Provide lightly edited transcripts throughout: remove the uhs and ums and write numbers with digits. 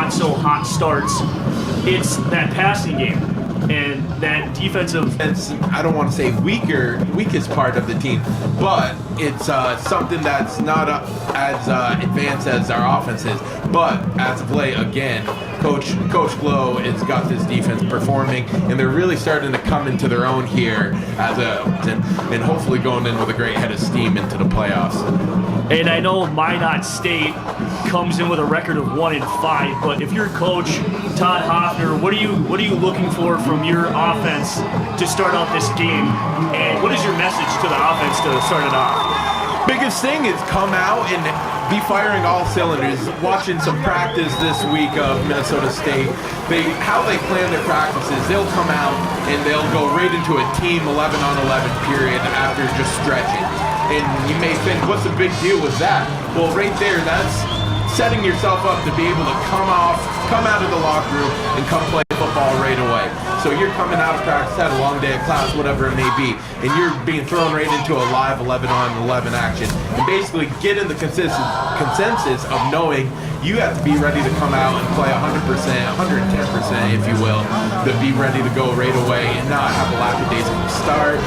not so hot starts. It's that passing game and that defensive. I don't want to say weakest part of the team, but it's something that's not as advanced as our offense is. But as of late, again, Coach Glow has got this defense performing, and they're really starting to come into their own here and hopefully going in with a great head of steam into the playoffs. And I know Minot State comes in with a record of 1-5, but if you're Coach Todd Hoffner, what are you looking for from your offense to start out this game? And what is your message to the offense to start it off? Biggest thing is come out and be firing all cylinders. Watching some practice this week of Minnesota State, how they plan their practices, they'll come out and they'll go right into a team 11-on-11 period after just stretching. And you may think, what's the big deal with that? Well, right there, that's setting yourself up to be able to come out of the locker room and come play football right away. So you're coming out of practice, had a long day of class, whatever it may be, and you're being thrown right into a live 11-on-11 action. And basically get in the consensus of knowing you have to be ready to come out and play 100%, 110%, if you will, to be ready to go right away and not have a lackadaisical start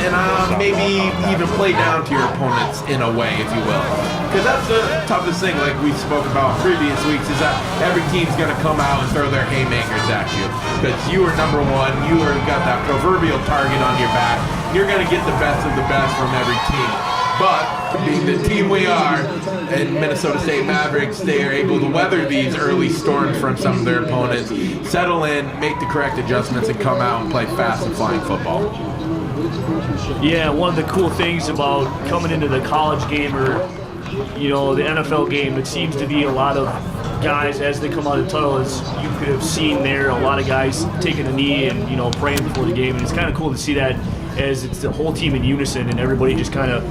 and maybe even play down to your opponents in a way, if you will. Because that's the toughest thing, like we spoke about in previous weeks, is that every team's going to come out and throw their haymakers at you. Because you are number one, you are got that proverbial target on your back. You're going to get the best of the best from every team. But being the team we are, and Minnesota State Mavericks, they are able to weather these early storms from some of their opponents, settle in, make the correct adjustments, and come out and play fast and flying football. Yeah, one of the cool things about coming into the college game or the NFL game, it seems to be a lot of guys as they come out of the tunnel, as you could have seen there, a lot of guys taking a knee and praying before the game, and it's kind of cool to see that as it's the whole team in unison and everybody just kind of,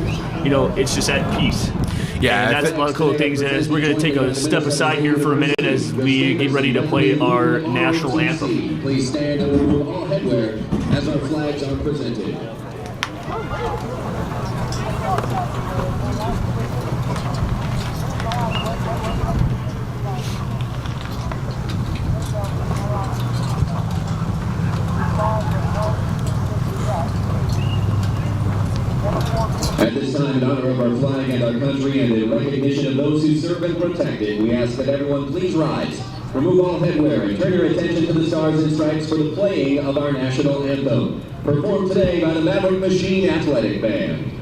it's just at peace. Yeah, and that's one of the cool things. As we're going to take a step aside here for a minute as we get ready to play our national anthem. Please stand and remove all headwear as our flags are presented. At this time, in honor of our flag and our country and in recognition of those who serve and protect it, we ask that everyone please rise, remove all headwear, and turn your attention to the Stars and Stripes for the playing of our national anthem, performed today by the Maverick Machine Athletic Band.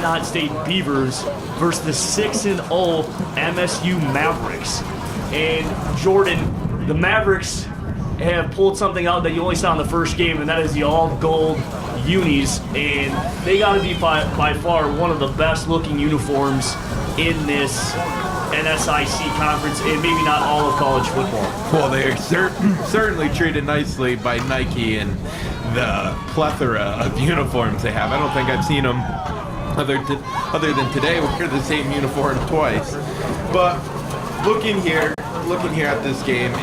Minot State Beavers versus the 6-0 MSU Mavericks. And Jordan, the Mavericks have pulled something out that you only saw in the first game, and that is the all-gold unis, and they got to be by far one of the best-looking uniforms in this NSIC conference, and maybe not all of college football. Well, they are certainly treated nicely by Nike and the plethora of uniforms they have. I don't think I've seen them other than today wear the same uniform twice. But looking here at this game,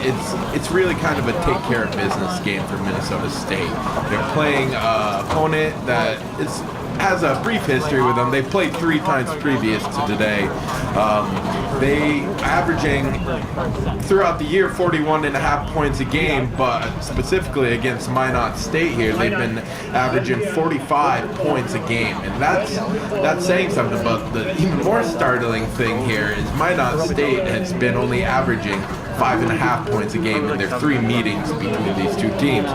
it's really kind of a take care of business game for Minnesota State. They're playing an opponent that has a brief history with them. They've played 3 times previous to today. They averaging throughout the year 41.5 points a game, but specifically against Minot State here, they've been averaging 45 points a game, and that's saying something. But the even more startling thing here is Minot State has been only averaging 5.5 points a game in their 3 meetings between these 2 teams.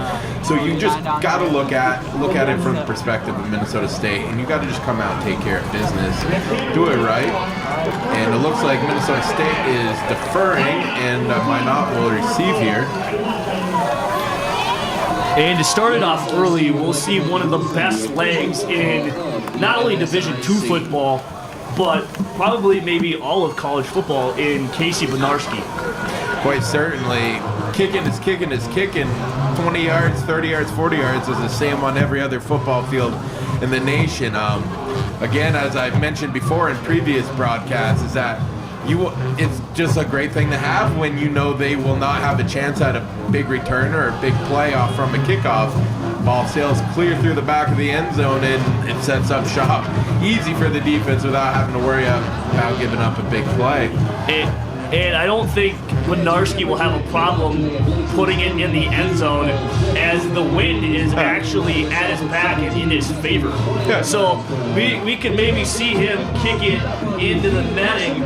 So you just got to look at it from the perspective of Minnesota State, and you got to just come out and take care of business, do it right. And it looks like Minnesota State is deferring, and Minot will receive here. And to start it off early, we'll see one of the best legs in not only Division II football, but probably maybe all of college football in Casey Benarski. Quite certainly. Kicking is kicking. 20 yards, 30 yards, 40 yards is the same on every other football field in the nation. Again, as I've mentioned before in previous broadcasts, is that it's just a great thing to have when you know they will not have a chance at a big return or a big playoff from a kickoff. Ball sails clear through the back of the end zone, and it sets up shop easy for the defense without having to worry about giving up a big play. And I don't think Benarski will have a problem putting it in the end zone, as the wind is actually at his back and in his favor. Yeah. So we could maybe see him kick it into the netting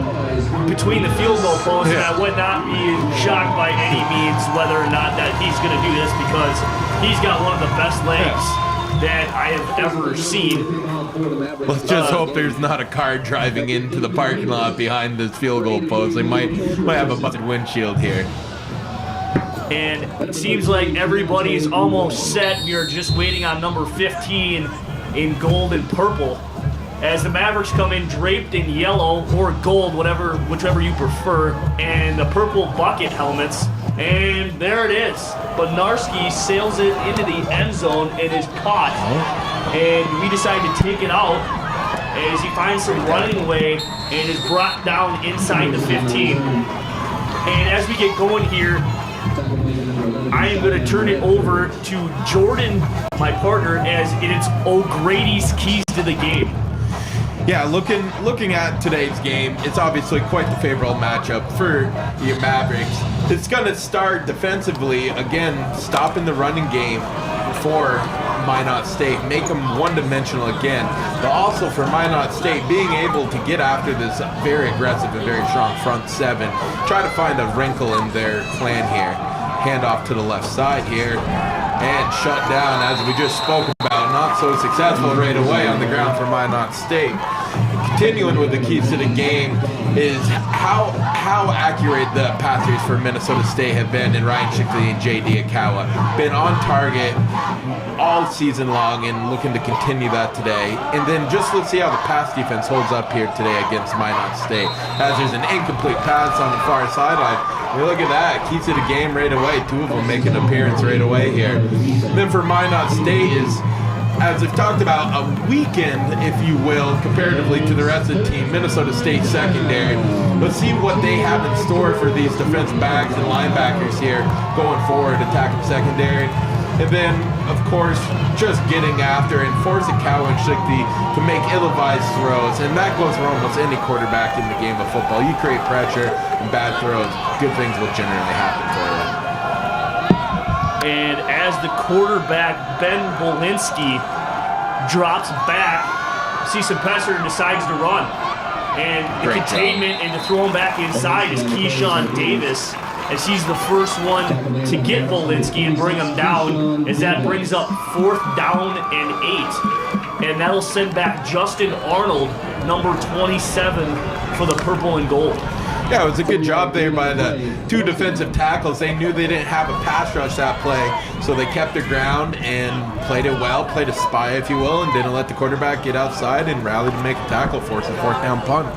between the field goal posts, and I would not be shocked by any means whether or not that he's going to do this, because he's got one of the best legs that I have ever seen. Let's just hope there's not a car driving into the parking lot behind this field goal post. They might have a busted windshield here. And it seems like everybody's almost set. We are just waiting on number 15 in gold and purple, as the Mavericks come in draped in yellow or gold, whichever you prefer, and the purple bucket helmets. And there it is. Benarski sails it into the end zone and is caught. And we decide to take it out as he finds some running way and is brought down inside the 15. And as we get going here, I am going to turn it over to Jordan, my partner, as it's O'Grady's keys to the game. Yeah, looking at today's game, it's obviously quite the favorable matchup for your Mavericks. It's going to start defensively, again, stopping the running game for Minot State, make them one-dimensional again, but also for Minot State being able to get after this very aggressive and very strong front 7, try to find a wrinkle in their plan here. Hand off to the left side here, and shut down, as we just spoke about. Not so successful right away on the ground for Minot State. Continuing with the keys to the game is how accurate the passers for Minnesota State have been in Ryan Shickley and J.D. Akawa. Been on target all season long and looking to continue that today. And then just let's see how the pass defense holds up here today against Minot State, as there's an incomplete pass on the far sideline. Look at that, keys to the game right away. 2 of them make an appearance right away here. And then for Minot State is, as I've talked about, a weekend, if you will, comparatively to the rest of the team, Minnesota State secondary. Let's see what they have in store for these defensive backs and linebackers here going forward, attacking secondary. And then, of course, just getting after and forcing Akawa and Shickley to make ill-advised throws. And that goes for almost any quarterback in the game of football. You create pressure and bad throws, good things will generally happen for you. And as the quarterback, Ben Bolinski, drops back, see some pressure and decides to run. And the containment and to throw him back inside is Keyshawn Davis, as he's the first one to get Bolinski and bring him down, as that brings up 4th down and 8. and that'll send back Justin Arnold, number 27, for the purple and gold. Yeah, it was a good job there by the two defensive tackles. They knew they didn't have a pass rush that play, so they kept their ground and played it well, played a spy, if you will, and didn't let the quarterback get outside and rallied to make a tackle for us, a fourth down punt.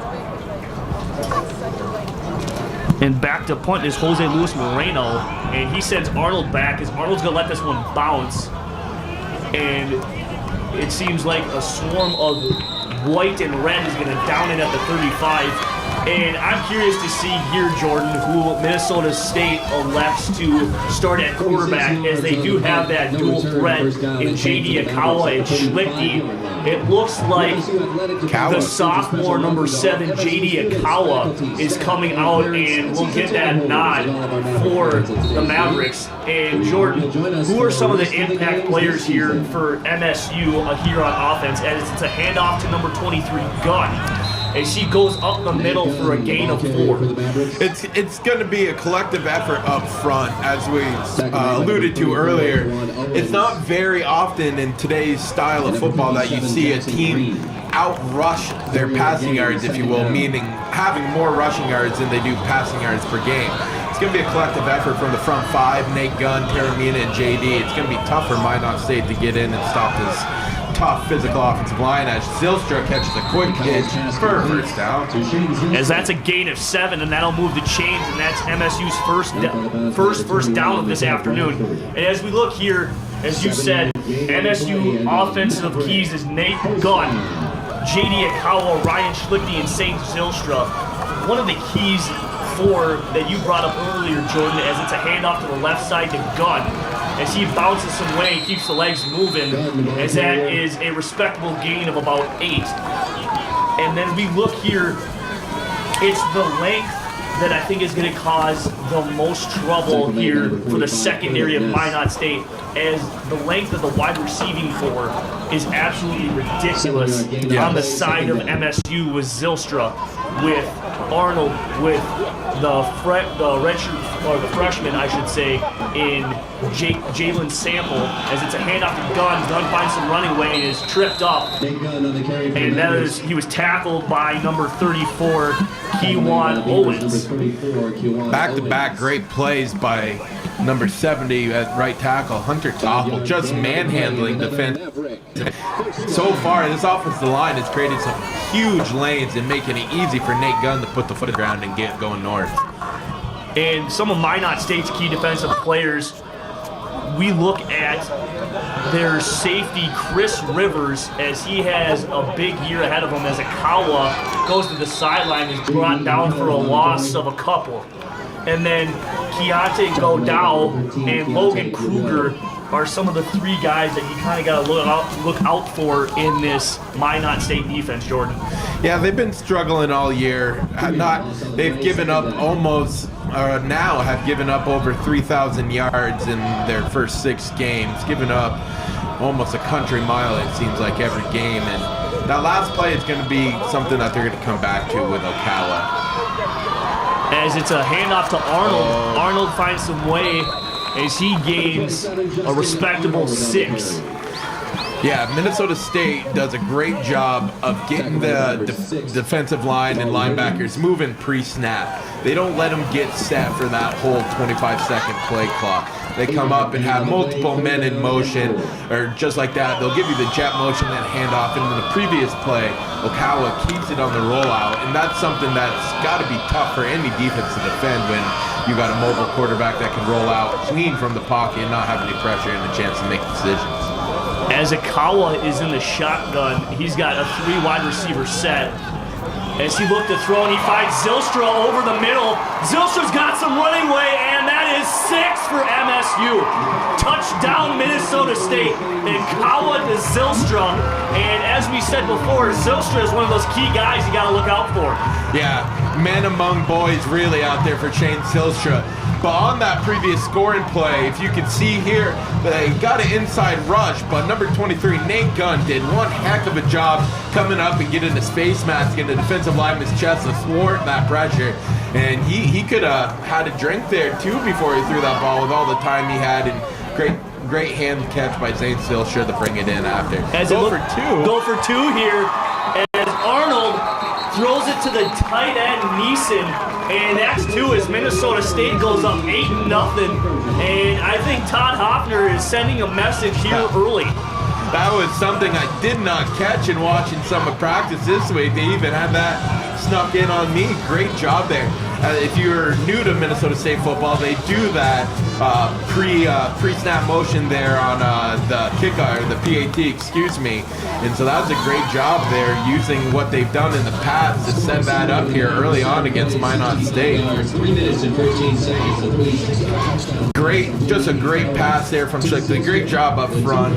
And back to punt is Jose Luis Moreno, and he sends Arnold back as Arnold's going to let this one bounce. And it seems like a swarm of white and red is going to down it at the 35. And I'm curious to see here, Jordan, who Minnesota State elects to start at quarterback, as they do have that dual threat in J.D. Akawa and Schlichty. It looks like the sophomore number 7, J.D. Akawa, is coming out and will get that nod for the Mavericks. And Jordan, who are some of the impact players here for MSU here on offense, as it's a handoff to number 23, Gunn, as he goes up the middle for a gain of 4. It's going to be a collective effort up front, as we alluded to earlier. It's not very often in today's style of football that you see a team outrush their passing yards, if you will, meaning having more rushing yards than they do passing yards per game. It's going to be a collective effort from the front 5, Nate Gunn, Taramina, and JD. It's going to be tough for Minot State to get in and stop this tough physical offensive line, as Zylstra catches a quick hitch for a first down. As that's a gain of 7, and that'll move the chains, and that's MSU's first down of this afternoon. And as we look here, as you said, MSU offensive keys is Nate Gunn, J.D. Akawa, Ryan Schlichty, and St. Zylstra. One of the keys that you brought up earlier, Jordan, as it's a handoff to the left side to Gunn, as he bounces some way and keeps the legs moving, as that is a respectable gain of about 8. And then we look here, it's the length that I think is going to cause the most trouble here for the secondary of Minot State, as the length of the wide receiving core is absolutely ridiculous on the side of MSU, with Zylstra, with Arnold, with the freshman, I should say, in Jalen Sample, as it's a handoff to Gunn. Gunn finds some running way and is tripped up. And he was tackled by number 34, Kewan Owens. Back-to-back great plays by number 70 at right tackle, Hunter Topple, just manhandling defense. So far, this offensive line has created some huge lanes and making it easy for Nate Gunn to put the foot on the ground and get going north. And some of Minot State's key defensive players, we look at their safety, Chris Rivers, as he has a big year ahead of him, as Akawa goes to the sideline, is brought down for a loss of a couple. And then Keontae Godao and Logan Kruger are some of the 3 guys that you kind of got to look out for in this Minot State defense, Jordan. Yeah, they've been struggling all year. They've given up now have given up over 3,000 yards in their first 6 games, given up almost a country mile, it seems like, every game. And that last play is going to be something that they're going to come back to with Ocala. As it's a handoff to Arnold. Arnold finds some way as he gains a respectable 6. Yeah, Minnesota State does a great job of getting the defensive line and linebackers moving pre-snap. They don't let them get set for that whole 25-second play clock. They come up and have multiple men in motion, or just like that. They'll give you the jet motion and handoff. And in the previous play, Ocala keeps it on the rollout, and that's something that's got to be tough for any defense to defend when you got a mobile quarterback that can roll out clean from the pocket and not have any pressure and a chance to make decisions. As Akawa is in the shotgun, he's got a 3 wide receiver set. As he looked to throw, and he finds Zylstra over the middle. Zylstra's got some running way, and that is 6 for MSU. Touchdown, Minnesota State. And Akawa to Zylstra. And as we said before, Zylstra is one of those key guys you got to look out for. Yeah, men among boys really out there for Shane Zylstra. But on that previous scoring play, if you can see here, they got an inside rush, but number 23, Nate Gunn, did one heck of a job coming up and getting his face mask in the defensive lineman's chest to thwart that pressure. And he could have had a drink there too before he threw that ball with all the time he had. And great hand catch by Zane Silsher to bring it in after. Go for two here as Arnold throws it to the tight end Neeson, and that's two as Minnesota State goes up 8-0. And I think Todd Hoffner is sending a message here early. That was something I did not catch in watching some of practice this week. They even had that snuck in on me. Great job there. If you're new to Minnesota State football, they do that pre-snap motion there on the kickoff, or the PAT, excuse me. And so that was a great job there, using what they've done in the past to send that up here early on against Minot State. 3 minutes and 14 seconds. Just a great pass there from Strictly. Great job up front.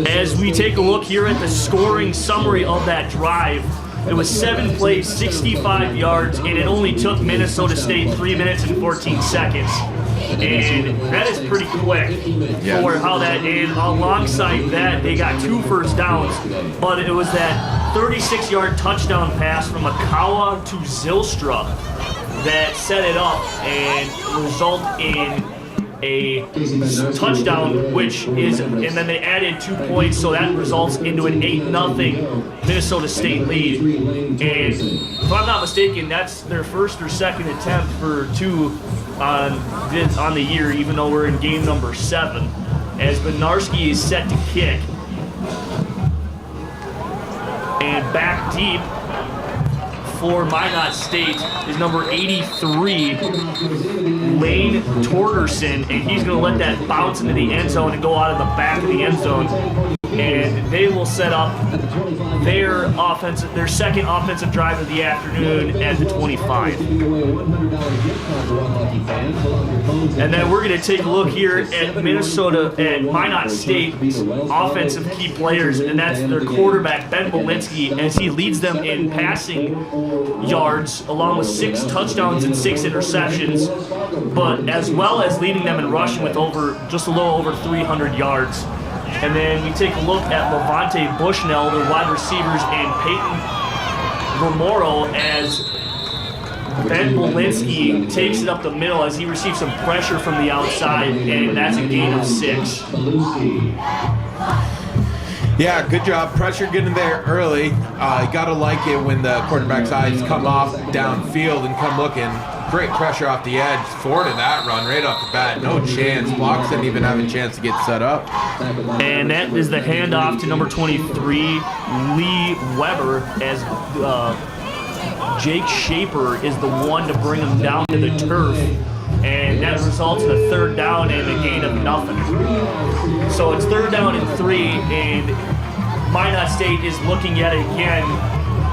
As we take a look here at the scoring summary of that drive, it was 7 plays, 65 yards, and it only took Minnesota State 3 minutes and 14 seconds. And that is pretty quick for how that, and alongside that, they got 2 first downs, but it was that 36-yard touchdown pass from Akawa to Zylstra that set it up and result in a touchdown, which is, and then they added 2 points, so that results into an 8-0 Minnesota State lead. And if I'm not mistaken, that's their first or second attempt for 2 on the year, even though we're in game number 7. As Benarski is set to kick, and back deep for Minot State is number 83, Lane Torgerson, and he's going to let that bounce into the end zone and go out of the back of the end zone. And they will set up their second offensive drive of the afternoon at the 25. And then we're going to take a look here at Minot State's offensive key players, and that's their quarterback, Ben Belinsky, as he leads them in passing yards, along with 6 touchdowns and 6 interceptions, but as well as leading them in rushing with just a little over 300 yards. And then we take a look at Levante Bushnell, their wide receivers, and Peyton Romero as Ben Belinsky takes it up the middle as he receives some pressure from the outside, and that's a gain of 6. Yeah, good job. Pressure getting there early. You got to like it when the quarterback's eyes come off downfield and come looking. Great pressure off the edge. Ford in that run right off the bat. No chance. Blocks didn't even have a chance to get set up. And that is the handoff to number 23, Lee Weber, as Jake Shaper is the one to bring him down to the turf. And that results in a 3rd down and a gain of nothing. So it's 3rd down and 3, and Minot State is looking yet again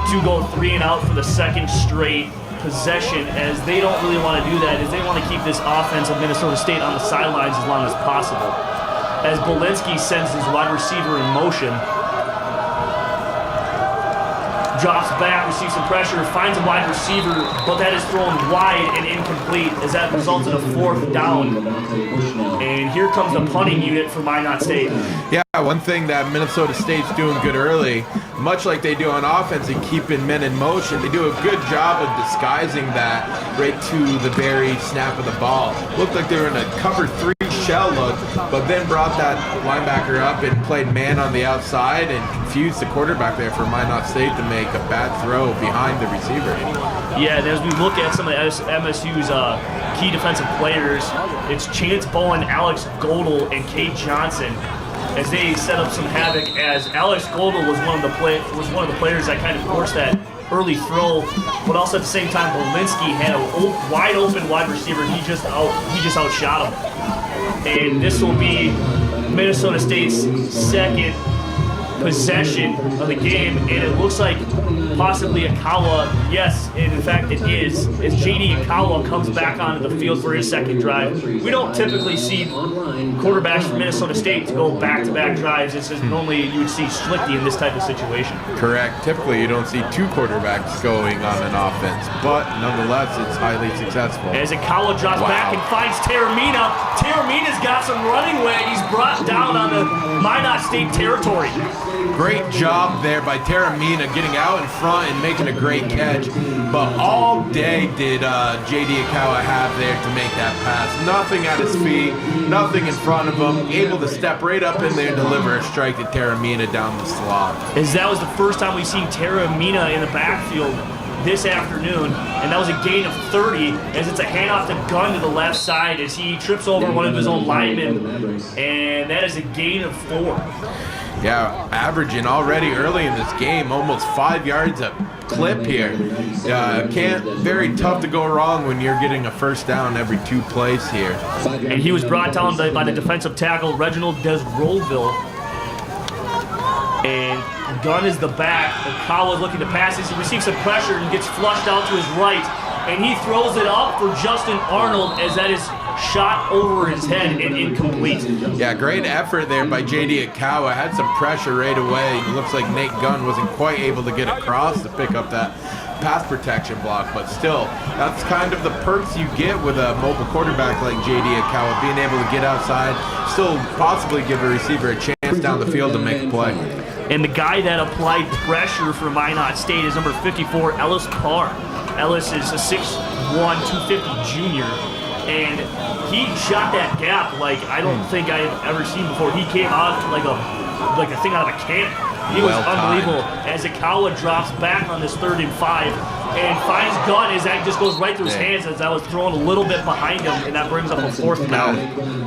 to go 3 and out for the second straight possession, as they don't really want to do that, as they want to keep this offense of Minnesota State on the sidelines as long as possible. As Belinsky sends his wide receiver in motion, drops back, receives some pressure, finds a wide receiver, but that is thrown wide and incomplete, as that results in a 4th down. And here comes the punting unit for Minot State. Yeah, one thing that Minnesota State's doing good early, much like they do on offense and keeping men in motion, they do a good job of disguising that right to the very snap of the ball. Looked like they were in a cover 3 shell look, but then brought that linebacker up and played man on the outside and confused the quarterback there for Minot State to make a bad throw behind the receiver. Yeah, and as we look at some of MSU's key defensive players, it's Chance Bowen, Alex Godel, and Kate Johnson, as they set up some havoc. As Alex Godel was one of the players that kind of forced that early throw, but also at the same time, Belinsky had a wide open wide receiver. He just outshot him. And this will be Minnesota State's second possession of the game, and it looks like possibly Akawa, yes, and in fact it is, as J.D. Akawa comes back onto the field for his second drive. We don't typically see quarterbacks from Minnesota State to go back-to-back drives. This is normally you would see Schlichty in this type of situation. Correct. Typically you don't see 2 quarterbacks going on an offense, but nonetheless it's highly successful. As Akawa drops back and finds Taramina. Taramina's got some running way. He's brought down on the Minot State territory. Great job there by Taramina getting out in front and making a great catch. But all day did J.D. Akawa have there to make that pass. Nothing at his feet, nothing in front of him. Able to step right up in there and deliver a strike to Taramina down the slot. As that was the first time we've seen Taramina in the backfield this afternoon, and that was a gain of 30 as it's a handoff to Gunn to the left side as he trips over one of his own linemen, and that is a gain of 4. Yeah, averaging already early in this game, almost 5 yards a clip here. Very tough to go wrong when you're getting a first down every 2 plays here. And he was brought down by the defensive tackle, Reginald Desroville. And Gunn is the back. Akawa looking to pass as he receives some pressure and gets flushed out to his right. And he throws it up for Justin Arnold as that is shot over his head and incomplete. Yeah, great effort there by J.D. Akawa. Had some pressure right away. It looks like Nate Gunn wasn't quite able to get across to pick up that pass protection block, but still, that's kind of the perks you get with a mobile quarterback like J.D. Akawa, being able to get outside, still possibly give a receiver a chance down the field to make a play. And the guy that applied pressure for Minot State is number 54, Ellis Parr. Ellis is a 6'1", 250 junior, and he shot that gap like I don't think I've ever seen before. He came out like a thing out of a cannon. He was unbelievable as Akawa drops back on this 3rd and 5 and finds Gunn as that just goes right through his hands as that was thrown a little bit behind him, and that brings up a 4th down.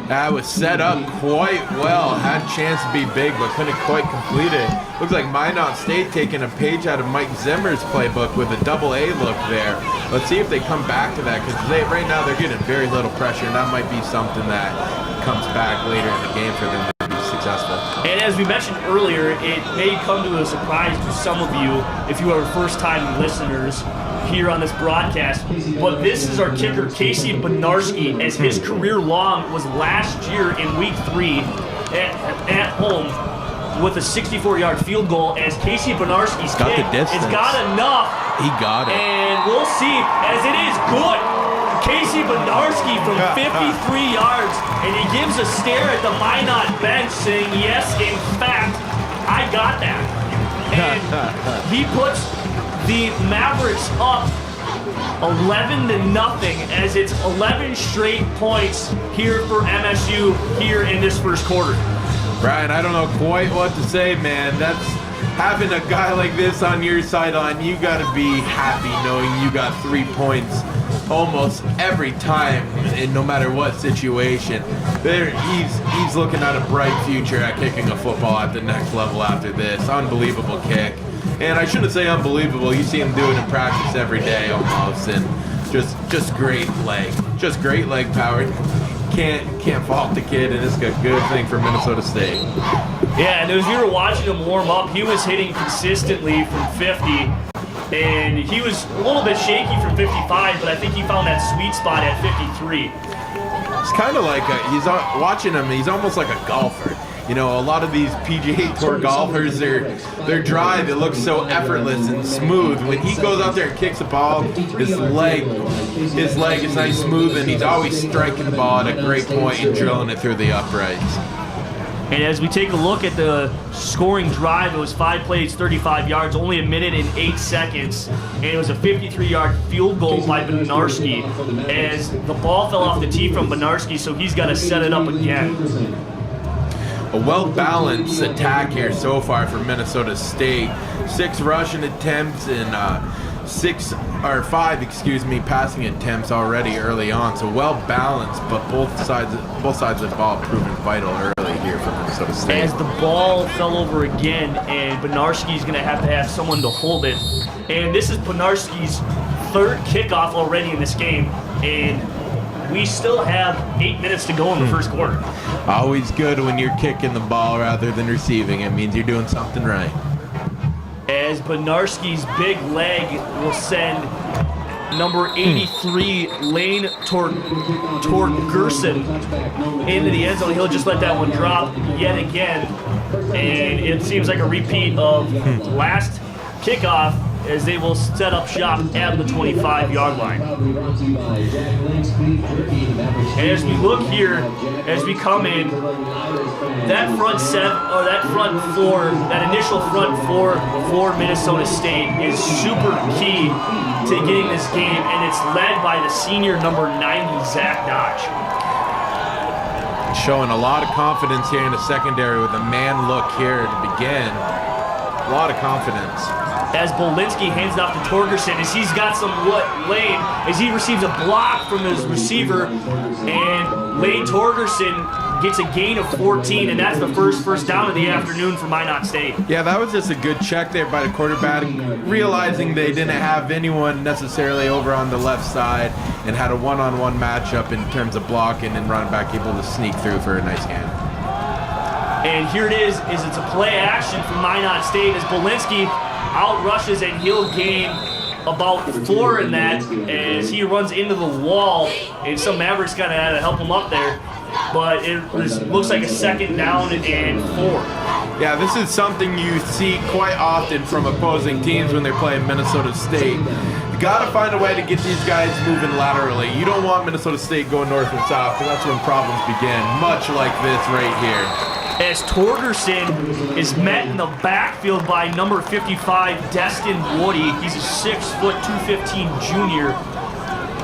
That was set up quite well. Had a chance to be big, but couldn't quite complete it. Looks like Minot State taking a page out of Mike Zimmer's playbook with a double-A look there. Let's see if they come back to that, because right now they're getting very little pressure, and that might be something that comes back later in the game for them to be successful. And as we mentioned earlier, it may come to a surprise to some of you if you are first-time listeners here on this broadcast, but this is our kicker, Casey Benarski, as his career long was last year in week 3 at home with a 64-yard field goal as Casey Benarski's got kick. The distance. It's got enough. He got it. And we'll see as it is good. Casey Benarski from 53 yards, and he gives a stare at the Minot bench saying, yes, in fact, I got that. And he puts the Mavericks up 11-0 as it's 11 straight points here for MSU here in this first quarter. Brian, I don't know quite what to say, man. That's having a guy like this on your sideline, you got to be happy knowing you got 3 points almost every time, and no matter what situation. He's looking at a bright future at kicking a football at the next level after this. Unbelievable kick. And I shouldn't say unbelievable. You see him do it in practice every day almost, and just great leg. Just great leg power. Can't fault the kid, and it's a good thing for Minnesota State. Yeah, and as we were watching him warm up, he was hitting consistently from 50, and he was a little bit shaky from 55, but I think he found that sweet spot at 53. It's kind of like watching him. He's almost like a golfer. You know, a lot of these PGA Tour golfers, their drive, it looks so effortless and smooth. When he goes out there and kicks the ball, his leg is nice, smooth, and he's always striking the ball at a great point and drilling it through the uprights. And as we take a look at the scoring drive, it was 5 plays, 35 yards, only 1 minute and 8 seconds. And it was a 53-yard field goal by Benarski as the ball fell off the tee from Benarski, so he's got to set it up again. A well-balanced attack here so far for Minnesota State. 6 rushing attempts and 5 passing attempts already early on. So well-balanced, but both sides of the ball proving vital early here for Minnesota State. As the ball fell over again, and Benarski's going to have someone to hold it. And this is Benarski's 3rd kickoff already in this game, and we still have 8 minutes to go in the first quarter. Always good when you're kicking the ball rather than receiving. It means you're doing something right. As Benarski's big leg will send number 83, Lane Torgerson, into the end zone. He'll just let that one drop yet again. And it seems like a repeat of last kickoff as they will set up shop at the 25-yard line. And as we look here, as we come in, that front four, that initial front four for Minnesota State is super key to getting this game, and it's led by the senior number 90, Zach Dodge. Showing a lot of confidence here in the secondary with a man look here to begin. A lot of confidence. As Bolinski hands it off to Torgerson, as he's got some lane, as he receives a block from his receiver, and Lane Torgerson gets a gain of 14, and that's the first down of the afternoon for Minot State. Yeah, that was just a good check there by the quarterback, realizing they didn't have anyone necessarily over on the left side and had a one-on-one matchup in terms of blocking, and running back able to sneak through for a nice hand. And here it is it's a play action from Minot State as Bolinski outrushes, and he'll gain about 4 in that as he runs into the wall, and some Mavericks kind of had to help him up there. But it looks like a 2nd down and 4. Yeah, this is something you see quite often from opposing teams when they're playing Minnesota State. You got to find a way to get these guys moving laterally. You don't want Minnesota State going north and south, because that's when problems begin, much like this right here. As Torgerson is met in the backfield by number 55, Destin Woody. He's a 6', 215 junior.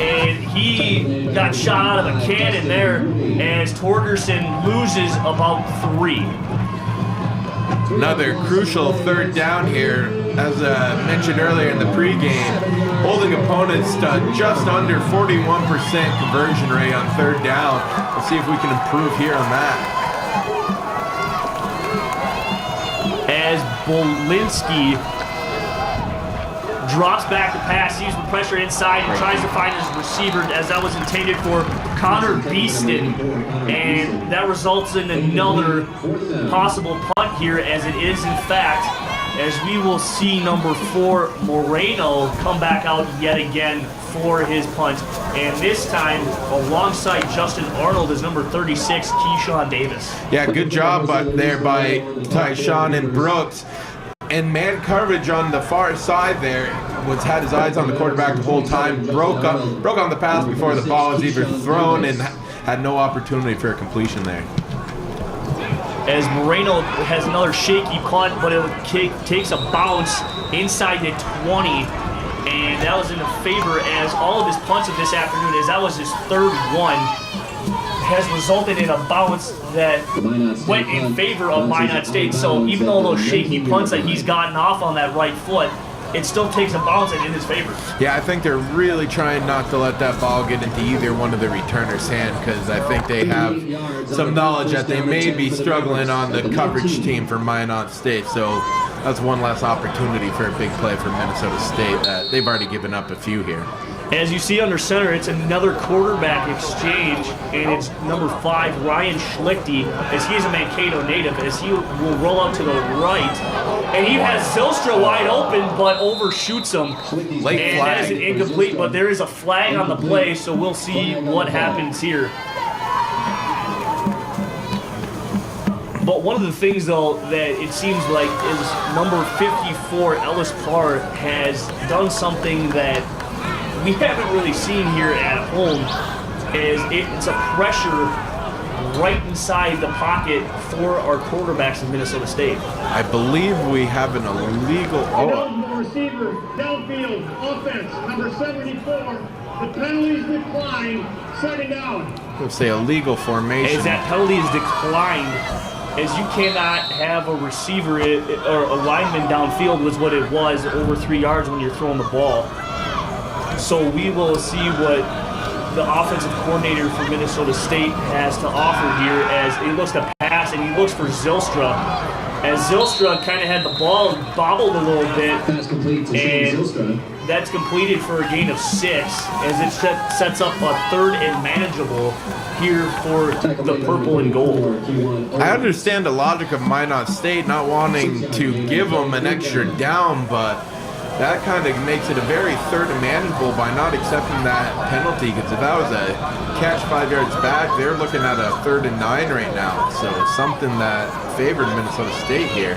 And he got shot out of a cannon there as Torgerson loses about 3. Another crucial 3rd down here, as mentioned earlier in the pregame, holding opponents to just under 41% conversion rate on 3rd down. We'll see if we can improve here on that. As Bolinski drops back the pass, sees the pressure inside, and tries to find his receiver, as that was intended for Connor Beeston. And that results in another possible punt here, as it is in fact, as we will see number 4, Moreno, come back out yet again for his punt. And this time, alongside Justin Arnold, is number 36, Keyshawn Davis. Yeah, good job there by Tyshawn and Brooks. And man coverage on the far side there had his eyes on the quarterback the whole time. Broke on the pass before the ball was even thrown, and had no opportunity for a completion there. As Moreno has another shaky punt, but it takes a bounce inside the 20, and that was in favor, as all of his punts of this afternoon, as that was his 3rd one, has resulted in a bounce that went in favor of Minot State. So even though those shaky punts that he's gotten off on that right foot, it still takes a bounce and in his favor. Yeah, I think they're really trying not to let that ball get into either one of the returners' hand, because I think they have some knowledge that they may be struggling on the coverage team for Minot State. So that's one less opportunity for a big play for Minnesota State. They've already given up a few here. As you see under center, it's another quarterback exchange, and it's number 5, Ryan Schlichty, as he's a Mankato native, as he will roll out to the right. And he has Zylstra wide open, but overshoots him. Late and flag. that is an incomplete, but there is a flag on the play, so we'll see what happens here. But one of the things, though, that it seems like is number 54, Ellis Parr, has done something that we haven't really seen here at home, is it's a pressure right inside the pocket for our quarterbacks in Minnesota State. I believe we have an illegal. Eligible receiver, downfield, offense, number 74. The penalty is declined, 2nd down. We'll say illegal formation. As that penalty is declined, as you cannot have a receiver or a lineman downfield, was what it was, over 3 yards when you're throwing the ball. So we will see what the offensive coordinator for Minnesota State has to offer here, as he looks to pass, and he looks for Zylstra. As Zylstra kind of had the ball bobbled a little bit, and that's completed for a gain of 6, as it sets up a 3rd and manageable here for the purple and gold. I understand the logic of Minot State not wanting to give them an extra down, but that kind of makes it a very 3rd and manageable by not accepting that penalty, because if that was a catch 5 yards back, they're looking at a 3rd and 9 right now. So it's something that favored Minnesota State here.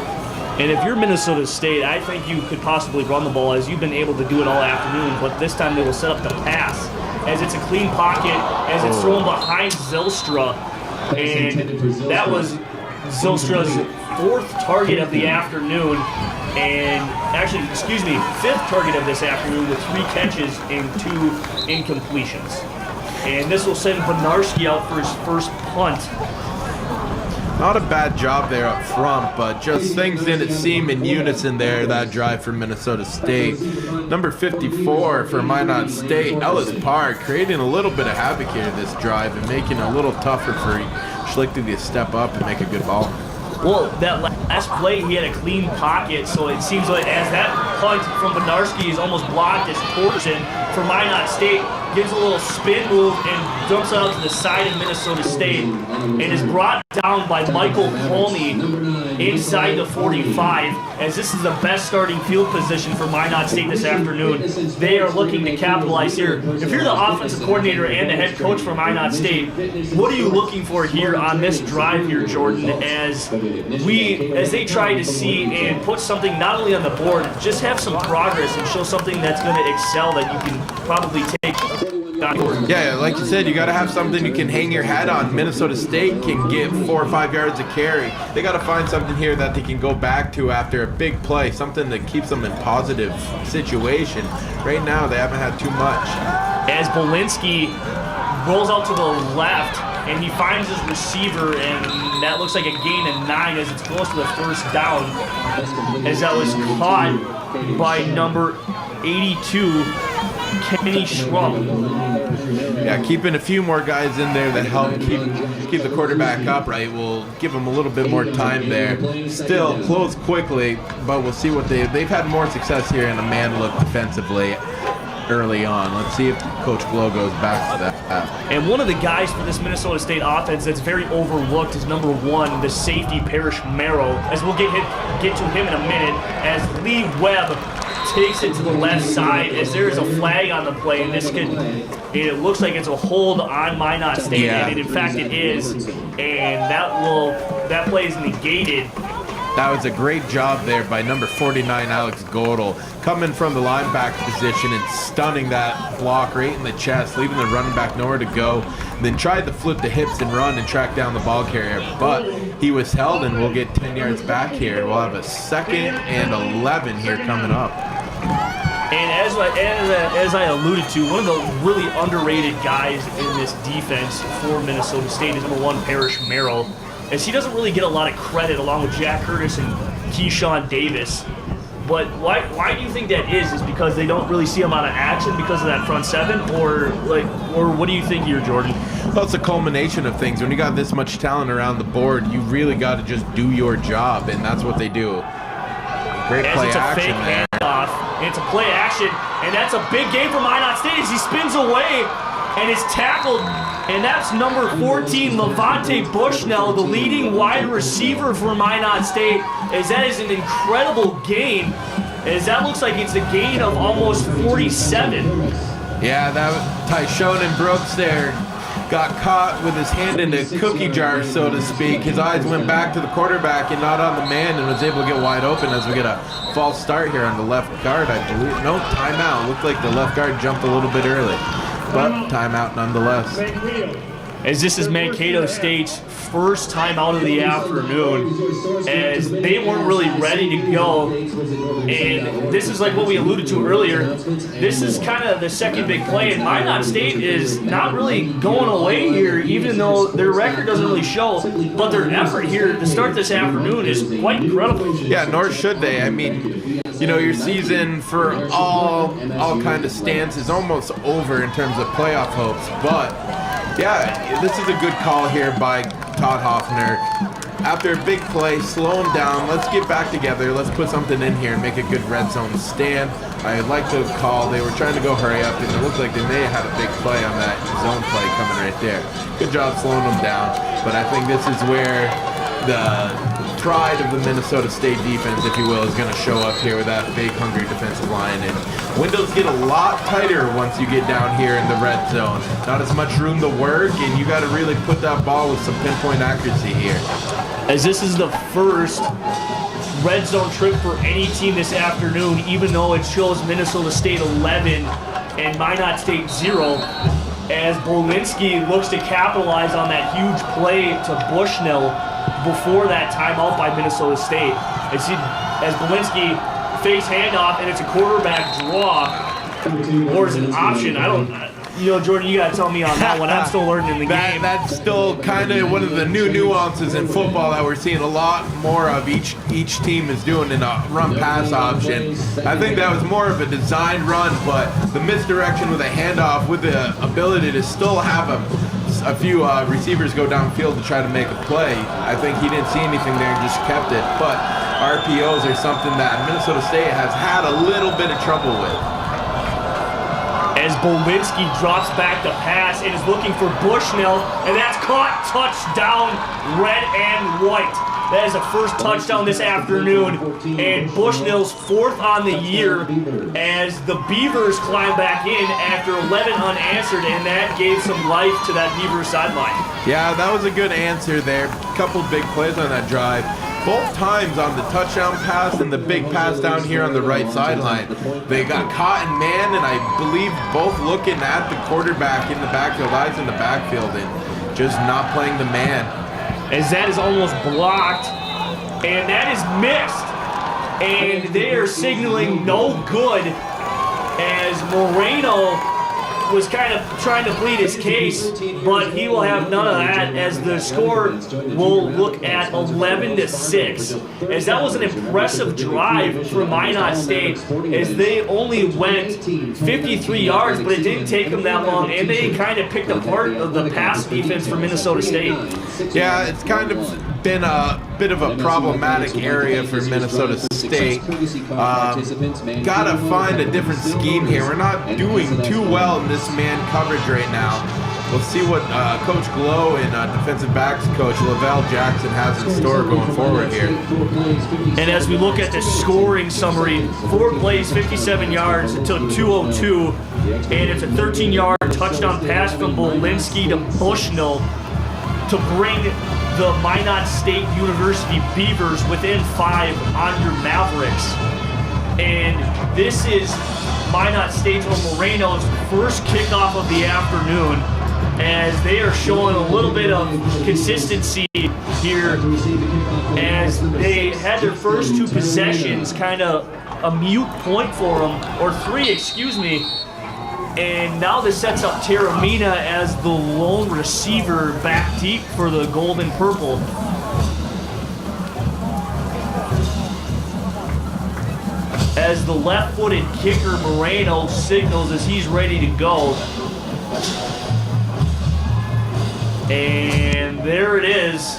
And if you're Minnesota State, I think you could possibly run the ball as you've been able to do it all afternoon, but this time they will set up the pass as it's a clean pocket, as it's thrown behind Zylstra. And that was Zylstra's 4th target of the afternoon, and actually, excuse me, 5th target of this afternoon with 3 catches and 2 incompletions. And this will send Benarski out for his first punt. Not a bad job there up front, but just things didn't seem in unison there, that drive for Minnesota State. Number 54 for Minot State, Ellis Parr, creating a little bit of havoc here this drive and making it a little tougher for Schlichting to step up and make a good ball. Well, that last play, he had a clean pocket, so it seems like as that punt from Benarski is almost blocked as Torsen for Minot State gives a little spin move and dumps it out to the side of Minnesota State and is brought down by Michael Colney inside the 45, as this is the best starting field position for Minot State this afternoon. They are looking to capitalize here. If you're the offensive coordinator and the head coach for Minot State, what are you looking for here on this drive here, Jordan, as they try to see and put something not only on the board, just have some progress and show something that's going to excel that you can probably take. Yeah, like you said, you got to have something you can hang your hat on. Minnesota State can get 4 or 5 yards of carry. They got to find something here that they can go back to after a big play, something that keeps them in positive situation. Right now, they haven't had too much. As Bolinski rolls out to the left, and he finds his receiver, and that looks like a gain of 9 as it's close to the first down, as that was caught by number 82, Kenny Schrum. Yeah, keeping a few more guys in there that help keep the quarterback upright will give them a little bit more time there. Still close quickly, but we'll see what they've had more success here in a man look defensively early on. Let's see if Coach Glow goes back to that. And one of the guys for this Minnesota State offense that's very overlooked is number 1, the safety Parrish Merrow, as we'll get to him in a minute, as Lee Webb takes it to the left side as there is a flag on the play, and it looks like it's a hold on Minot State, and in fact it is, and that play is negated. That was a great job there by number 49, Alex Godel, coming from the linebacker position and stunning that block right in the chest, leaving the running back nowhere to go. Then tried to flip the hips and run and track down the ball carrier, but he was held, and we'll get 10 yards back here. We'll have a 2nd and 11 here coming up. And as I alluded to, one of the really underrated guys in this defense for Minnesota State is number 1, Parrish Merrill, as he doesn't really get a lot of credit along with Jack Curtis and Keyshawn Davis. But why do you think that is? Is because they don't really see him out of action because of that front 7, or what do you think here, Jordan? Well, it's a culmination of things. When you got this much talent around the board, you really got to just do your job, and that's what they do. Great play action there. Handoff, and it's a play action, and that's a big game for Minot State as he spins away and is tackled, and that's number 14, Levante Bushnell, the leading wide receiver for Minot State, as that is an incredible gain, as that looks like it's a gain of almost 47. Yeah, that Tyshawn and Brooks there got caught with his hand in a cookie jar, so to speak. His eyes went back to the quarterback and not on the man, and was able to get wide open as we get a false start here on the left guard, I believe. No, timeout. Looked like the left guard jumped a little bit early, but timeout nonetheless. As this is Mankato State's first time out of the afternoon, as they weren't really ready to go, and this is like what we alluded to earlier, this is kind of the second big play, and Minot State is not really going away here, even though their record doesn't really show, but their effort here to start this afternoon is quite incredible. Yeah, nor should they. I mean, you know, your season for all kind of stands is almost over in terms of playoff hopes, but yeah, this is a good call here by Todd Hoffner. After a big play, slow him down. Let's get back together. Let's put something in here and make a good red zone stand. I like the call. They were trying to go hurry up, and it looked like they may have had a big play on that zone play coming right there. Good job slowing them down, but I think this is where the pride of the Minnesota State defense, if you will, is going to show up here with that big, hungry defensive line. And windows get a lot tighter once you get down here in the red zone. Not as much room to work, and you got to really put that ball with some pinpoint accuracy here. As this is the first red zone trip for any team this afternoon, even though it shows Minnesota State 11 and Minot State 0, as Bolinski looks to capitalize on that huge play to Bushnell before that timeout by Minnesota State. As Bolinski fakes handoff, and it's a quarterback draw, or is it an option? I don't. Jordan, you got to tell me on that one. I'm still learning the game. That's still kind of one of the new nuances in football that we're seeing a lot more of. Each team is doing in a run-pass option. I think that was more of a designed run, but the misdirection with a handoff with the ability to still have a few receivers go downfield to try to make a play. I think he didn't see anything there and just kept it. But RPOs are something that Minnesota State has had a little bit of trouble with. As Bolinski drops back the pass and is looking for Bushnell, and that's caught. Touchdown, red and white. That is the first touchdown this afternoon, and Bushnell's 4th on the year as the Beavers climb back in after 11 unanswered, and that gave some life to that Beavers sideline. Yeah, that was a good answer there. Couple big plays on that drive. Both times on the touchdown pass and the big pass down here on the right sideline, they got caught in man, and I believe both looking at the quarterback in the backfield, eyes in the backfield, and just not playing the man. As that is almost blocked, and that is missed, and they are signaling no good as Moreno was kind of trying to plead his case, but he will have none of that as the score will look at 11-6. As that was an impressive drive for Minot State, as they only went 53 yards, but it didn't take them that long, and they kind of picked apart the pass defense for Minnesota State. Yeah, it's kind of been a bit of a problematic area for Minnesota State. Gotta find a different scheme here. We're not doing too well in this man coverage right now. We'll see what Coach Glow and defensive backs coach Lavelle Jackson has in store going forward here. And as we look at the scoring summary, 4 plays, 57 yards until 2:02, and it's a 13-yard touchdown pass from Bolinski to Bushnell to bring the Minot State University Beavers within 5 on your Mavericks. And this is Minot State's or Moreno's first kickoff of the afternoon, as they are showing a little bit of consistency here, as they had their first 2 possessions kind of a mute point for them, or 3, excuse me. And now this sets up Taramina as the lone receiver back deep for the gold and purple. As the left-footed kicker Moreno signals as he's ready to go. And there it is,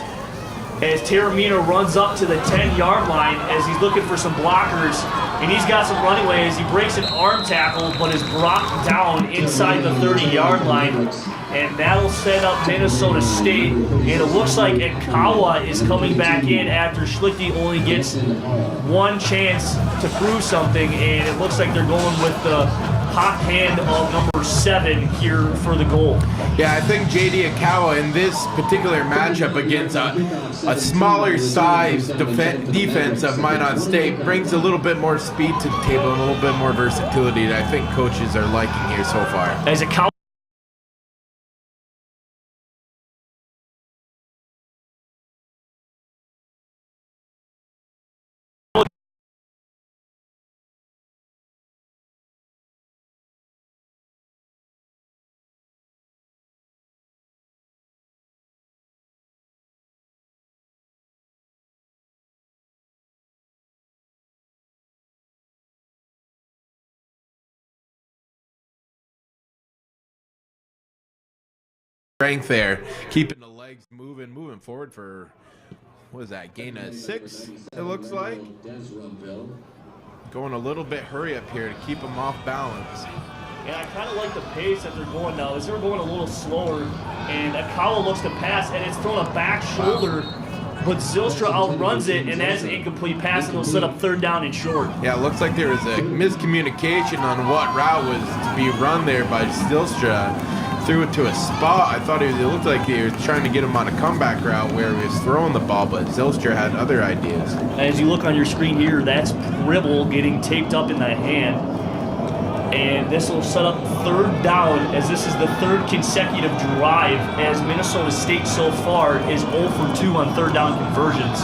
as Taramina runs up to the 10-yard line as he's looking for some blockers, and he's got some running away as he breaks an arm tackle but is brought down inside the 30-yard line, and that'll set up Minnesota State. And it looks like Akawa is coming back in after Schlichty only gets 1 chance to prove something, and it looks like they're going with the hot hand of number 7 here for the goal. Yeah, I think J.D. Akawa in this particular matchup against a smaller size defense of Minot State brings a little bit more speed to the table and a little bit more versatility that I think coaches are liking here so far. As Akawa strength there, keeping the legs moving forward for, what is that, gain of 6, it looks like. Going a little bit hurry up here to keep them off balance. Yeah, I kind of like the pace that they're going now. As they're going a little slower, and Akawa looks to pass, and it's thrown a back shoulder, but Zylstra outruns it, and that's an incomplete pass, and they'll set up 3rd down and short. Yeah, it looks like there was a miscommunication on what route was to be run there by Zylstra. threw it to a spot. I thought it looked like he was trying to get him on a comeback route where he was throwing the ball, but Zylstra had other ideas. As you look on your screen here, that's Pribble getting taped up in the hand. And this will set up 3rd down, as this is the 3rd consecutive drive, as Minnesota State so far is 0 for 2 on 3rd down conversions.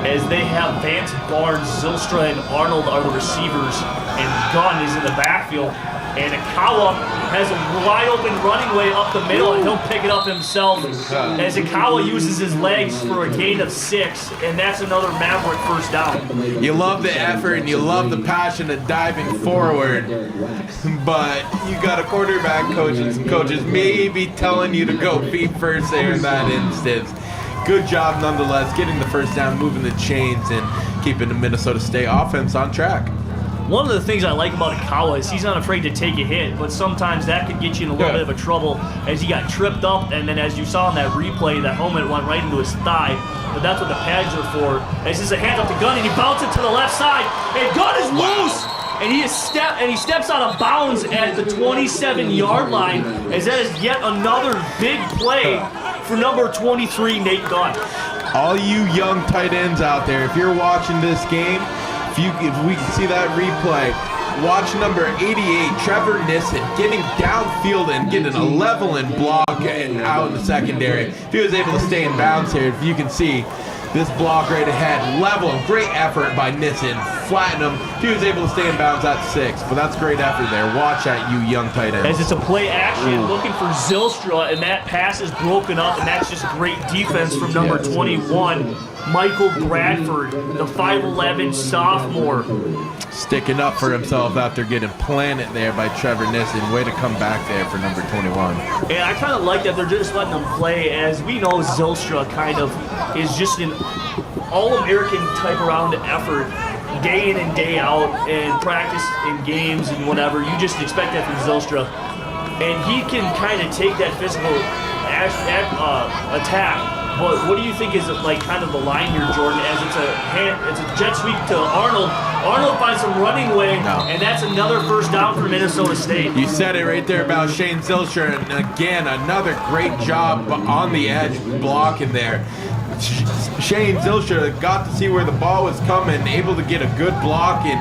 As they have Vance Barnes, Zylstra, and Arnold are the receivers, and Gunn is in the backfield. And Ikawa has a wide open running way up the middle, and he'll pick it up himself as Ikawa uses his legs for a gain of 6, and that's another Maverick 1st down. You love the effort and you love the passion of diving forward, but you got a quarterback coach and some coaches maybe telling you to go feet first there in that instance. Good job nonetheless, getting the 1st down, moving the chains, and keeping the Minnesota State offense on track. One of the things I like about Ikawa is he's not afraid to take a hit, but sometimes that could get you in a little bit of a trouble as he got tripped up, and then as you saw in that replay, that helmet went right into his thigh. But that's what the pads are for. As he's a hand up to Gunn, and he bounces it to the left side, and Gunn is loose! And he steps out of bounds at the 27-yard line, as that is yet another big play for number 23, Nate Gunn. All you young tight ends out there, if you're watching this game, if we can see that replay, watch number 88, Trevor Nissen, getting downfield and getting a level and block and out in the secondary. If he was able to stay in bounds here, if you can see this block right ahead, level, great effort by Nissen, flatten him. If he was able to stay in bounds at 6, but that's great effort there. Watch out, you young tight ends. As it's a play action, looking for Zylstra, and that pass is broken up, and that's just great defense from number 21, Michael Bradford, the 5'11 sophomore. Sticking up for himself after getting planted there by Trevor Nissen. Way to come back there for number 21. And I kind of like that they're just letting them play, as we know Zylstra kind of is just an all-American type around effort, day in and day out, and practice in games and whatever. You just expect that from Zylstra. And he can kind of take that physical attack. But what do you think is like kind of the line here, Jordan? As it's a jet sweep to Arnold. Arnold finds some running way, and that's another 1st down for Minnesota State. You said it right there about Shane Zylstra, and again, another great job on the edge blocking there. Shane Zylstra got to see where the ball was coming, able to get a good block, and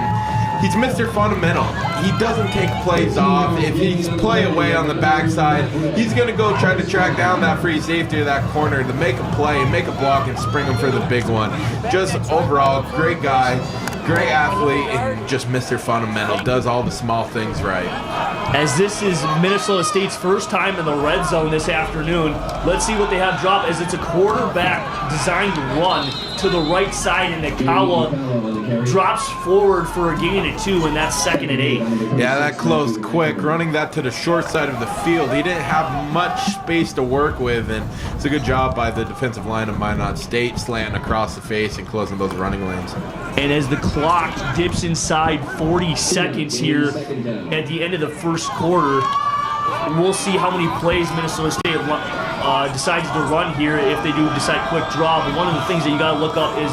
he's Mr. Fundamental. He doesn't take plays off. If he's play away on the backside, he's going to go try to track down that free safety or that corner to make a play and make a block and spring him for the big one. Just overall, great guy, great athlete, and just Mr. Fundamental. Does all the small things right. As this is Minnesota State's 1st time in the red zone this afternoon, let's see what they have drop, as it's a quarterback designed run to the right side, and Ikawa drops forward for a gain of 2, and that's 2nd and 8. Yeah, that closed quick, running that to the short side of the field. He didn't have much space to work with, and it's a good job by the defensive line of Minot State, slanting across the face and closing those running lanes. And as the clock dips inside 40 seconds here at the end of the 1st quarter, we'll see how many plays Minnesota State decides to run here if they do decide quick draw. But one of the things that you got to look up is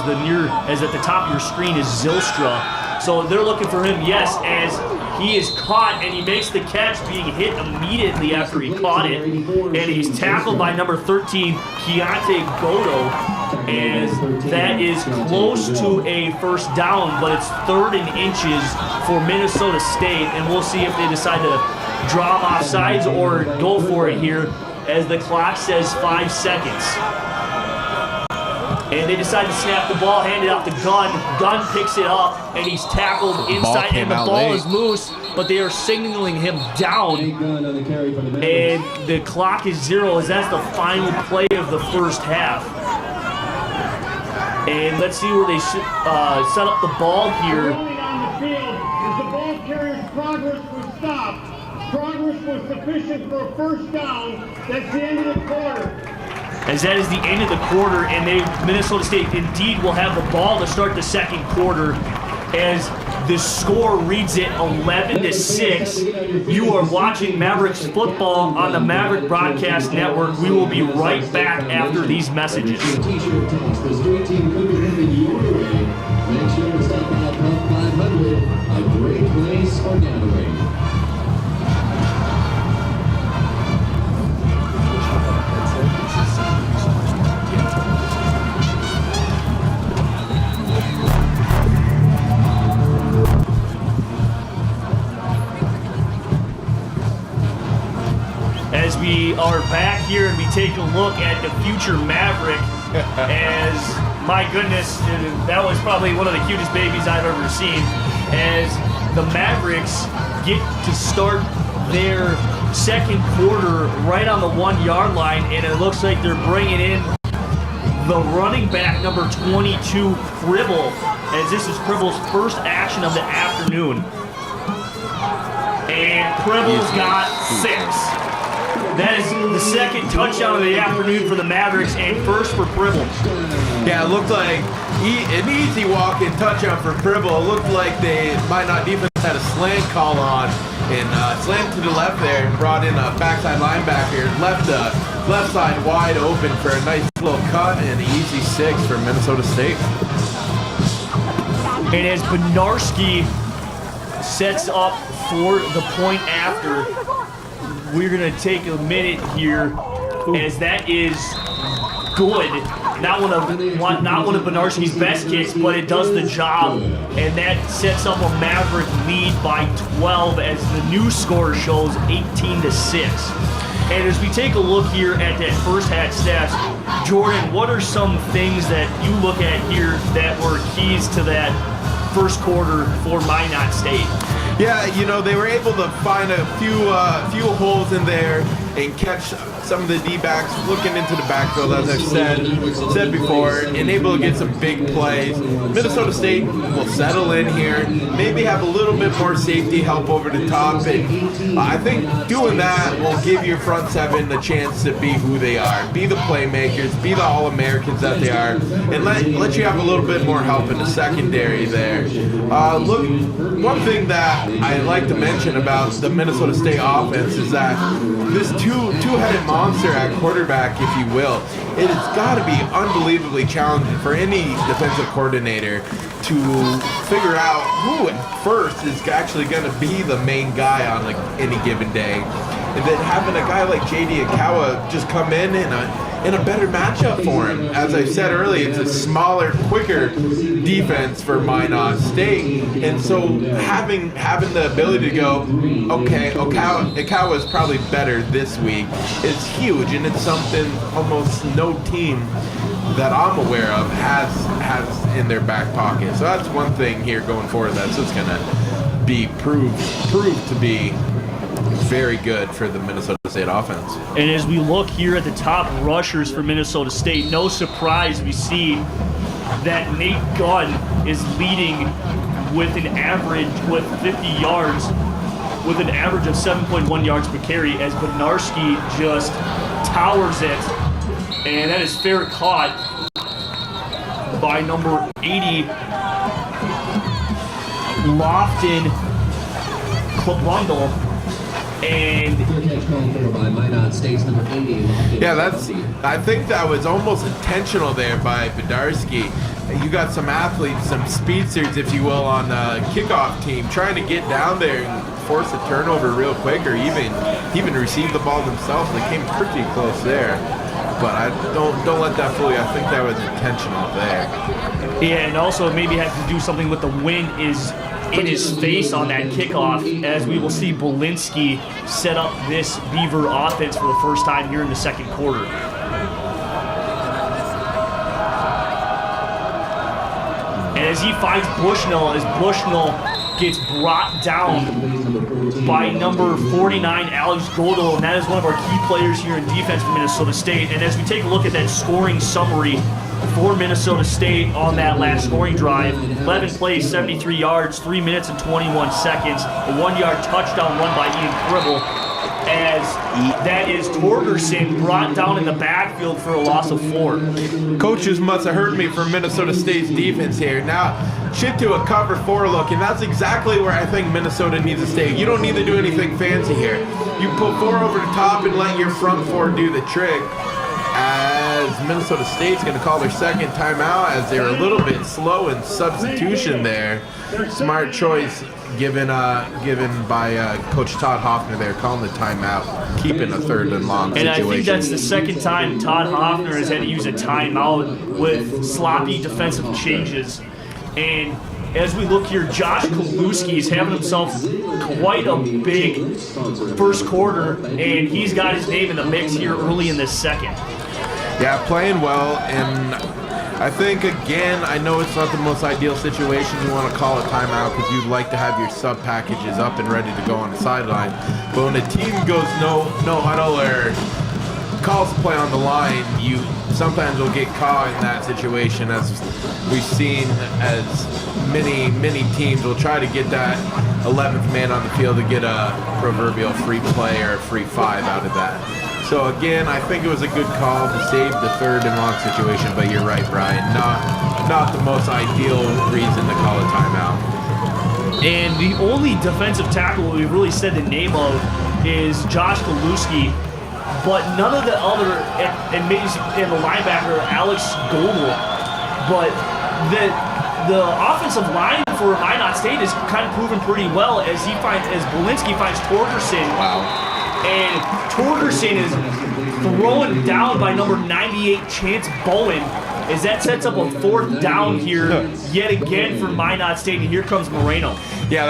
as at the top of your screen is Zylstra. So they're looking for him, yes, as he is caught, and he makes the catch, being hit immediately after he caught it. And he's tackled by number 13, Keontae Godo, as that is close to a 1st down, but it's 3rd and inches for Minnesota State, and we'll see if they decide to draw off sides or go for it here, as the clock says 5 seconds. And they decide to snap the ball, hand it out to Gunn. Gunn picks it up, and he's tackled inside, and the ball is loose, but they are signaling him down. And the clock is 0, as that's the final play of the 1st half. And let's see where they set up the ball here. Rolling on the field as the ball carrier's progress was stopped. Progress was sufficient for a 1st down. That's the end of the quarter. As that is the end of the quarter, and Minnesota State indeed will have the ball to start the 2nd quarter, as the score reads it 11-6. You are watching Mavericks football on the Maverick Broadcast Network. We will be right back after these messages. T-shirt toss. The street team could be heading your way. Make sure to stop by Pump 500, a great place for gathering. we are back here and we take a look at the future Maverick, as, my goodness, that was probably one of the cutest babies I've ever seen, as the Mavericks get to start their second quarter right on the 1 yard line, and it looks like they're bringing in the running back, number 22, Pribble, as this is Pribble's first action of the afternoon. And Pribble's got 6. That is the second touchdown of the afternoon for the Mavericks, and first for Pribble. Yeah, it looked like an easy walk-in touchdown for Pribble. It looked like the Minot defense had a slant call on, and slant to the left there, and brought in a backside linebacker, left side wide open for a nice little cut, and an easy 6 for Minnesota State. And as Benarski sets up for the point after, we're going to take a minute here, as that is good. Not one of Benarski's best kicks, but it does the job, and that sets up a Maverick lead by 12, as the new score shows 18-6. And as we take a look here at that first half stats, Jordan, what are some things that you look at here that were keys to that first quarter for Minot State? Yeah, you know, they were able to find a few holes in there and catch some of the D-backs looking into the backfield, as I've said before, and able to get some big plays. Minnesota State will settle in here, maybe have a little bit more safety help over the top, and I think doing that will give your front seven the chance to be who they are, be the playmakers, be the All-Americans that they are, and let you have a little bit more help in the secondary there. Look, one thing that I like to mention about the Minnesota State offense is that this two-headed monster at quarterback, if you will, it has got to be unbelievably challenging for any defensive coordinator to figure out who at first is actually going to be the main guy on any given day. And then having a guy like J.D. Akawa just come in a better matchup for him. As I said earlier, it's a smaller, quicker defense for Minot State. And so having the ability to go, okay, Akawa is probably better this week, is huge, and it's something almost no team that I'm aware of has in their back pocket. So that's one thing here going forward that's just going to be proved to be very good for the Minnesota State offense. And as we look here at the top rushers for Minnesota State, no surprise we see that Nate Gunn is leading with an average with 50 yards, with an average of 7.1 yards per carry, as Benarski just towers it. And that is fair caught by number 80, Lofton Klabundle. And yeah, I think that was almost intentional there by Bedarski. You got some athletes, some speedsters, if you will, on the kickoff team trying to get down there and force a turnover real quick, or even receive the ball themselves. They came pretty close there, but I don't let that fool you. I think that was intentional there. Yeah, and also maybe have to do something with the wind is in his face on that kickoff, as we will see Belinsky set up this Beaver offense for the first time here in the second quarter. And as he finds Bushnell, as Bushnell gets brought down by number 49, Alex Godel, and that is one of our key players here in defense for Minnesota State. And as we take a look at that scoring summary for Minnesota State on that last scoring drive, 11 plays, 73 yards, 3 minutes and 21 seconds, a 1-yard touchdown run by Ian Pribble, as that is Torgerson brought down in the backfield for a loss of 4. Coaches must have heard me from Minnesota State's defense here. Now, shift to a cover 4 look, and that's exactly where I think Minnesota needs to stay. You don't need to do anything fancy here. You put 4 over the top and let your front 4 do the trick. As Minnesota State's going to call their second timeout, as they're a little bit slow in substitution there. Smart choice given by Coach Todd Hoffner there, calling the timeout, keeping a 3rd and long situation. And I think that's the second time Todd Hoffner has had to use a timeout with sloppy defensive changes. And as we look here, Josh Kaluski is having himself quite a big first quarter, and he's got his name in the mix here early in this second. Yeah, playing well, and I think, again, I know it's not the most ideal situation. You want to call a timeout because you'd like to have your sub packages up and ready to go on the sideline. But when a team goes no huddle or calls the play on the line, you sometimes will get caught in that situation, as we've seen as many teams will try to get that 11th man on the field to get a proverbial free play or a free 5 out of that. So again, I think it was a good call to save the 3rd and long situation, but you're right, Brian, not the most ideal reason to call a timeout. And the only defensive tackle we've really said the name of is Josh Kaluski, but none of the other, and maybe in the linebacker, Alex Goldel. But the offensive line for Minot State is kind of proven pretty well as Bolinski finds Torgerson. Wow. And Torgerson is thrown down by number 98, Chance Bowen, as that sets up a 4th down here yet again for Minot State, and here comes Moreno. Yeah,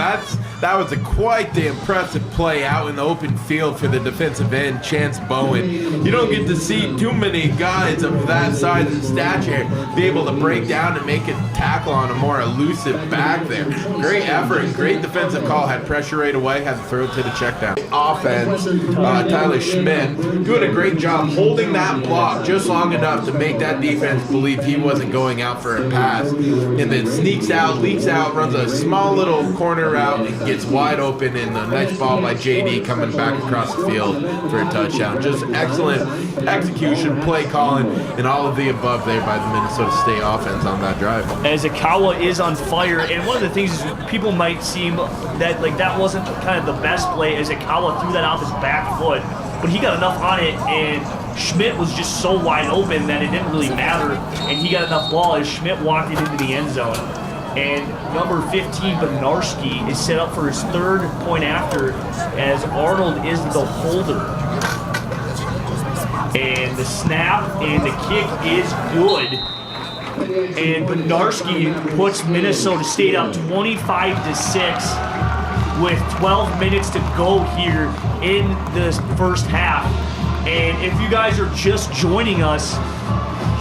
that was quite the impressive play out in the open field for the defensive end, Chance Bowen. You don't get to see too many guys of that size and stature be able to break down and make a tackle on a more elusive back there. Great effort and great defensive call. Had pressure right away, had to throw it to the check down. Offense, Tyler Schmidt doing a great job holding that block just long enough to make that defense believe he wasn't going out for a pass, and then sneaks out, leaks out, runs a small little corner route and gets wide open, and a nice ball by JD coming back across the field for a touchdown. Just excellent execution, play calling, and all of the above there by the Minnesota State offense on that drive. As Ikawa is on fire, and one of the things is people might seem that that wasn't kind of the best play as Ikawa threw that off his back foot, but he got enough on it, and Schmidt was just so wide open that it didn't really matter, and he got enough ball as Schmidt walked it into the end zone. And number 15, Benarski, is set up for his 3rd point after, as Arnold is the holder. And the snap and the kick is good. And Benarski puts Minnesota State up 25-6 with 12 minutes to go here in this first half. And if you guys are just joining us,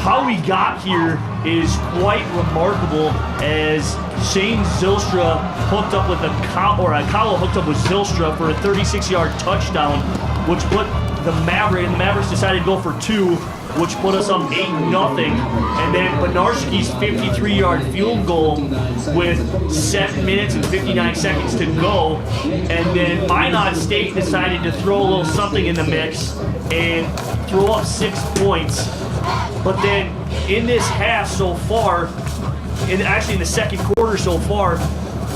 how we got here is quite remarkable, as Shane Zylstra hooked up with Akawa hooked up with Zylstra for a 36-yard touchdown, which put the Mavericks decided to go for 2, which put us up 8-0. And then Benarski's 53-yard field goal with 7 minutes and 59 seconds to go. And then Minot State decided to throw a little something in the mix and throw up 6 points. But then in this half so far, actually in the second quarter so far,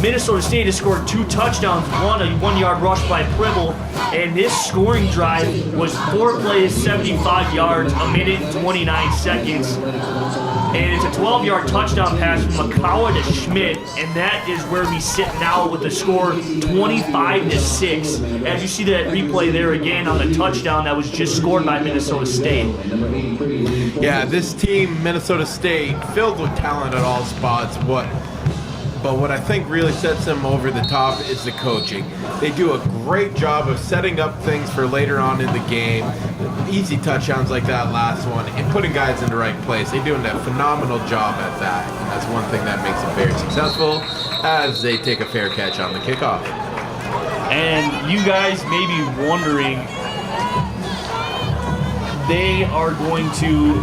Minnesota State has scored 2 touchdowns, a 1-yard rush by Pribble, and this scoring drive was 4 plays, 75 yards, 1 minute and 29 seconds. And it's a 12-yard touchdown pass from Makawa to Schmidt, and that is where we sit now with the score 25-6. As you see that replay there again on the touchdown that was just scored by Minnesota State. Yeah, this team, Minnesota State, filled with talent at all spots. But what I think really sets them over the top is the coaching. They do a great job of setting up things for later on in the game, easy touchdowns like that last one, and putting guys in the right place. They're doing a phenomenal job at that. And that's one thing that makes them very successful, as they take a fair catch on the kickoff. And you guys may be wondering, they are going to,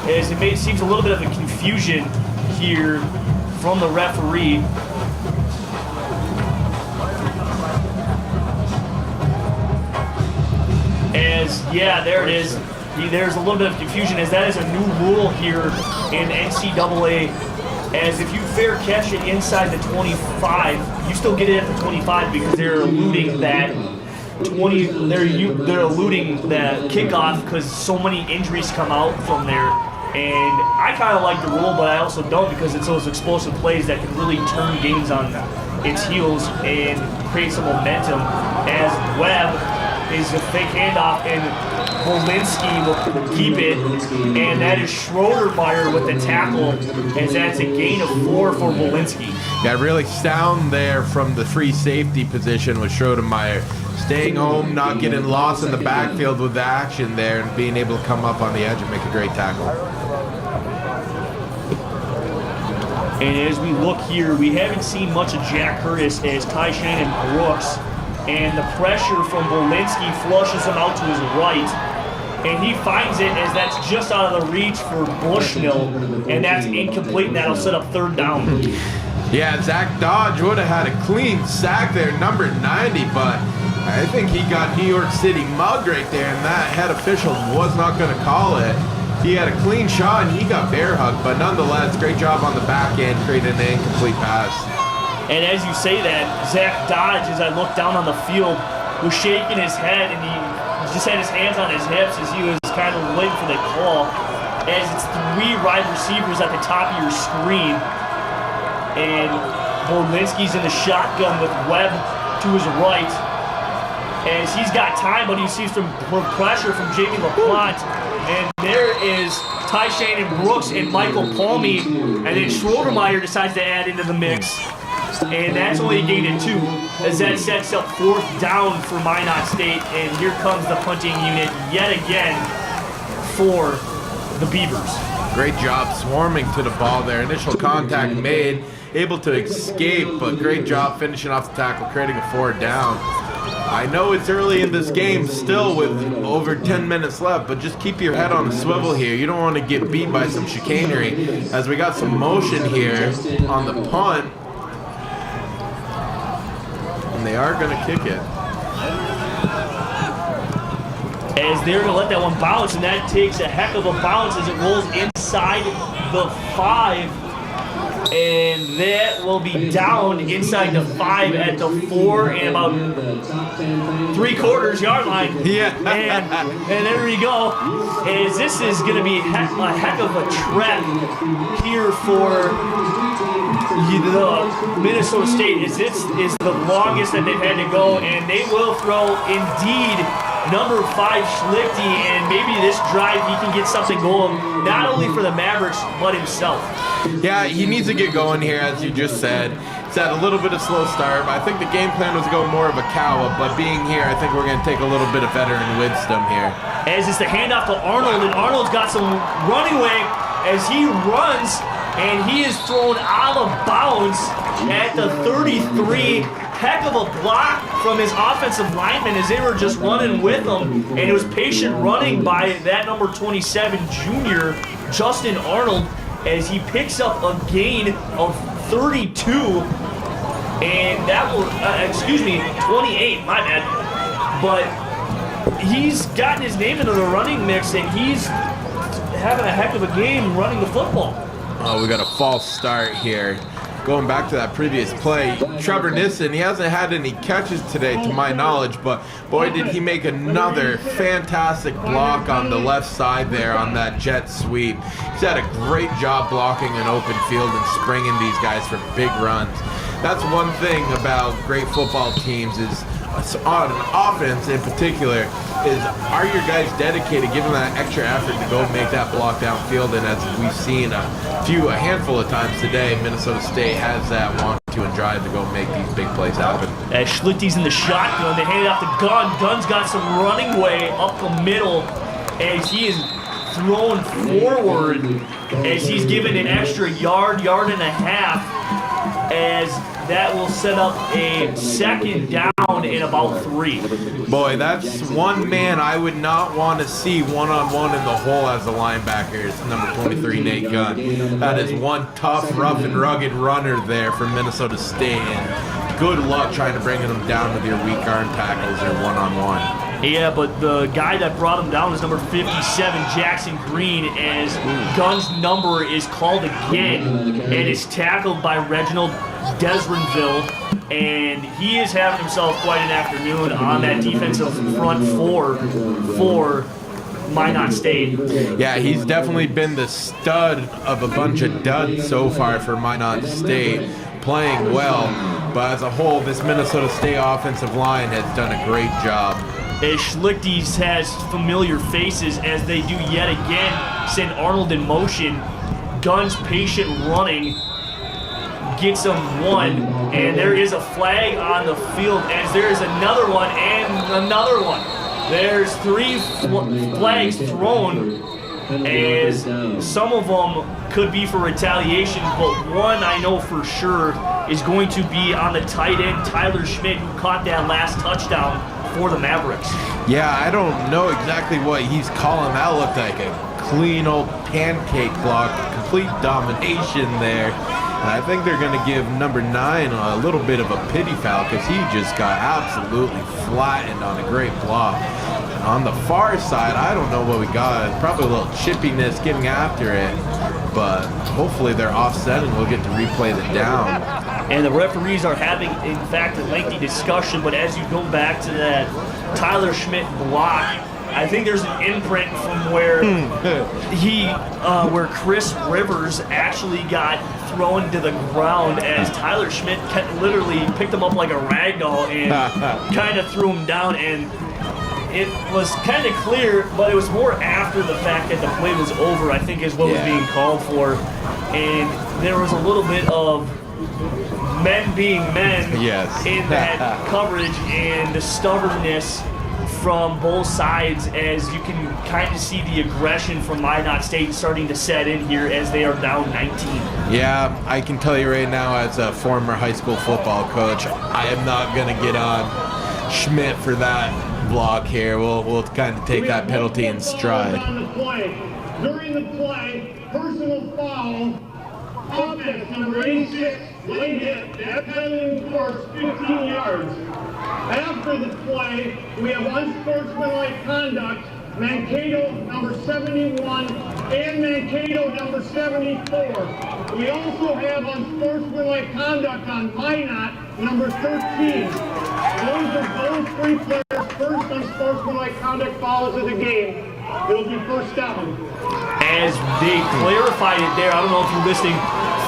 as it seems a little bit of a confusion here from the referee. There it is. There's a little bit of confusion, as that is a new rule here in NCAA, as if you fair catch it inside the 25, you still get it at the 25 because they're eluding that they're eluding the kickoff because so many injuries come out from there. And I kind of like the rule, but I also don't, because it's those explosive plays that can really turn games on its heels and create some momentum. As Webb is a fake handoff, and Wolinski will keep it, and that is Schroedermeyer with the tackle, as that's a gain of 4 for Wolinski. Yeah, really sound there from the free safety position with Schroedermeyer. Staying home, not getting lost in the backfield with the action there, and being able to come up on the edge and make a great tackle. And as we look here, we haven't seen much of Jack Curtis as Ty Shannon Brooks, and the pressure from Wolinski flushes him out to his right, and he finds it as that's just out of the reach for Bushnell, and that's incomplete, and that'll set up 3rd down. Yeah, Zach Dodge would have had a clean sack there, number 90, but I think he got New York City mugged right there, and that head official was not going to call it. He had a clean shot, and he got bear hugged, but nonetheless, great job on the back end, creating an incomplete pass. And as you say that, Zach Dodge, as I look down on the field, was shaking his head, and he just had his hands on his hips as he was kind of waiting for the call, as it's 3 wide receivers at the top of your screen. And Wolinski's in the shotgun with Webb to his right, as he's got time, but he sees some pressure from Jamie LaPlante. And there is Ty Shannon Brooks and Michael Palmy, and then Schroedermeyer decides to add into the mix. And that's only a gain of 2, as that sets up 4th down for Minot State. And here comes the punting unit yet again for the Beavers. Great job swarming to the ball there. Initial contact made, able to escape, but great job finishing off the tackle, creating a 4th down. I know it's early in this game still with over 10 minutes left, but just keep your head on a swivel here. You don't want to get beat by some chicanery, as we got some motion here on the punt. And they are going to kick it. As they're going to let that one bounce, and that takes a heck of a bounce as it rolls inside the 5. And that will be down inside the 5 at the 4 and about 3/4 yard line. Yeah. And there we go. As this is going to be a heck of a trek here for the Minnesota State, as this is the longest that they've had to go, and they will throw indeed number 5 Schlichty, and maybe this drive he can get something going, not only for the Mavericks, but himself. Yeah, he needs to get going here, as you just said. It's had a little bit of slow start, but I think the game plan was to go more of a cow, but being here, I think we're going to take a little bit of veteran wisdom here. As it's the handoff to Arnold, and Arnold's got some running way as he runs, and he is thrown out of bounds at the 33. Heck of a block from his offensive lineman as they were just running with him, and it was patient running by that number 27 junior, Justin Arnold, as he picks up a gain of 32, and that will, 28, my bad. But he's gotten his name into the running mix, and he's having a heck of a game running the football. Oh, we got a false start here. Going back to that previous play, Trevor Nissen, he hasn't had any catches today to my knowledge, but boy did he make another fantastic block on the left side there on that jet sweep. He's had a great job blocking an open field and springing these guys for big runs. That's one thing about great football teams is on offense in particular is, are your guys dedicated, giving that extra effort to go make that block downfield? And as we've seen a handful of times today, Minnesota State has that want to and drive to go make these big plays happen. As Schlichty's in the shotgun, they hand it off to Gunn. Gunn's got some running way up the middle as he is thrown forward, as he's given an extra yard and a half, as that will set up a 2nd down in about 3. Boy, that's one man I would not want to see one-on-one in the hole as a linebacker. It's number 23, Nate Gunn. That is one tough, rough, and rugged runner there for Minnesota State. And good luck trying to bring him down with your weak arm tackles or one-on-one. Yeah, but the guy that brought him down is number 57, Jackson Green, as Gunn's number is called again, and is tackled by Reginald Desrenville, and he is having himself quite an afternoon on that defensive front four for Minot State. Yeah, he's definitely been the stud of a bunch of duds so far for Minot State, playing well, but as a whole, this Minnesota State offensive line has done a great job. as Schlichty's has familiar faces as they do yet again send Arnold in motion. Gunn's patient running gets him one, and there is a flag on the field as there is another one and another one. There's 3 flags thrown, as some of them could be for retaliation, but one I know for sure is going to be on the tight end, Tyler Schmidt, who caught that last touchdown for the Mavericks. Yeah, I don't know exactly what he's calling. That looked like a clean old pancake block, complete domination there. And I think they're going to give number 9 a little bit of a pity foul because he just got absolutely flattened on a great block. On the far side, I don't know what we got. Probably a little chippiness getting after it, but hopefully they're offset and we'll get to replay the down. And the referees are having, in fact, a lengthy discussion, but as you go back to that Tyler Schmidt block, I think there's an imprint from where where Chris Rivers actually got thrown to the ground as Tyler Schmidt literally picked him up like a rag doll and kind of threw him down, and it was kind of clear, but it was more after the fact that the play was over, I think is what was being called for. And there was a little bit of men being men in that coverage and the stubbornness from both sides, as you can kind of see the aggression from Minot State starting to set in here as they are down 19. Yeah, I can tell you right now, as a former high school football coach, I am not going to get on Schmidt for that block here. We'll kind of take that penalty in stride. During the play, personal foul, offense number 86, late hit, that penalty course 15 yards. After the play, we have unsportsmanlike conduct, Mankato number 71 and Mankato number 74. We also have unsportsmanlike conduct on Minot number 13. Those 3 players' first unsportsmanlike conduct fouls of the game. It'll be first down. As they clarified it there, I don't know if you're listening,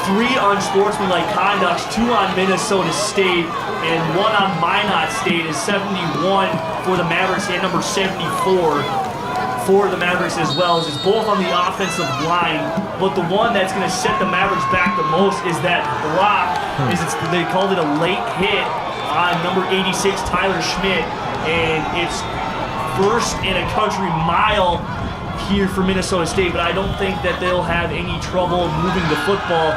3 unsportsmanlike conducts, 2 on Minnesota State, and 1 on Minot State is 71 for the Mavericks and number 74 for the Mavericks as well. It's both on the offensive line, but the one that's going to set the Mavericks back the most is that block. They called it a late hit on number 86, Tyler Schmidt, and it's first in a country mile here for Minnesota State, but I don't think that they'll have any trouble moving the football.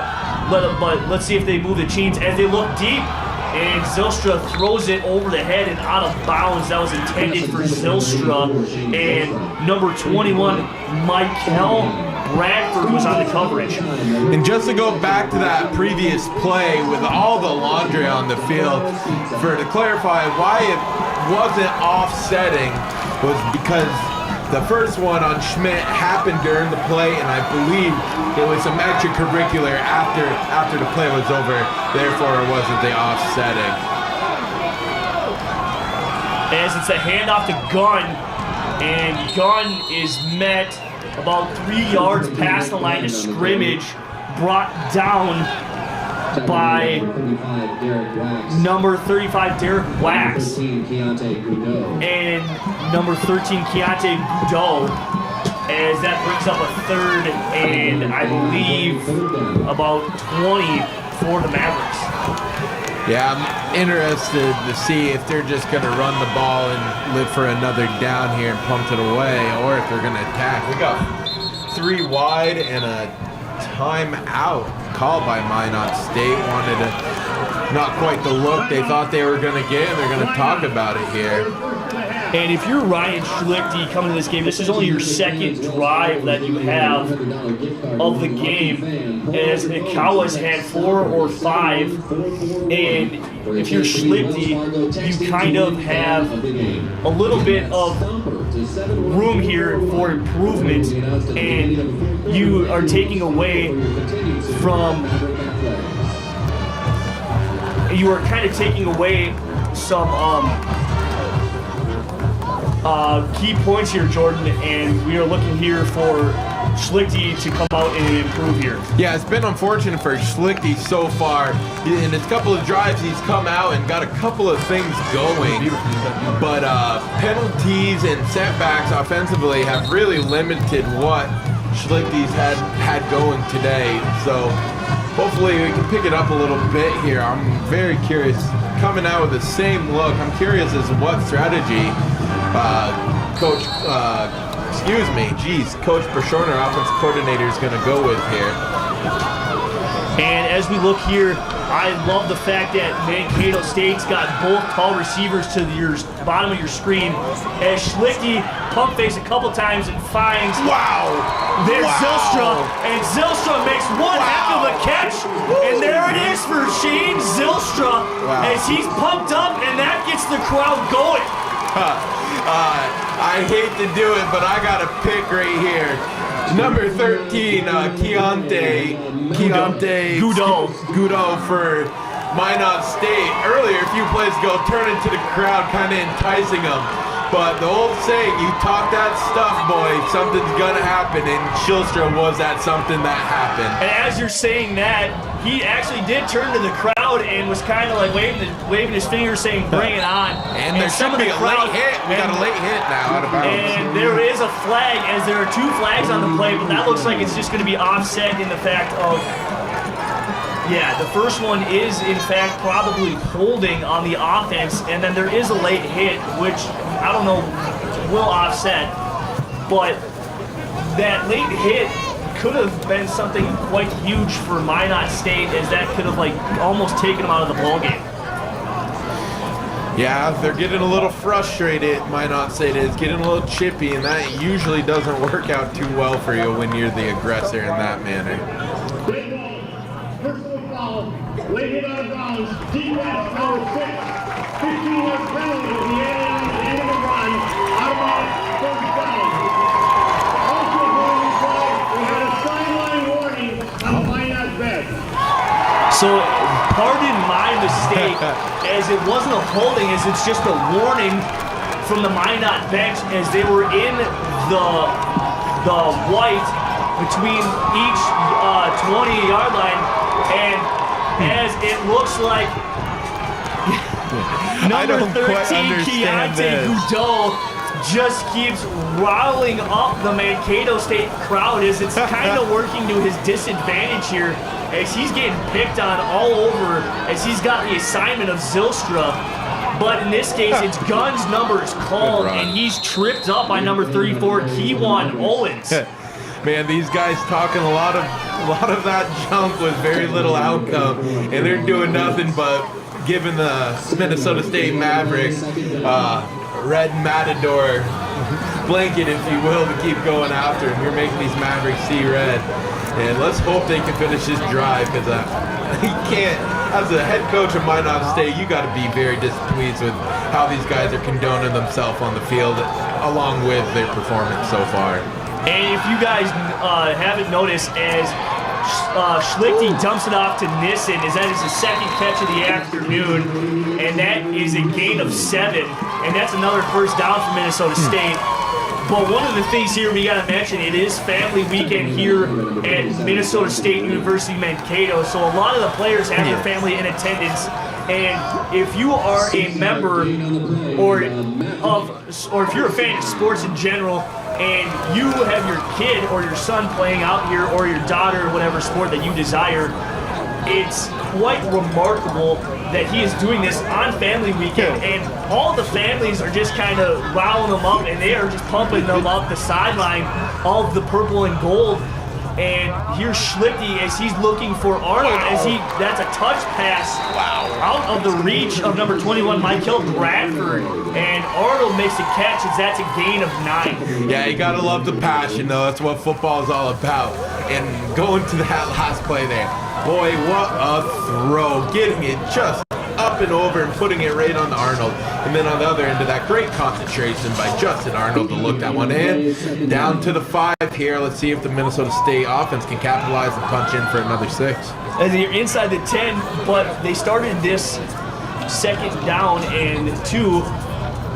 But let's see if they move the chains as they look deep, and Zylstra throws it over the head and out of bounds. That was intended for Zylstra, and number 21, Michael Bradford, was on the coverage. And just to go back to that previous play with all the laundry on the field, to clarify why it wasn't offsetting was because the first one on Schmidt happened during the play, and I believe it was some extracurricular after the play was over. Therefore, it wasn't the offsetting. As it's a handoff to Gunn, and Gunn is met about 3 yards past the line of scrimmage, brought down by number 35, Derek Wax, and number 13, Keontae Goudeau, as that brings up a 3rd and I believe about 20 for the Mavericks. Yeah, I'm interested to see if they're just going to run the ball and live for another down here and punt it away, or if they're going to attack. We got 3 wide and a timeout called by Minot State. Wanted to, not quite the look they thought they were going to get, and they're going to talk about it here. And if you're Ryan Schlichty coming to this game, this is only your 2nd drive that you have of the game, as Ikawa's had 4 or 5. And if you're Schlichty, you kind of have a little bit of room here for improvement, and you are taking away from, you are kind of taking away some key points here, Jordan, and we are looking here for Schlichty to come out and improve here. Yeah, it's been unfortunate for Schlichty so far. In his couple of drives, he's come out and got a couple of things going. But penalties and setbacks offensively have really limited what Schlichty's had going today. So hopefully we can pick it up a little bit here. I'm very curious. Coming out with the same look, I'm curious as to what strategy Coach Bershorner, offensive coordinator, is going to go with here. And as we look here, I love the fact that Mankato State's got both tall receivers to your bottom of your screen. As Schlichty pump fakes a couple times and finds there's Zylstra, and Zylstra makes one heck of a catch, and there it is for Shane Zylstra as he's pumped up, and that gets the crowd going. I hate to do it, but I got a pick right here. Number 13, Keontae Goudeau for Minot State. Earlier, a few plays ago, turning to the crowd, kind of enticing them. But the old saying, you talk that stuff, boy, something's gonna happen, and Zylstra was that something that happened. And as you're saying that, he actually did turn to the crowd and was kind of like waving his finger, saying, "Bring it on!" And there should be a late hit. We got a late hit now out of bounds. And there is a flag, as there are 2 flags on the play, but that looks like it's just going to be offset in the fact of, yeah, the first one is in fact probably holding on the offense, and then there is a late hit, which I don't know will offset, but that late hit could have been something quite huge for Minot State, as that could have like almost taken them out of the ballgame. Yeah, they're getting a little frustrated. Minot State is getting a little chippy, and that usually doesn't work out too well for you when you're the aggressor in that manner. Great ball. Personal foul. Late hit out of bounds. Defense number 6. 15-yard penalty at the end of the run. Out of bounds. First down. Also during the play, we had a sideline warning on the Minot bench. So, pardon my mistake, as it wasn't a holding, as it's just a warning from the Minot bench, as they were in the white between each 20-yard line, and as it looks like number 13, Keontae Goudeau, just keeps riling up the Mankato State crowd, as it's kind of working to his disadvantage here, as he's getting picked on all over, as he's got the assignment of Zylstra. But in this case, it's Gunn's number is called, and he's tripped up by number 34, Kewan Owens. Man, these guys talking a lot of that junk with very little outcome, and they're doing nothing but giving the Minnesota State Mavericks red matador blanket, if you will, to keep going after him. You're making these Mavericks see red, and let's hope they can finish this drive, because you can't. As a head coach of Minot State, you got to be very displeased with how these guys are condoning themselves on the field, along with their performance so far. And if you guys haven't noticed, as Schlichty dumps it off to Nissen, as that is the second catch of the afternoon, and that is a gain of 7, and that's another first down for Minnesota State. But one of the things here we got to mention, it is family weekend here at Minnesota State University Mankato, so a lot of the players have their family in attendance. And if you are a member or if you're a fan of sports in general, and you have your kid or your son playing out here, or your daughter, or whatever sport that you desire, it's quite remarkable that he is doing this on family weekend, and all the families are just kind of riling them up, and they are just pumping them up the sideline, all of the purple and gold. And here's Schlichty as he's looking for Arnold, as that's a touch pass out of the reach of number 21, Michael Bradford, and Arnold makes a catch, as that's a gain of 9. Yeah, you gotta love the passion, though. That's what football is all about. And going to that last play there, boy, what a throw! Getting it just up and over and putting it right on Arnold. And then on the other end of that, great concentration by Justin Arnold to look that one in. Down to the 5 here. Let's see if the Minnesota State offense can capitalize and punch in for another 6. As they're inside the 10, but they started this second down and 2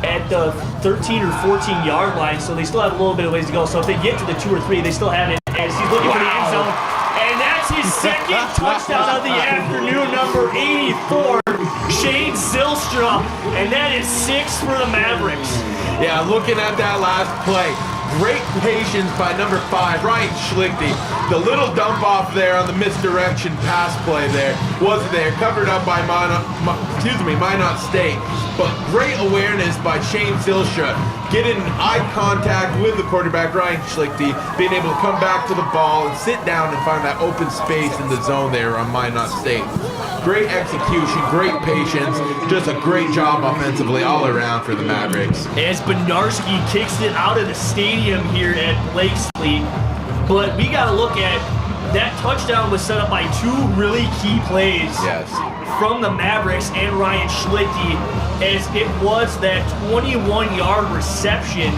at the 13 or 14 yard line, so they still have a little bit of ways to go. So if they get to the 2 or 3, they still have it. as he's looking for the end zone. And that's his second touchdown of the afternoon, number 84, Shane Zylstra. And that is 6 for the Mavericks. Yeah, looking at that last play, great patience by number 5, Ryan Schlichty. The little dump off there on the misdirection pass play there wasn't there, covered up by Minot State. But great awareness by Shane Zylstra, getting eye contact with the quarterback, Ryan Schlichty, being able to come back to the ball and sit down and find that open space in the zone there on Minot State. Great execution, great patience, just a great job offensively all around for the Mavericks. As Benarski kicks it out of the stadium here at Blakesley, but we got to look at that touchdown was set up by 2 really key plays from the Mavericks and Ryan Schlichty, as it was that 21-yard reception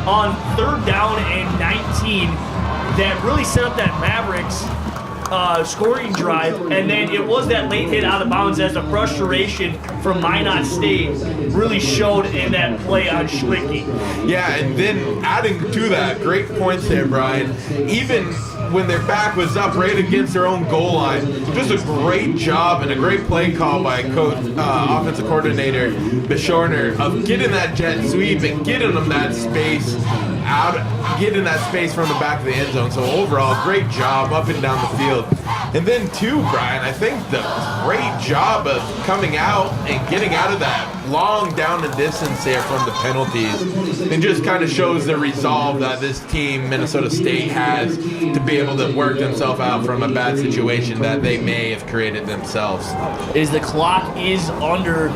on 3rd down and 19 that really set up that Mavericks scoring drive, and then it was that late hit out of bounds as the frustration from Minot State really showed in that play on Schlichty. Yeah, and then adding to that, great points there, Brian. Even when their back was up right against their own goal line, just a great job and a great play call by offensive coordinator Bishorner of getting that jet sweep and getting them that space getting that space from the back of the end zone. So overall, great job up and down the field. And then too, Brian, I think the great job of coming out and getting out of that long down the distance there from the penalties, and just kind of shows the resolve that this team, Minnesota State, has to be able to work themselves out from a bad situation that they may have created themselves. As the clock is under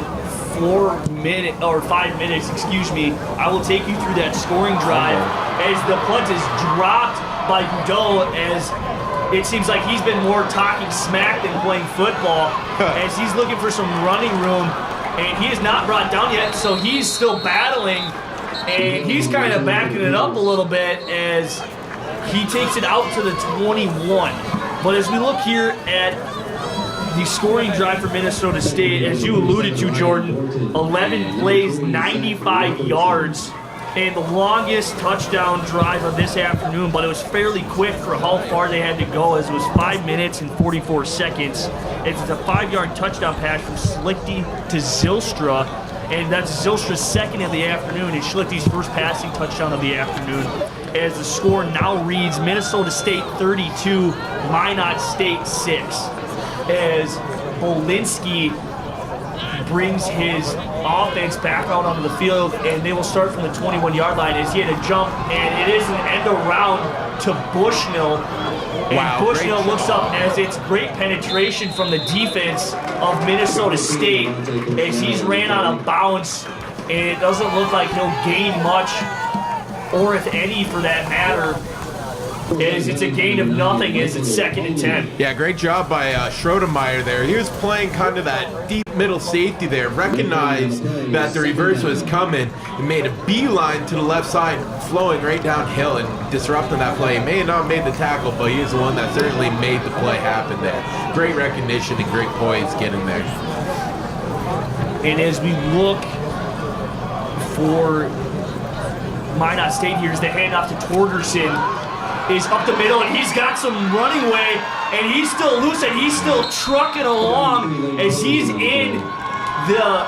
5 minutes, excuse me, I will take you through that scoring drive as the punt is dropped by Godot, as it seems like he's been more talking smack than playing football, as he's looking for some running room, and he is not brought down yet, so he's still battling, and he's kind of backing it up a little bit as he takes it out to the 21. But as we look here at the scoring drive for Minnesota State, as you alluded to, Jordan, 11 plays, 95 yards, and the longest touchdown drive of this afternoon, but it was fairly quick for how far they had to go, as it was 5 minutes and 44 seconds. It's a 5-yard touchdown pass from Schlichty to Zylstra, and that's Zylstra's second of the afternoon and Schlichty's first passing touchdown of the afternoon. As the score now reads Minnesota State 32, Minot State 6. As Bolinski brings his offense back out onto the field, and they will start from the 21-yard line as he had a jump, and it is an end around to Bushnell. And Bushnell looks up as it's great penetration from the defense of Minnesota State as he's ran out of bounds, and it doesn't look like he'll gain much, or if any for that matter, as it's a gain of nothing as it's 2nd and 10. Yeah, great job by Schroedermeyer there. He was playing kind of that deep middle safety there, recognized that the reverse was coming, and made a beeline to the left side, flowing right downhill and disrupting that play. He may have not made the tackle, but he is the one that certainly made the play happen there. Great recognition and great poise getting there. And as we look for Minot State, here's the handoff to Torgerson. Is up the middle, and he's got some running way, and he's still loose, and he's still trucking along as he's in the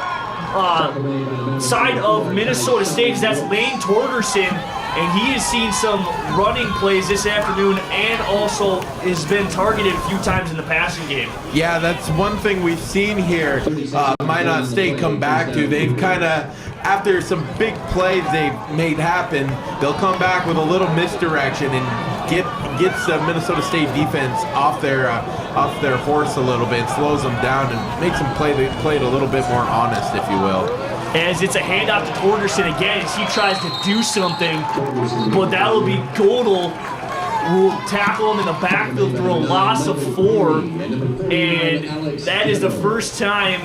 side of Minnesota State. That's Lane Torgerson, and he has seen some running plays this afternoon and also has been targeted a few times in the passing game. Yeah, that's one thing we've seen here. Minot State come back to. They've kind of, after some big plays they've made happen, they'll come back with a little misdirection and gets the Minnesota State defense off their horse a little bit, slows them down, and makes them play it a little bit more honest, if you will. As it's a handoff to Torgerson again, as he tries to do something, but that will be Godel will tackle him in the backfield for a loss of 4, and that is the first time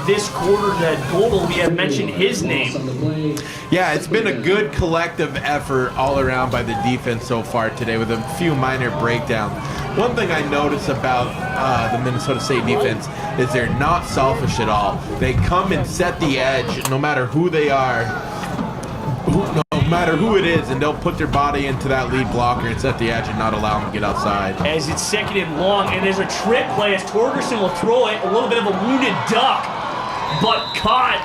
this quarter that Godel, we have mentioned his name. Yeah, it's been a good collective effort all around by the defense so far today with a few minor breakdowns. One thing I notice about the Minnesota State defense is they're not selfish at all. They come and set the edge no matter who they are. No matter who it is, and they'll put their body into that lead blocker and set the edge and not allow him to get outside. As it's 2nd and long, and there's a trick play as Torgerson will throw it, a little bit of a wounded duck, but caught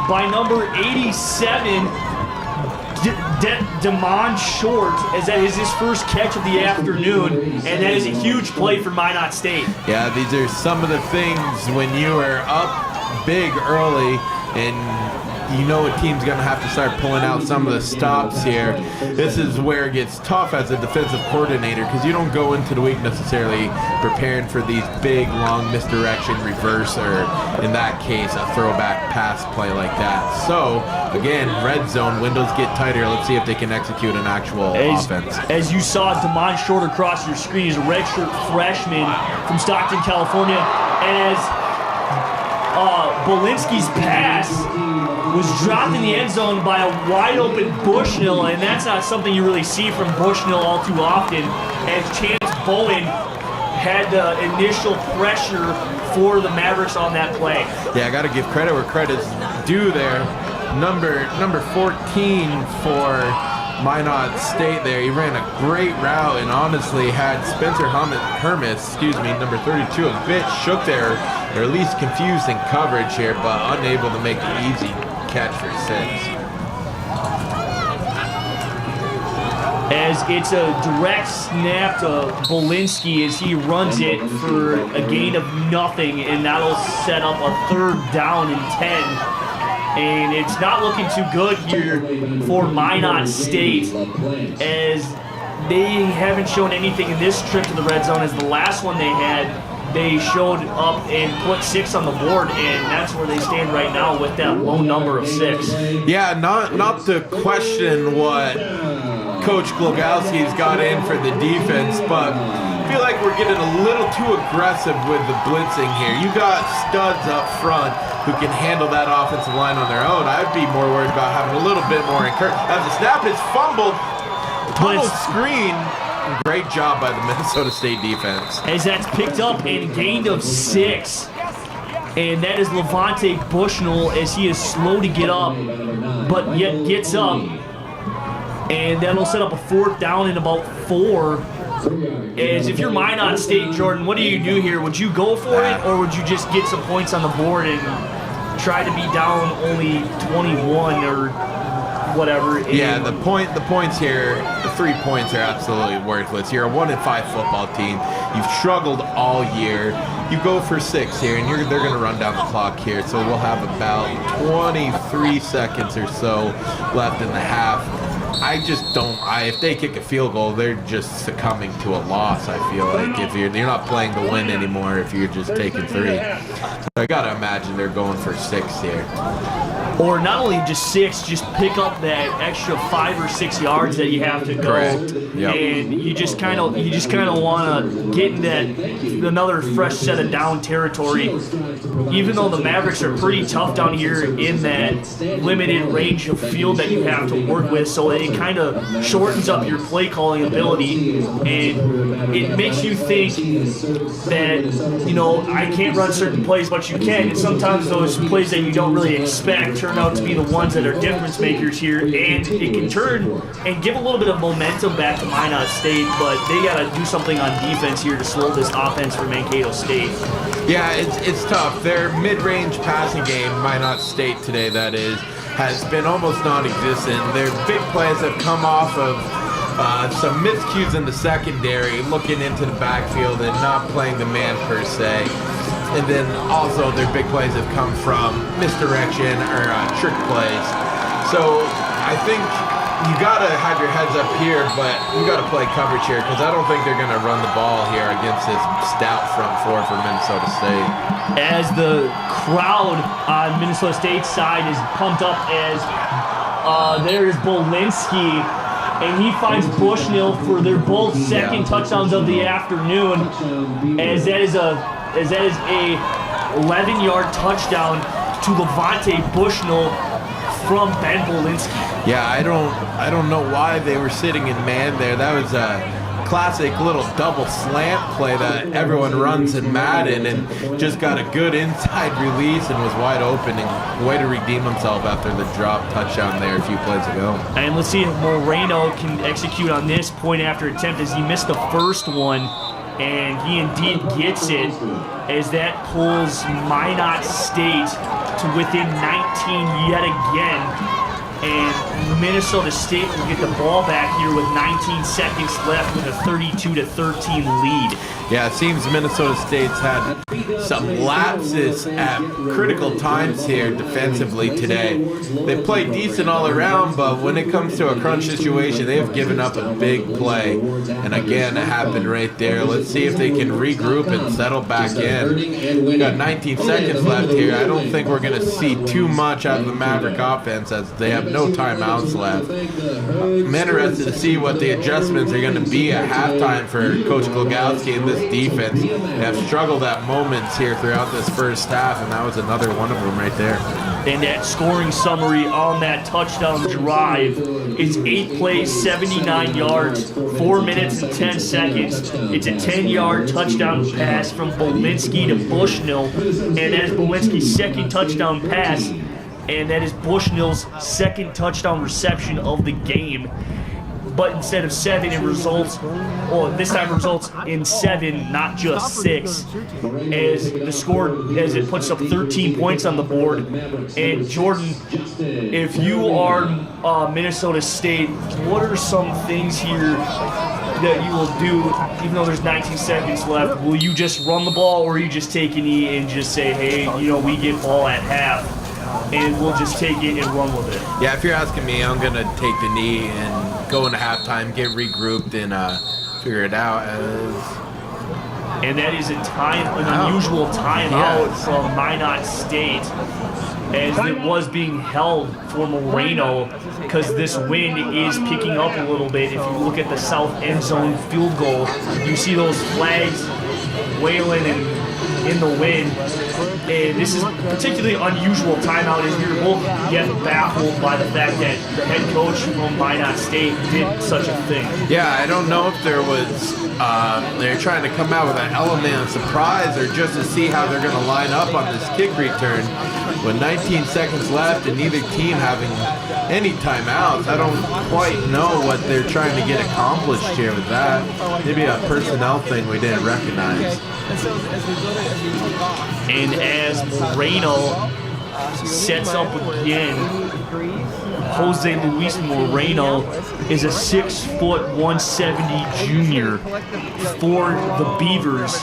by number 87, Damon Short, as that is his first catch of the afternoon, and that is a huge play for Minot State. Yeah, these are some of the things when you are up big early and you know a team's going to have to start pulling out some of the stops here. This is where it gets tough as a defensive coordinator because you don't go into the week necessarily preparing for these big, long misdirection reverse or, in that case, a throwback pass play like that. So, again, red zone, windows get tighter. Let's see if they can execute an actual offense. As you saw Damon Short across your screen, he's a redshirt freshman from Stockton, California. As Bolinski's pass was dropped in the end zone by a wide-open Bushnell, and that's not something you really see from Bushnell all too often, as Chance Bowen had the initial pressure for the Mavericks on that play. Yeah, I got to give credit where credit's due there. Number 14 for Minot State there. He ran a great route and honestly had Spencer Hermes, number 32, a bit shook there, or at least confused in coverage here, but unable to make the easy catch for 6. As it's a direct snap to Bolinski as he runs it for a gain of nothing, and that'll set up a 3rd down and 10. And it's not looking too good here for Minot State, as they haven't shown anything in this trip to the red zone. As the last one they had, they showed up and put 6 on the board, and that's where they stand right now with that low number of 6. Yeah, not to question what Coach Glogowski's got in for the defense, but I feel like we're getting a little too aggressive with the blitzing here. You got studs up front who can handle that offensive line on their own. I'd be more worried about having a little bit more encouragement. As the snap is fumbled, tunnel screen. Great job by the Minnesota State defense. As that's picked up and gained of 6. And that is Levante Bushnell, as he is slow to get up, but yet gets up. And that'll set up a 4th down in about 4. As if you're Minot State, Jordan, what do you do here? Would you go for it, or would you just get some points on the board and try to be down only 21 or whatever? Yeah, the points here, the 3 points are absolutely worthless. You're a 1-5 football team. You've struggled all year. You go for 6 here, and they're going to run down the clock here. So we'll have about 23 seconds or so left in the half. I just don't. If they kick a field goal, they're just succumbing to a loss. I feel like if you're not playing to win anymore, if you're just taking 3. So I gotta imagine they're going for 6 here. Or not only just 6, just pick up that extra 5 or 6 yards that you have to go. Correct. Yep. And you just kind of want to get in that another fresh set of down territory. Even though the Mavericks are pretty tough down here in that limited range of field that you have to work with, so it kind of shortens up your play calling ability, and it makes you think that I can't run certain plays, but you can. And sometimes those plays that you don't really expect turn out to be the ones that are difference makers here, and it can turn and give a little bit of momentum back to Minot State, but they got to do something on defense here to slow this offense for Mankato State. Yeah, it's tough. Their mid-range passing game, Minot State today, that is, has been almost non-existent. Their big plays have come off of some miscues in the secondary, looking into the backfield and not playing the man per se. And then also their big plays have come from misdirection or trick plays. So I think you got to have your heads up here, but you got to play coverage here because I don't think they're going to run the ball here against this stout front 4 for Minnesota State. As the crowd on Minnesota State's side is pumped up, as there's Bolinski, and he finds Bushnell for their both second touchdowns of the afternoon, as that is a 11-yard touchdown to Levante Bushnell from Ben Bolinski. Yeah, I don't know why they were sitting in man there. That was a classic little double slant play that everyone runs in Madden, and just got a good inside release and was wide open, and way to redeem himself after the drop touchdown there a few plays ago. And let's see if Moreno can execute on this point after attempt, as he missed the first one, and he indeed gets it, as that pulls Minot State to within 19 yet again. And Minnesota State will get the ball back here with 19 seconds left with a 32-13 lead. Yeah, it seems Minnesota State's had some lapses at critical times here defensively today. They played decent all around, but when it comes to a crunch situation, they have given up a big play. And again, it happened right there. Let's see if they can regroup and settle back in. We've got 19 seconds left here. I don't think we're going to see too much out of the Maverick offense, as they have no timeouts left. I'm interested to see what the adjustments are going to be at halftime for Coach Glogowski and this defense. They have struggled at moments here throughout this first half, and that was another one of them right there. And that scoring summary on that touchdown drive is 8 plays, 79 yards, 4 minutes and 10 seconds. It's a 10-yard touchdown pass from Bolinski to Bushnell, and that is Bolinski's second touchdown pass, and that is Bushnell's second touchdown reception of the game. But instead of 7, it results, well, this time it results in 7, not just 6, as the score, as it puts up 13 points on the board. And Jordan, if you are Minnesota State, what are some things here that you will do, even though there's 19 seconds left? Will you just run the ball, or you just take a knee and just say, hey, you know, we get ball at half, and we'll just take it and run with it? Yeah, if you're asking me, I'm going to take the knee and go into halftime, get regrouped, and figure it out. And that is an unusual timeout from Minot State, as it was being held for Moreno, because this wind is picking up a little bit. If you look at the south end zone field goal, you see those flags wailing and in the wind. And this is particularly unusual timeout, as we were both yet baffled by the fact that the head coach from Minot State did such a thing. Yeah, I don't know if there was, they're trying to come out with an element of surprise, or just to see how they're going to line up on this kick return. With 19 seconds left and neither team having any timeouts, I don't quite know what they're trying to get accomplished here with that. Maybe a personnel thing we didn't recognize. And as Moreno sets up again, Jose Luis Moreno is a 6', 170 junior for the Beavers.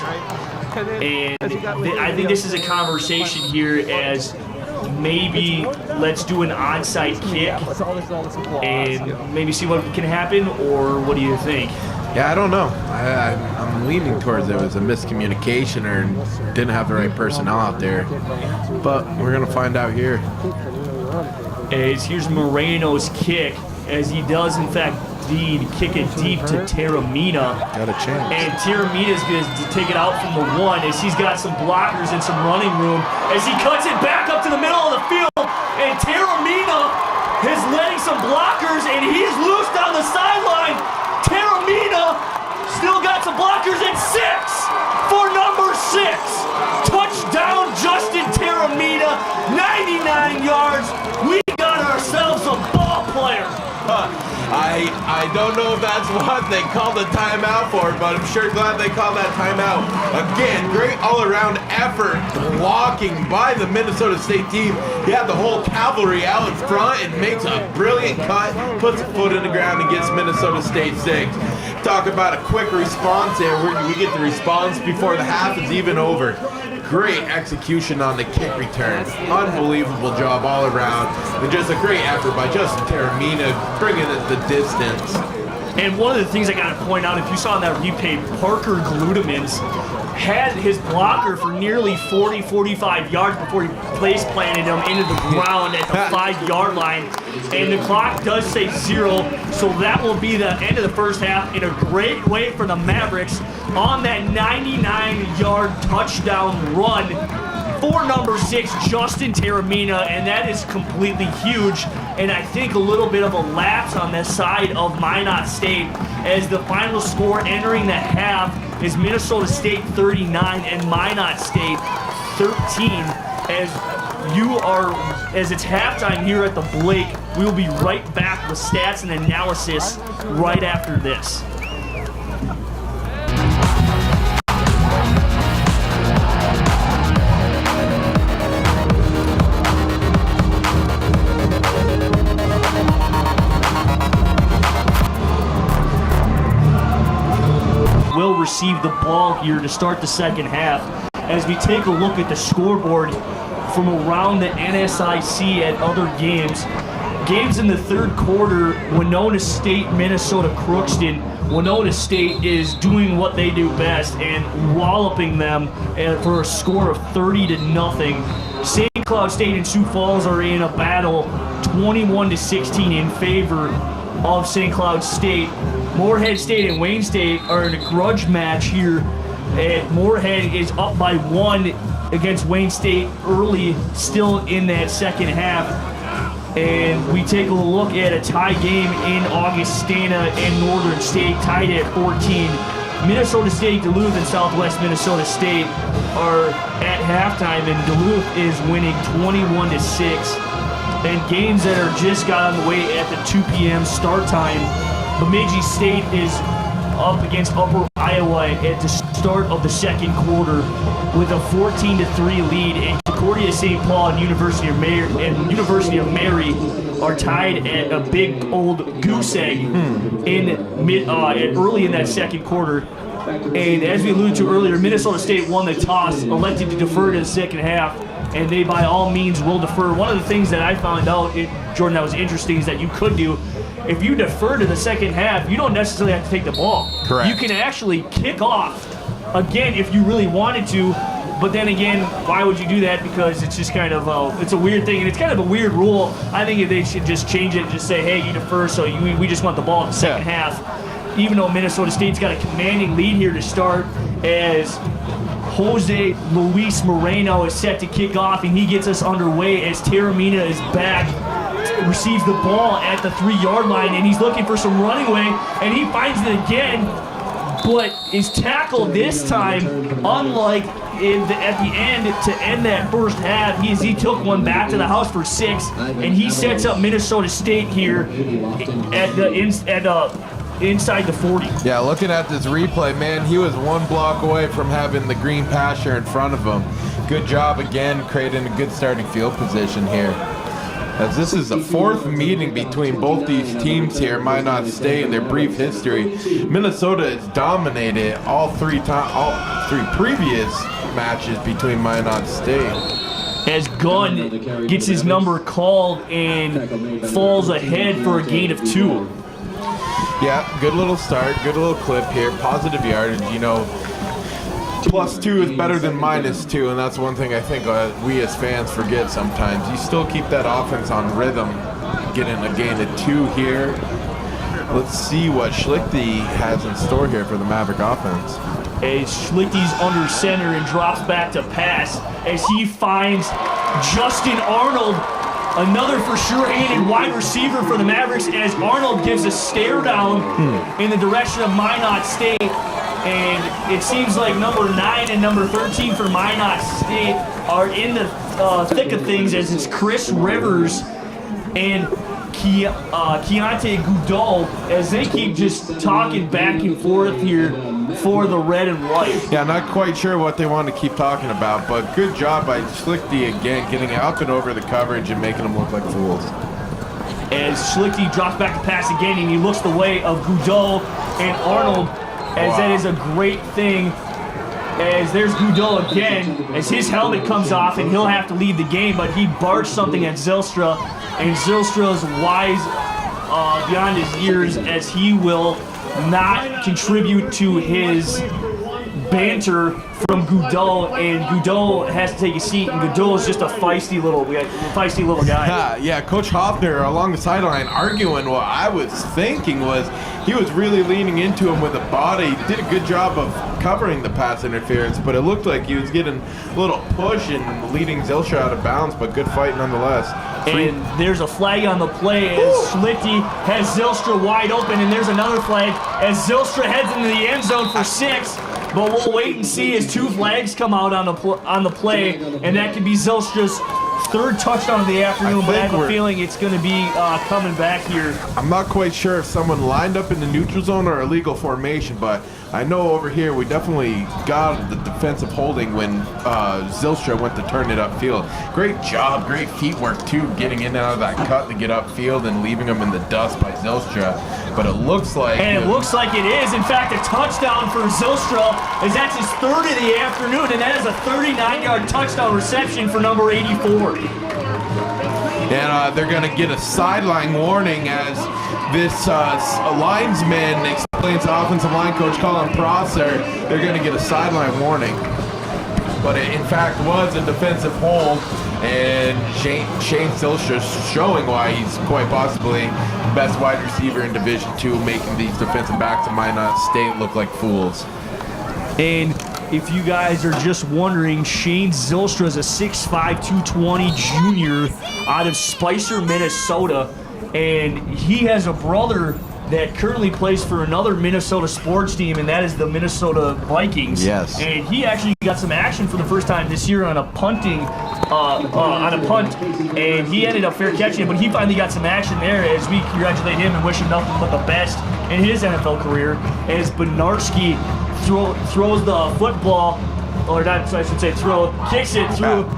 And I think this is a conversation here, as maybe let's do an onside kick and maybe see what can happen, or what do you think? Yeah, I don't know. I'm leaning towards it was a miscommunication, or didn't have the right personnel out there. But we're going to find out here. As here's Moreno's kick, as he does, in fact, kick it deep to Taramina. Got a chance. And Taramina is going to take it out from the 1, as he's got some blockers and some running room, as he cuts it back up to the middle of the field. And Taramina is letting some blockers, and he is loose down the sideline. Taramina still got some blockers, at 6 for number 6. Touchdown, Justin Taramina, 99 yards. We got ourselves a ball player. I don't know if that's what they called the timeout for, but I'm sure glad they called that timeout. Again, great all-around effort blocking by the Minnesota State team. He had the whole cavalry out in front and makes a brilliant cut, puts a foot in the ground, and gets Minnesota State 6. Talk about a quick response there. We get the response before the half is even over. Great execution on the kick return. Unbelievable job all around. And just a great effort by Justin Taramina, bringing it the distance. And one of the things I got to point out, if you saw in that replay, Parker Gludemans had his blocker for nearly 45 yards before he place planted him into the ground at the 5-yard line. And the clock does say 0, so that will be the end of the first half in a great way for the Mavericks on that 99-yard touchdown run for number 6, Justin Taramina, and that is completely huge. And I think a little bit of a lapse on the side of Minot State, as the final score entering the half is Minnesota State 39 and Minot State 13. As it's halftime here at the Blake, we will be right back with stats and analysis right after this. Will receive the ball here to start the second half. As we take a look at the scoreboard from around the NSIC at other games in the third quarter, Winona State, Minnesota Crookston. Winona State is doing what they do best and walloping them for a score of 30-0. St. Cloud State and Sioux Falls are in a battle 21-16 in favor of St. Cloud State. Moorhead State and Wayne State are in a grudge match here. And Moorhead is up by 1 against Wayne State early, still in that second half. And we take a look at a tie game in Augustana and Northern State, tied at 14. Minnesota State, Duluth, and Southwest Minnesota State are at halftime, and Duluth is winning 21-6. And games that are just got underway at the 2 p.m. start time. Bemidji State is up against Upper Iowa at the start of the second quarter with a 14-3 lead, and Concordia St. Paul and University of Mary are tied at a big old goose egg early in that second quarter. And as we alluded to earlier, Minnesota State won the toss, elected to defer to the second half, and they by all means will defer. One of the things that I found out, Jordan, that was interesting is that you could do, if you defer to the second half, you don't necessarily have to take the ball. Correct. You can actually kick off again if you really wanted to, but then again, why would you do that? Because it's just kind of it's a weird thing, and it's kind of a weird rule. I think they should just change it and just say, hey, you defer, so we just want the ball in the second half. Even though Minnesota State's got a commanding lead here to start, as Jose Luis Moreno is set to kick off, and he gets us underway as Taramina is back, receives the ball at the 3-yard line, and he's looking for some running way, and he finds it again, but is tackled this time, unlike at the end to end that first half. He took one back to the house for 6, and he sets up Minnesota State here inside the 40. Yeah, looking at this replay, man, he was 1 block away from having the green pasture in front of him. Good job again, creating a good starting field position here. As this is the 4th meeting between both these teams here, Minot State, in their brief history. Minnesota has dominated all three previous matches between Minot State. As Gunn gets his number called and falls ahead for a gain of 2. Yeah, good little start, good little clip here, positive yardage, you know. +2 is better than -2, and that's one thing I think we as fans forget sometimes. You still keep that offense on rhythm, getting a gain of 2 here. Let's see what Schlichty has in store here for the Maverick offense. As Schlichty's under center and drops back to pass, as he finds Justin Arnold, another for sure-handed wide receiver for the Mavericks, as Arnold gives a stare down in the direction of Minot State. And it seems like number 9 and number 13 for Minot State are in the thick of things, as it's Chris Rivers and Keontae Goudreau, as they keep just talking back and forth here for the red and white. Yeah, not quite sure what they want to keep talking about, but good job by Schlichty again, getting up and over the coverage and making them look like fools. As Schlichty drops back to pass again, and he looks the way of Goudreau and Arnold, as that is a great thing. As there's Goudreau again, as his helmet comes off, and he'll have to leave the game, but he barged something at Zylstra, and Zylstra's wise beyond his years, as he will not contribute to his banter from Goudreau, and Goudreau has to take a seat, and Goudreau is just a feisty little guy. Yeah, Coach Hoffner along the sideline arguing. What I was thinking was he was really leaning into him with a body. Did a good job of covering the pass interference, but it looked like he was getting a little push and leading Zylstra out of bounds, but good fight nonetheless. And there's a flag on the play as Schlichty has Zylstra wide open, and there's another flag as Zylstra heads into the end zone for 6. But we'll wait and see as 2 flags come out on the play, and that could be Zylstra's 3rd touchdown of the afternoon, but I have a feeling it's going to be coming back here. I'm not quite sure if someone lined up in the neutral zone or illegal formation, but I know over here we definitely got the defensive holding when Zylstra went to turn it upfield. Great job, great feet work too, getting in and out of that cut to get upfield and leaving them in the dust by Zylstra. But it looks like... And it looks like it is. In fact, a touchdown for Zylstra, as that's his 3rd of the afternoon, and that is a 39-yard touchdown reception for number 84. And they're going to get a sideline warning as this linesman explains to offensive line coach Colin Prosser. They're going to get a sideline warning. But it, in fact, was a defensive hold, and Shane Zylstra showing why he's quite possibly the best wide receiver in Division II, making these defensive backs of Minot State look like fools. And if you guys are just wondering, Shane Zylstra is a 6'5", 220 junior out of Spicer, Minnesota, and he has a brother that currently plays for another Minnesota sports team, and that is the Minnesota Vikings. Yes. And he actually got some action for the first time this year on a punt, and he ended up fair catching it, but he finally got some action there as we congratulate him and wish him nothing but the best in his NFL career, as Benarski throws the football, or not, I should say kicks it through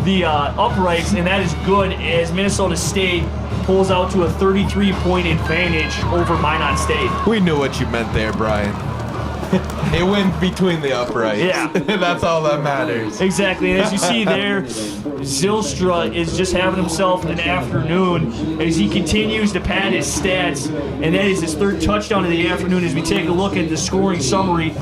the uprights, and that is good as Minnesota State pulls out to a 33-point advantage over Minot State. We knew what you meant there, Brian. It went between the uprights. Yeah. That's all that matters. Exactly, and as you see there, Zylstra is just having himself an afternoon as he continues to pad his stats, and that is his 3rd touchdown of the afternoon as we take a look at the scoring summary.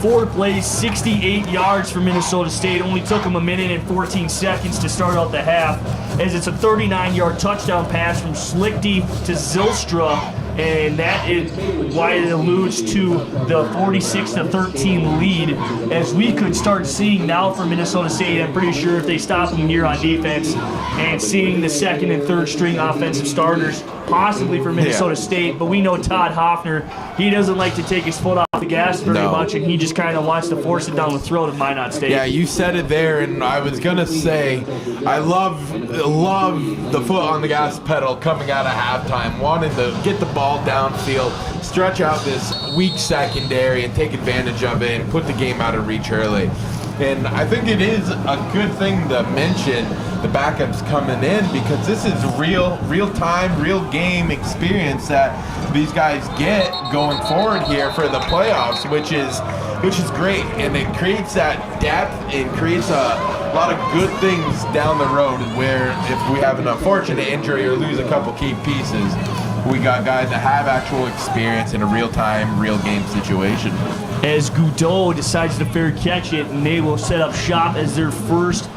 4 plays, 68 yards for Minnesota State. Only took him 1 minute and 14 seconds to start out the half, as it's a 39-yard touchdown pass from Schlichty to Zylstra, and that is why it alludes to the 46-13 lead, as we could start seeing now for Minnesota State. I'm pretty sure if they stop them here on defense, and seeing the 2nd and 3rd string offensive starters possibly for Minnesota State, but we know Todd Hoffner, he doesn't like to take his foot off the gas very much, and he just kind of wants to force it down the throat of Minot State. Yeah, you said it there, and I was gonna say, I love the foot on the gas pedal coming out of halftime, wanting to get the ball downfield, stretch out this weak secondary, and take advantage of it, and put the game out of reach early. And I think it is a good thing to mention the backups coming in, because this is real time, real game experience that these guys get going forward here for the playoffs, which is great, and it creates that depth and creates a lot of good things down the road, where if we have an unfortunate injury or lose a couple key pieces, we got guys that have actual experience in a real-time, real-game situation. As Goudreau decides to fair catch it, and they will set up shop as their first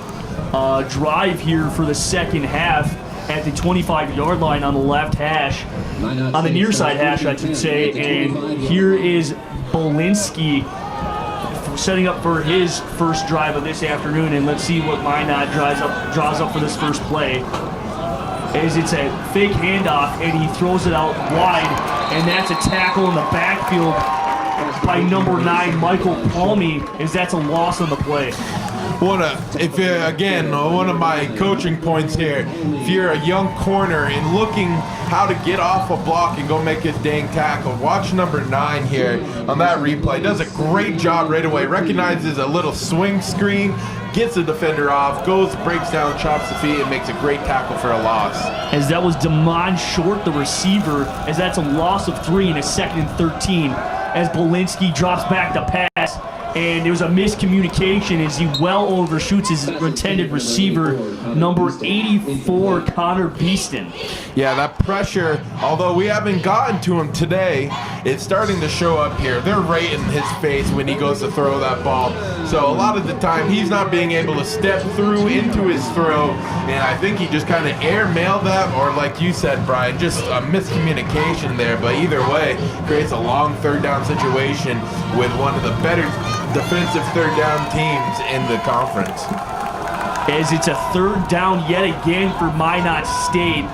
drive here for the 2nd half at the 25-yard line on the left hash, on the near side hash, I should say. And here is Bolinski setting up for his first drive of this afternoon, and let's see what Minot draws up for this first play. As it's a fake handoff, and he throws it out wide, and that's a tackle in the backfield by number 9, Michael Palmy, as that's a loss on the play. One of my coaching points here, if you're a young corner and looking how to get off a block and go make a dang tackle, watch number 9 here on that replay. Does a great job right away, recognizes a little swing screen, gets the defender off, goes, breaks down, chops the feet, and makes a great tackle for a loss. As that was Damon Short, the receiver, as that's a loss of 3 and a 2nd and 13, as Bolinski drops back to pass. and there was a miscommunication as he well overshoots his intended receiver, number 84, Connor Beeston. Yeah, that pressure, although we haven't gotten to him today, it's starting to show up here. They're right in his face when he goes to throw that ball. So a lot of the time, he's not being able to step through into his throw, and I think he just kind of air-mailed that, or like you said, Brian, just a miscommunication there. But either way, creates a long third down situation with one of the better defensive third down teams in the conference. As it's a third down yet again for Minot State,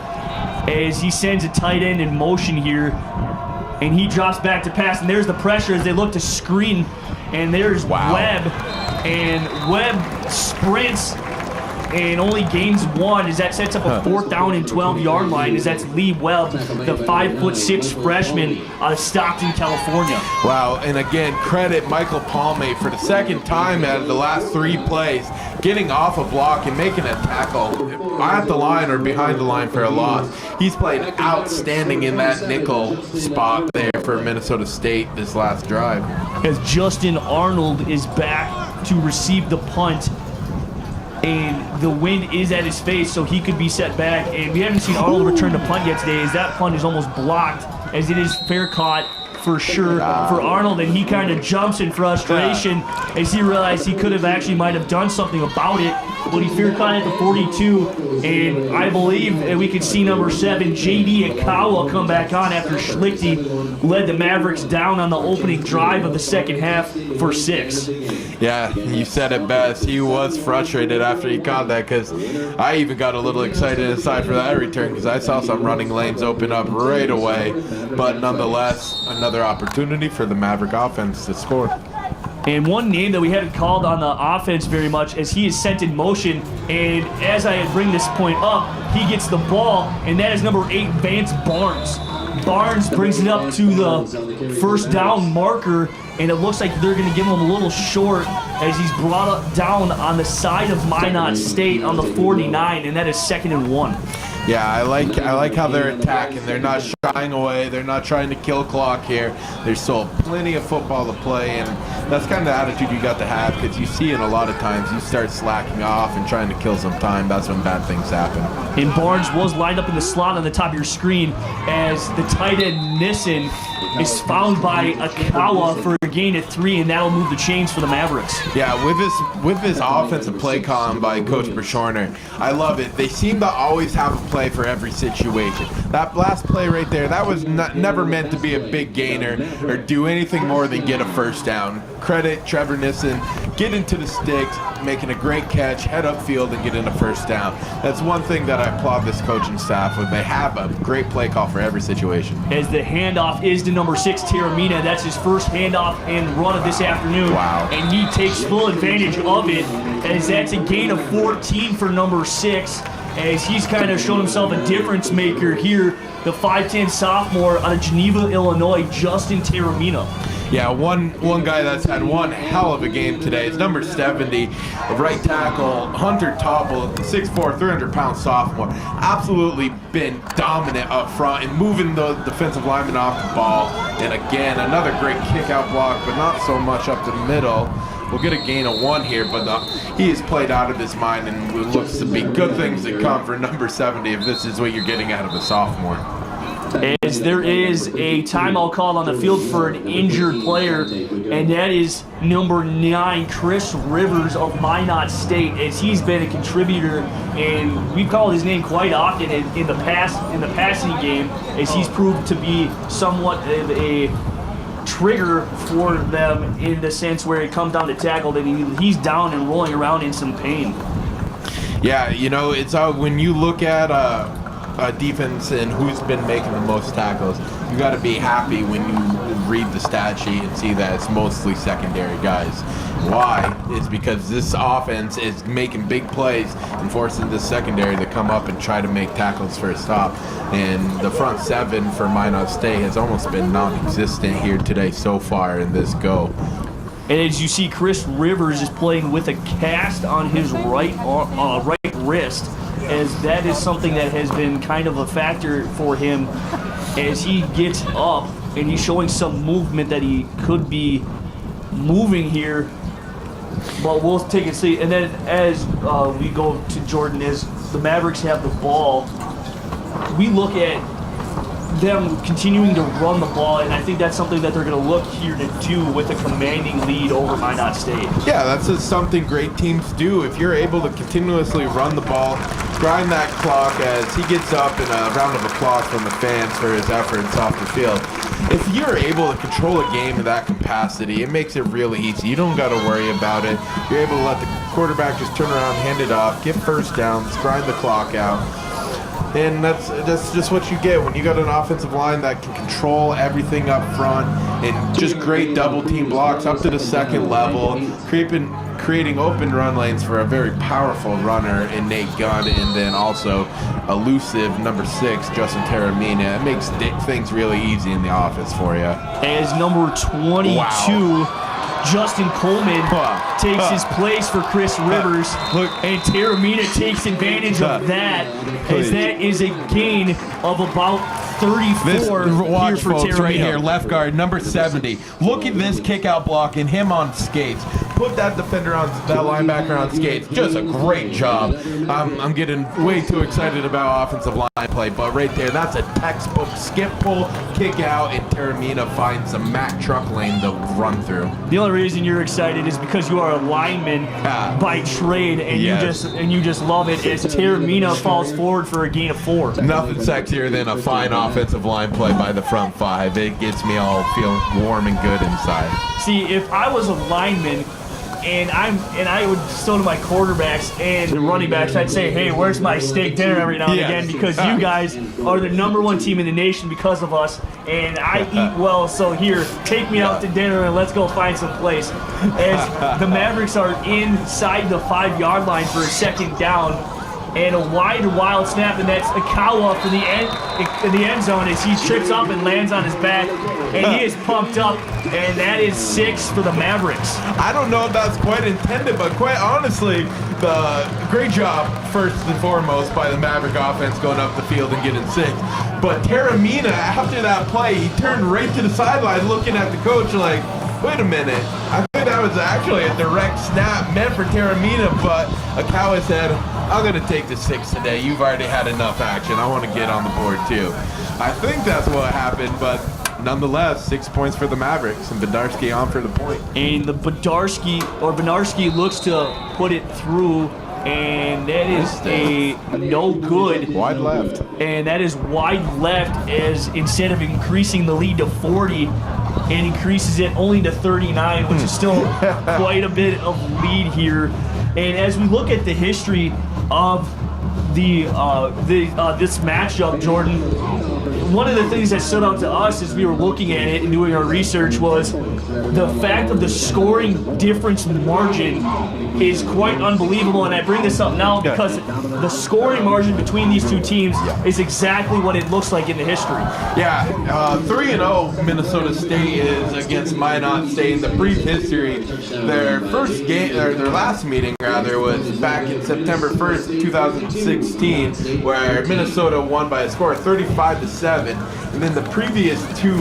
as he sends a tight end in motion here, and he drops back to pass, and there's the pressure as they look to screen, and there's Webb, and Webb sprints and only gains one, as that sets up a 4th down and 12-yard line, as that's Lee Webb, the 5'6" freshman out of Stockton, California. Wow, and again, credit Michael Palme for the second time out of the last 3 plays, getting off a block and making a tackle at the line or behind the line for a loss. He's played outstanding in that nickel spot there for Minnesota State this last drive. As Justin Arnold is back to receive the punt, and the wind is at his face, so he could be set back. And we haven't seen Arnold return to punt yet today, as that punt is almost blocked, as it is fair caught for sure for Arnold, and he kind of jumps in frustration as he realized he could have actually might have done something about it, but he fair caught at the 42, and I believe that we could see number 7, J.D. Akawa, come back on after Schlichty led the Mavericks down on the opening drive of the second half for 6. Yeah, you said it best. He was frustrated after he caught that, because I even got a little excited inside for that return because I saw some running lanes open up right away. But nonetheless, another opportunity for the Maverick offense to score. And one name that we haven't called on the offense very much, as he is sent in motion, and as I bring this point up, he gets the ball, and that is number 8, Vance Barnes. Barnes brings it up to the first down marker, and it looks like they're going to give him a little short as he's brought up down on the side of Minot State on the 49, and that is 2nd and 1. Yeah, I like how they're attacking. They're not shying away. They're not trying to kill clock here. There's still plenty of football to play, and that's kind of the attitude you got to have, because you see it a lot of times. You start slacking off and trying to kill some time. That's when bad things happen. And Barnes was lined up in the slot on the top of your screen, as the tight end Nissen is found by Akawa for a gain of 3, and that'll move the chains for the Mavericks. Yeah, with this offensive play calling by Coach Bershorner, I love it. They seem to always have a play for every situation. That last play right there, that was never meant to be a big gainer or do anything more than get a first down. Credit Trevor Nissen, get into the sticks, making a great catch, head upfield, and get in a first down. That's one thing that I applaud this coaching staff with. They have a great play call for every situation. As the handoff is to number 6, Taramina. That's his first handoff and run of this afternoon. Wow. And he takes full advantage of it, as that's a gain of 14 for number 6, as he's kind of shown himself a difference maker here. The 5'10" sophomore out of Geneva, Illinois, Justin Taramina. Yeah, one guy that's had one hell of a game today is number 70, right tackle, Hunter Topple, 6'4", 300-pound sophomore. Absolutely been dominant up front and moving the defensive lineman off the ball. And again, another great kick-out block, but not so much up the middle. We'll get a gain of 1 here, but he is played out of his mind, and it looks to be good things that come for number 70 if this is what you're getting out of a sophomore. As there is a timeout called on the field for an injured player, and that is number 9, Chris Rivers of Minot State, as he's been a contributor, and we've called his name quite often in the passing game, as he's proved to be somewhat of a trigger for them in the sense where it comes down to tackle, that he's down and rolling around in some pain. Yeah, you know, it's when you look at defense and who's been making the most tackles, you got to be happy when you read the stat sheet and see that it's mostly secondary guys. Why? It's because this offense is making big plays and forcing the secondary to come up and try to make tackles for a stop. And the front 7 for Minot State has almost been non-existent here today so far in this go. And as you see, Chris Rivers is playing with a cast on his right wrist, as that is something that has been kind of a factor for him as he gets up and he's showing some movement that he could be moving here. But we'll take a seat. And then as we go to Jordan, as the Mavericks have the ball, we look at them continuing to run the ball, and I think that's something that they're going to look here to do with a commanding lead over Minot State. Yeah, that's just something great teams do. If you're able to continuously run the ball, grind that clock as he gets up, and a round of applause from the fans for his efforts off the field. If you're able to control a game in that capacity, it makes it really easy. You don't got to worry about it. You're able to let the quarterback just turn around, hand it off, get first downs, grind the clock out. And that's just what you get when you got an offensive line that can control everything up front and just great double team blocks up to the second level, creating open run lanes for a very powerful runner in Nate Gunn, and then also elusive number 6, Justin Taramina. It makes things really easy in the offense for you. As number 22, wow. Justin Coleman takes his place for Chris Rivers, and Taramina takes advantage of that, as that is a gain of about 34 watch here for folks Taramina. right here, left guard, number 70. Look at this kick-out block and him on skates. Put that defender on, that linebacker on skates. Just a great job. I'm getting way too excited about offensive line play, but right there, that's a textbook skip pull, kick out, and Taramina finds a Mack truck lane to run through. The only reason you're excited is because you are a lineman by trade, and you just love it as Taramina falls forward for a gain of 4. Nothing sexier than a fine offensive line play by the front 5. It gets me all feeling warm and good inside. See, if I was a lineman, and I would still to my quarterbacks and the running backs, I'd say, hey, where's my steak dinner every now and again, because you guys are the #1 team in the nation because of us, and I eat well, so here, take me out to dinner and let's go find some place. As the Mavericks are inside the 5-yard line for a second down, and a wide, wild snap, and that's Akawa for the end zone as he trips up and lands on his back, and he is pumped up, and that is 6 for the Mavericks. I don't know if that's quite intended, but quite honestly, the great job first and foremost by the Maverick offense going up the field and getting 6. But Taramina, after that play, he turned right to the sideline looking at the coach like, wait a minute, I think that was actually a direct snap meant for Taramina, but Akawa said, I'm going to take the 6 today. You've already had enough action. I want to get on the board too. I think that's what happened, but nonetheless, 6 points for the Mavericks, and Bedarski on for the point. And the Benarski looks to put it through, and that is a no good. Wide left. And that is wide left, as instead of increasing the lead to 40, and increases it only to 39, which is still quite a bit of lead here. And as we look at the history of this matchup, Jordan, one of the things that stood out to us as we were looking at it and doing our research was the fact of the scoring difference margin is quite unbelievable. And I bring this up now because the scoring margin between these two teams is exactly what it looks like in the history. Yeah, 3-0 Minnesota State is against Minot State. In the brief history, their first game, or their last meeting rather, was back in September 1st, 2016, where Minnesota won by a score of 35-7. And then the previous 2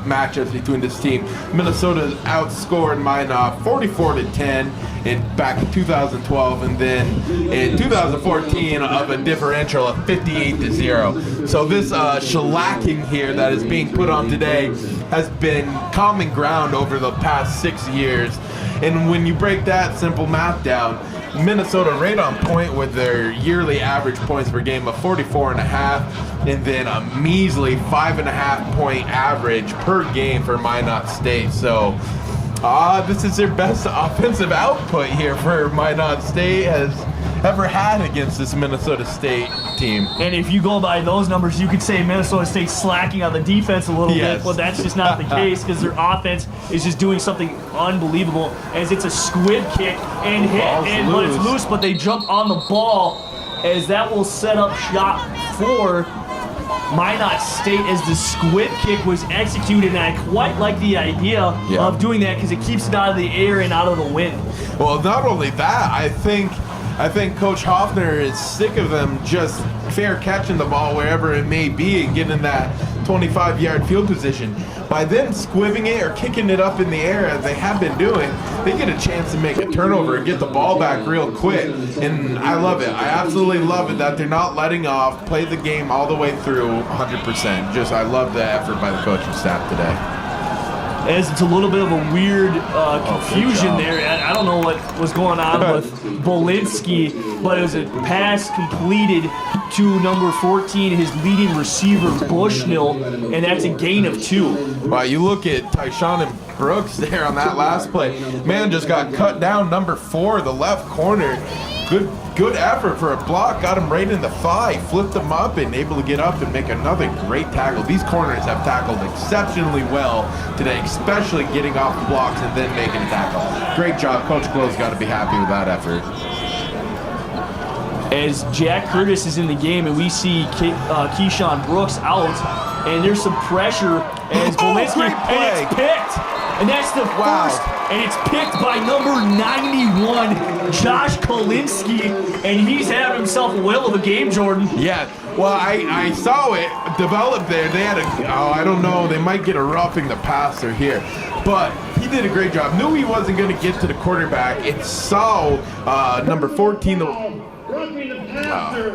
matchups between this team, Minnesota outscored Minot 44-10 back in 2012, and then in 2014 of a differential of 58-0. So this shellacking here that is being put on today has been common ground over the past 6 years. And when you break that simple math down, Minnesota right on point with their yearly average points per game of 44.5, and then a measly 5.5 point average per game for Minot State. So this is their best offensive output here for Minot State has ever had against this Minnesota State team. And if you go by those numbers, you could say Minnesota State's slacking on the defense a little bit, but that's just not the case because their offense is just doing something unbelievable as it's a squib kick and hit, but it's loose, but they jump on the ball as that will set up shop for Minot State as the squib kick was executed, and I quite like the idea of doing that because it keeps it out of the air and out of the wind. Well, not only that, I think I think Coach Hoffner is sick of them just fair catching the ball wherever it may be and getting that 25-yard field position. By them squibbing it or kicking it up in the air as they have been doing, they get a chance to make a turnover and get the ball back real quick. And I love it. I absolutely love it that they're not letting off, play the game all the way through 100%. Just I love the effort by the coaching staff today. As it's a little bit of a weird confusion there. I don't know what was going on with Bolinski, but it was a pass completed to number 14, his leading receiver, Bushnell, and that's a gain of 2. Wow, you look at Tyshawn and Brooks there on that last play. Man just got cut down, number 4, the left corner. Good effort for a block, got him right in the thigh, flipped him up and able to get up and make another great tackle. These corners have tackled exceptionally well today, especially getting off the blocks and then making a tackle. Great job. Coach Glow's got to be happy with that effort. As Jack Curtis is in the game and we see Keyshawn Brooks out, and there's some pressure as Bolinski, and it's picked. And that's the first, and it's picked by number 91, Josh Kolinski, and he's having himself a whale of a game, Jordan. Yeah, well, I saw it develop there. They had I don't know, they might get a roughing the passer here. But he did a great job. Knew he wasn't going to get to the quarterback. And saw number 14. Roughing the passer,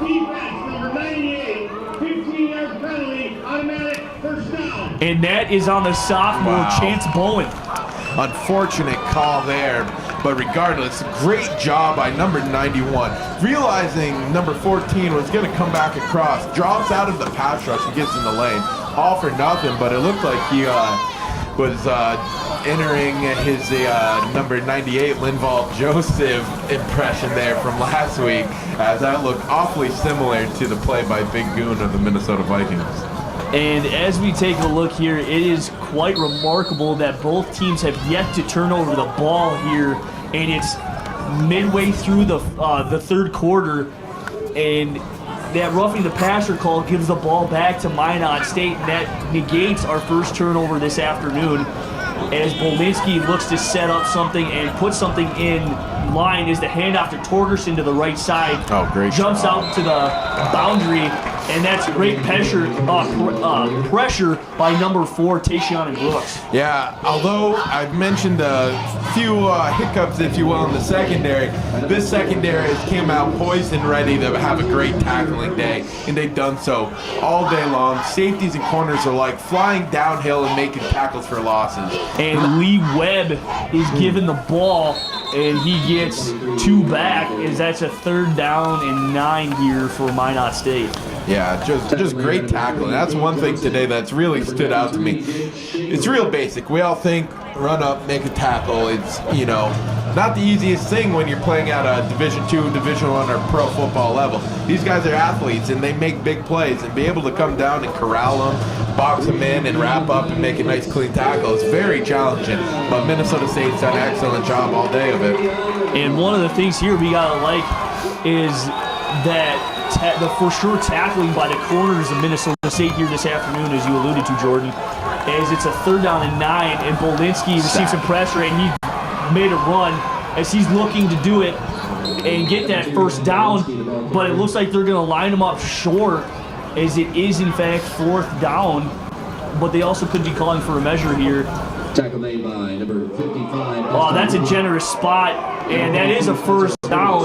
defense, number 98, 15-yard penalty, automatic first down. And that is on the sophomore, Chance Bowen. Unfortunate call there, but regardless, great job by number 91. Realizing number 14 was going to come back across, drops out of the pass rush and gets in the lane. All for nothing, but it looked like he was entering his number 98 Linval Joseph impression there from last week, as that looked awfully similar to the play by Big Goon of the Minnesota Vikings. And as we take a look here, it is quite remarkable that both teams have yet to turn over the ball here, and it's midway through the third quarter, and that roughing the passer call gives the ball back to Minot State, and that negates our first turnover this afternoon as Bolinski looks to set up something and put something in line as the handoff to Torgerson to the right side. Oh, great Jumps job. out to the boundary, and that's great pressure by number 4, Tayshawn and Brooks. Yeah, although I've mentioned a few hiccups, if you will, in the secondary, this secondary has came out poised and ready to have a great tackling day, and they've done so all day long. Safeties and corners are like flying downhill and making tackles for losses. And Lee Webb is given the ball, and he gets 2 back, as that's a 3rd down and 9 here for Minot State. Yeah, just great tackling. That's one thing today that's really stood out to me. It's real basic. We all think run up, make a tackle. It's, not the easiest thing when you're playing at a Division II, Division I, or pro football level. These guys are athletes, and they make big plays, and be able to come down and corral them, box them in, and wrap up and make a nice clean tackle is very challenging. But Minnesota State's done an excellent job all day of it. And one of the things here we gotta like is that the for sure tackling by the corners of Minnesota State here this afternoon, as you alluded to, Jordan, as it's a 3rd down and 9, and Bolinski received some pressure, and he made a run as he's looking to do it and get that first down, but it looks like they're going to line him up short, as it is in fact 4th down, but they also could be calling for a measure here. Tackle made by number 55. Oh, that's a generous spot, and that is a first down,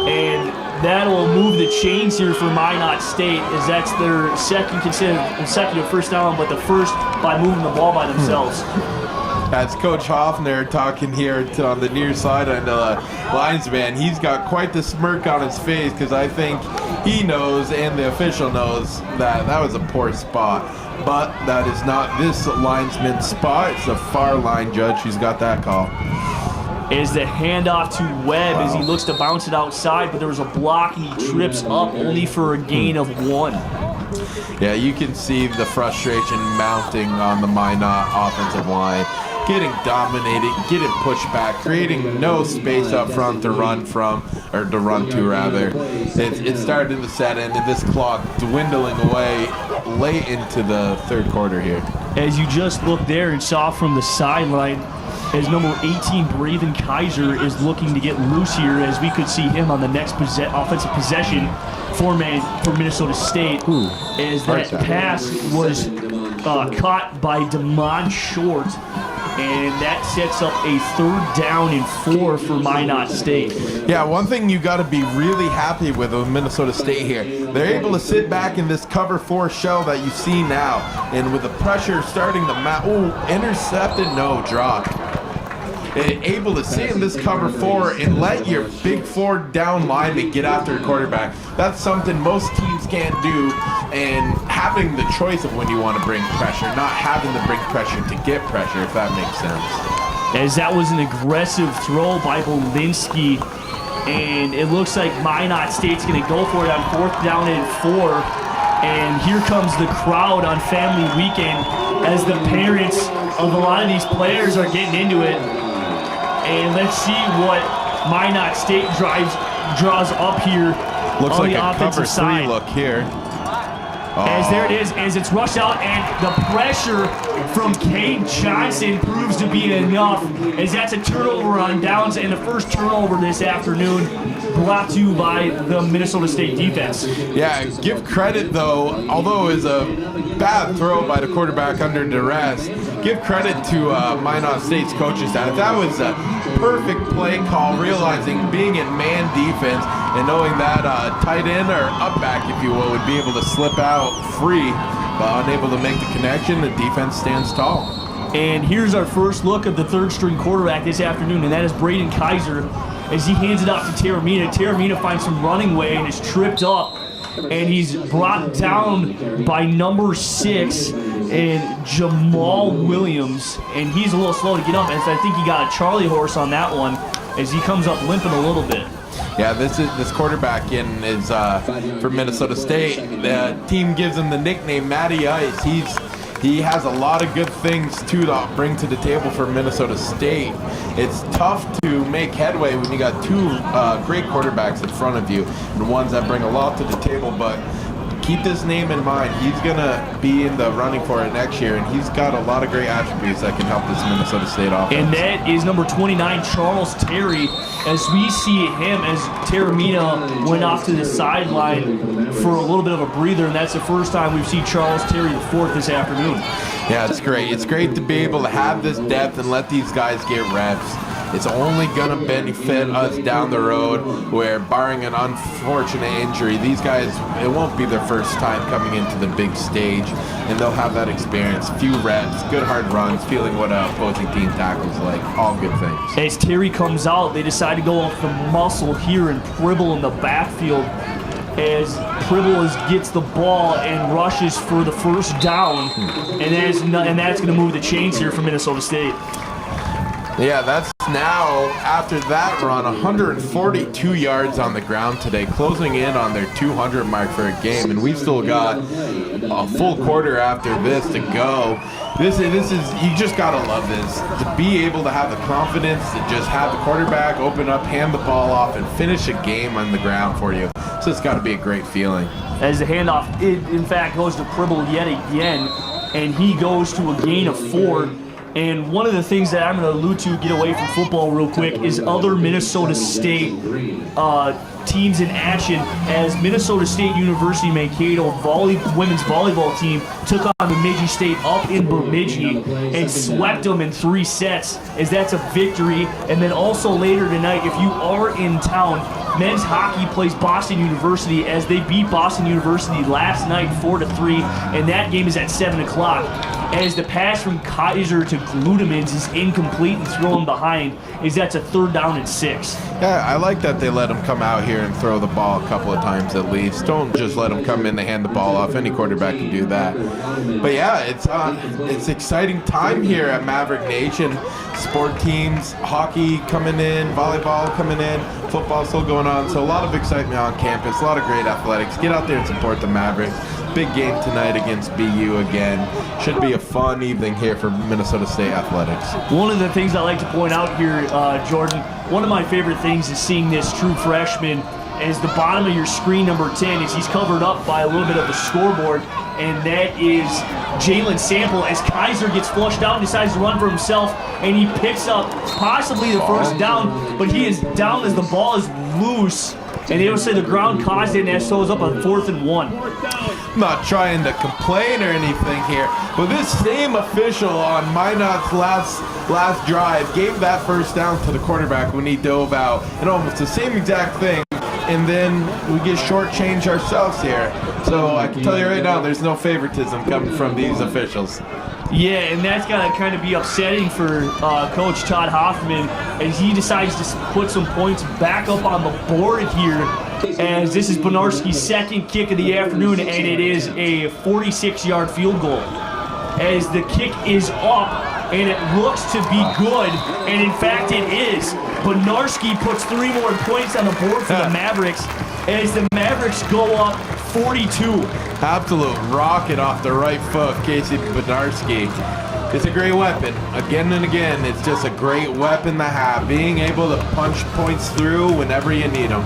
and that'll move the chains here for Minot State, as that's their second consecutive first down, but the first by moving the ball by themselves. That's Coach Hoffner talking here on the near side on the linesman. He's got quite the smirk on his face, because I think he knows and the official knows that that was a poor spot. But that is not this linesman's spot. It's the far line judge who's got that call. Is the handoff to Webb as he looks to bounce it outside, but there was a block and he trips up only for a gain of 1. Yeah, you can see the frustration mounting on the Minot offensive line. Getting dominated, getting pushed back, creating no space up front to run from, or to run to rather. It started to set in, and this clock dwindling away late into the 3rd quarter here. As you just looked there and saw from the sideline, as number 18, Braden Kaiser, is looking to get loose here, as we could see him on the next offensive possession for Minnesota State. As that pass was caught by DeMond Short, and that sets up a 3rd down and 4 for Minot State. Yeah, one thing you got to be really happy with Minnesota State here. They're able to sit back in this cover 4 shell that you see now, and with the pressure starting to mount. Oh, intercepted, no, drop. Able to sit in this cover 4 and let your big 4 down lineman get after a quarterback. That's something most teams can't do, and having the choice of when you want to bring pressure, not having to bring pressure to get pressure, if that makes sense. As that was an aggressive throw by Belinsky, and it looks like Minot State's going to go for it on 4th down and 4. And here comes the crowd on family weekend as the parents of a lot of these players are getting into it. And let's see what Minot State draws up here. Looks on like the a offensive cover 3 side. look here. As there it is, as it's rushed out, and the pressure from Cade Johnson proves to be enough, as that's a turnover on downs, and the first turnover this afternoon brought to you by the Minnesota State defense. Yeah, give credit though, although it was a bad throw by the quarterback under duress, give credit to Minot State's coaching staff. That was a perfect play call, realizing being in man defense and knowing that tight end or up back, if you will, would be able to slip out free, but unable to make the connection. The defense stands tall. And here's our first look of the 3rd string quarterback this afternoon, and that is Braden Kaiser, as he hands it off to Taramina. Taramina finds some running way and is tripped up, and he's brought down by number 6 and Jamal Williams, and he's a little slow to get up, as I think he got a Charlie horse on that one, as he comes up limping a little bit. Yeah, this quarterback is for Minnesota State. The team gives him the nickname Matty Ice. He has a lot of good things to bring to the table for Minnesota State. It's tough to make headway when you got 2 great quarterbacks in front of you, and ones that bring a lot to the table, but keep this name in mind. He's going to be in the running for it next year, and he's got a lot of great attributes that can help this Minnesota State offense. And that is number 29, Charles Terry, as we see him as Taramina went off to the sideline for a little bit of a breather, and that's the first time we've seen Charles Terry the 4th this afternoon. Yeah, it's great. It's great to be able to have this depth and let these guys get reps. It's only going to benefit us down the road, where barring an unfortunate injury, these guys, it won't be their first time coming into the big stage, and they'll have that experience. Few reps, good hard runs, feeling what an opposing team tackles like, all good things. As Terry comes out, they decide to go off the muscle here and Pribble in the backfield, as Pribble gets the ball and rushes for the 1st down, and that's going to move the chains here for Minnesota State. Yeah, that's now, after that run, 142 yards on the ground today, closing in on their 200 mark for a game, and we've still got a full quarter after this to go. This is you just gotta love this, to be able to have the confidence to just have the quarterback open up, hand the ball off, and finish a game on the ground for you. So it's got to be a great feeling. As the handoff, in fact, goes to Pribble yet again, and he goes to a gain of 4. And one of the things that I'm going to allude to, get away from football real quick, is other Minnesota State teams in action, as Minnesota State University Mankato women's volleyball team took on Bemidji State up in Bemidji and swept them in 3 sets, as that's a victory. And then also later tonight, if you are in town, men's hockey plays Boston University, as they beat Boston University last night 4-3, and that game is at 7 o'clock. As the pass from Kaiser to Gludemans is incomplete and thrown behind, as that's a 3rd down and 6. Yeah, I like that they let him come out here and throw the ball a couple of times at least. Don't just let him come in to hand the ball off. Any quarterback can do that. But yeah, it's exciting time here at Maverick Nation. Sport teams, hockey coming in, volleyball coming in, football still going on. So a lot of excitement on campus, a lot of great athletics. Get out there and support the Mavericks. Big game tonight against BU again. Should be a fun evening here for Minnesota State athletics. One of the things I like to point out here, Jordan, one of my favorite things is seeing this true freshman as the bottom of your screen, number 10, is he's covered up by a little bit of the scoreboard. and that is Jalen Sample, as Kaiser gets flushed out and decides to run for himself, and he picks up possibly the first down, but he is down as the ball is loose, and they would say the ground caused it, and that shows up on 4th and 1. I'm not trying to complain or anything here, but this same official on Minot's last drive gave that first down to the quarterback when he dove out, and almost the same exact thing. And then we get shortchanged ourselves here. So I can tell you right now, there's no favoritism coming from these officials. Yeah, and that's got to kind of be upsetting for Coach Todd Hoffman as he decides to put some points back up on the board here, as this is Benarski's second kick of the afternoon, and it is a 46-yard field goal. As the kick is up, and it looks to be good, and in fact it is. Benarski puts 3 more points on the board for the Mavericks, as the Mavericks go up 42. Absolute rocket off the right foot, Casey Benarski. It's a great weapon. Again and again, it's just a great weapon to have, being able to punch points through whenever you need them.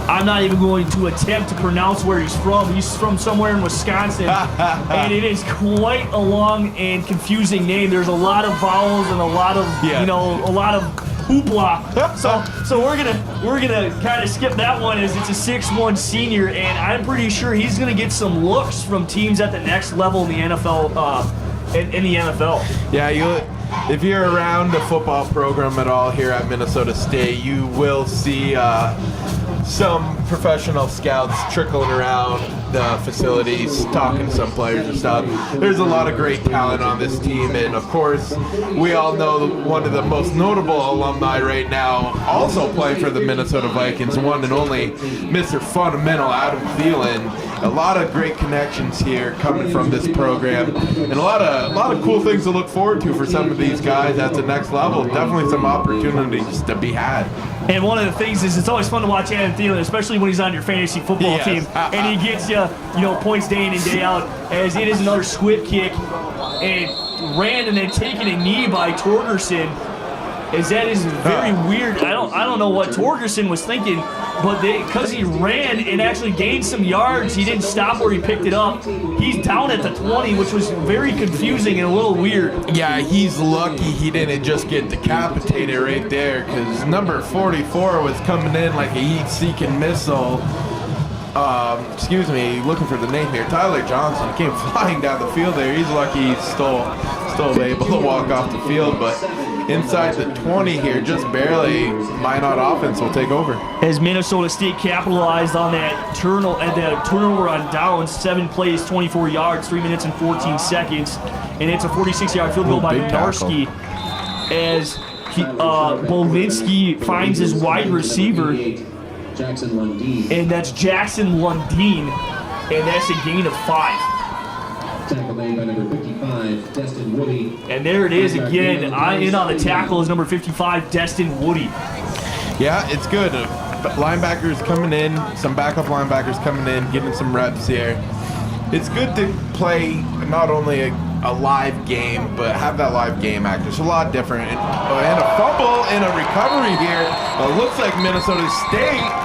I'm not even going to attempt to pronounce where he's from. He's from somewhere in Wisconsin, and it is quite a long and confusing name. There's a lot of vowels and a lot of, a lot of hoopla. So we're gonna kind of skip that one, as it's a 6'1" senior, and I'm pretty sure he's gonna get some looks from teams at the next level in the NFL. In the NFL. Yeah, if you're around the football program at all here at Minnesota State, you will see some professional scouts trickling around the facilities, talking to some players and stuff. There's a lot of great talent on this team, and of course, we all know one of the most notable alumni right now, also playing for the Minnesota Vikings, one and only Mr. Fundamental Adam Thielen. A lot of great connections here coming from this program, and a lot of cool things to look forward to for some of these guys at the next level. Definitely some opportunities to be had. And one of the things is, it's always fun to watch Adam Thielen, especially when he's on your fantasy football team, and he gets you, points day in and day out. As it is another squib kick, and ran and then taken a knee by Torgerson. As that is very weird. I don't know what Torgerson was thinking, but because he ran and actually gained some yards, he didn't stop where he picked it up. He's down at the 20, which was very confusing and a little weird. Yeah, he's lucky he didn't just get decapitated right there, because number 44 was coming in like a heat-seeking missile. Looking for the name here. Tyler Johnson came flying down the field there. He's lucky he's still able to walk off the field, but inside the 20 here, just barely, Minot offense will take over. As Minnesota State capitalized on that turnover on downs, 7 plays, 24 yards, 3 minutes and 14 seconds, and it's a 46-yard field goal by Benarski, as Bolinski finds his wide receiver, Jackson Lundeen. and that's Jackson Lundeen, and that's a gain of 5. Tackle made by number 55, Destin Woody. And there it is again. In on the tackle is number 55, Destin Woody. Yeah, it's good. Linebackers coming in, some backup linebackers coming in, getting some reps here. It's good to play not only a live game, but have that live game act. It's a lot different. And a fumble and a recovery here. Looks like Minnesota State.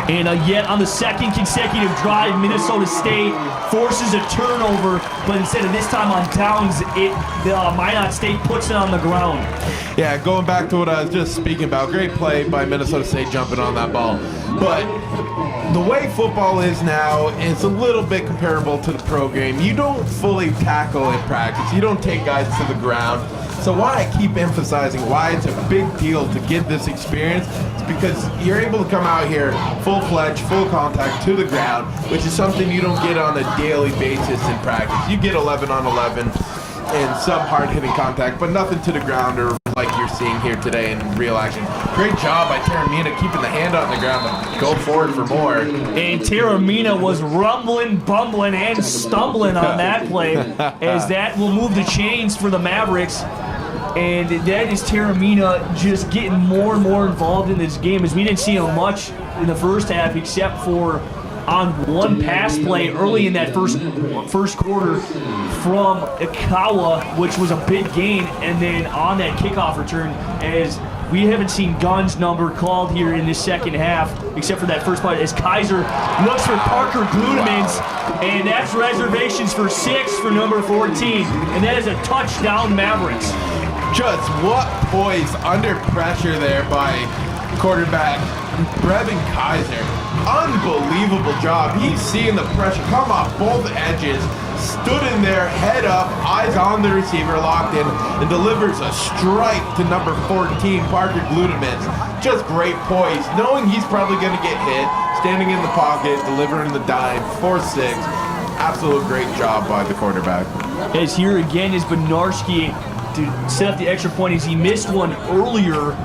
And yet on the second consecutive drive, Minnesota State forces a turnover, but instead of this time on downs, Minot State puts it on the ground. Yeah, going back to what I was just speaking about, great play by Minnesota State jumping on that ball. But the way football is now, it's a little bit comparable to the pro game. You don't fully tackle in practice. You don't take guys to the ground. So why I keep emphasizing why it's a big deal to get this experience is because you're able to come out here full-fledged, full contact to the ground, which is something you don't get on a daily basis in practice. You get 11 on 11 and some hard-hitting contact, but nothing to the ground or like you're seeing here today in real action. Great job by Taramina keeping the hand on the ground to go forward for more. And Taramina was rumbling, bumbling, and stumbling on that play, as that will move the chains for the Mavericks. And that is Taramina just getting more and more involved in this game, as we didn't see him much in the first half except for on one pass play early in that first quarter from Ikawa, which was a big gain, and then on that kickoff return, as we haven't seen Gunn's number called here in this second half, except for that first part, as Kaiser looks for Parker Glutemans, and that's reservations for 6 for number 14, and that is a touchdown Mavericks. Just what poise under pressure there by quarterback Brevin Kaiser. Unbelievable job. He's seeing the pressure come off both edges, stood in there, head up, eyes on the receiver, locked in, and delivers a strike to number 14, Parker Glutemans. Just great poise, knowing he's probably going to get hit, standing in the pocket, delivering the dime, 4-6. Absolute great job by the quarterback. As here again is Benarski to set up the extra point, as he missed one earlier,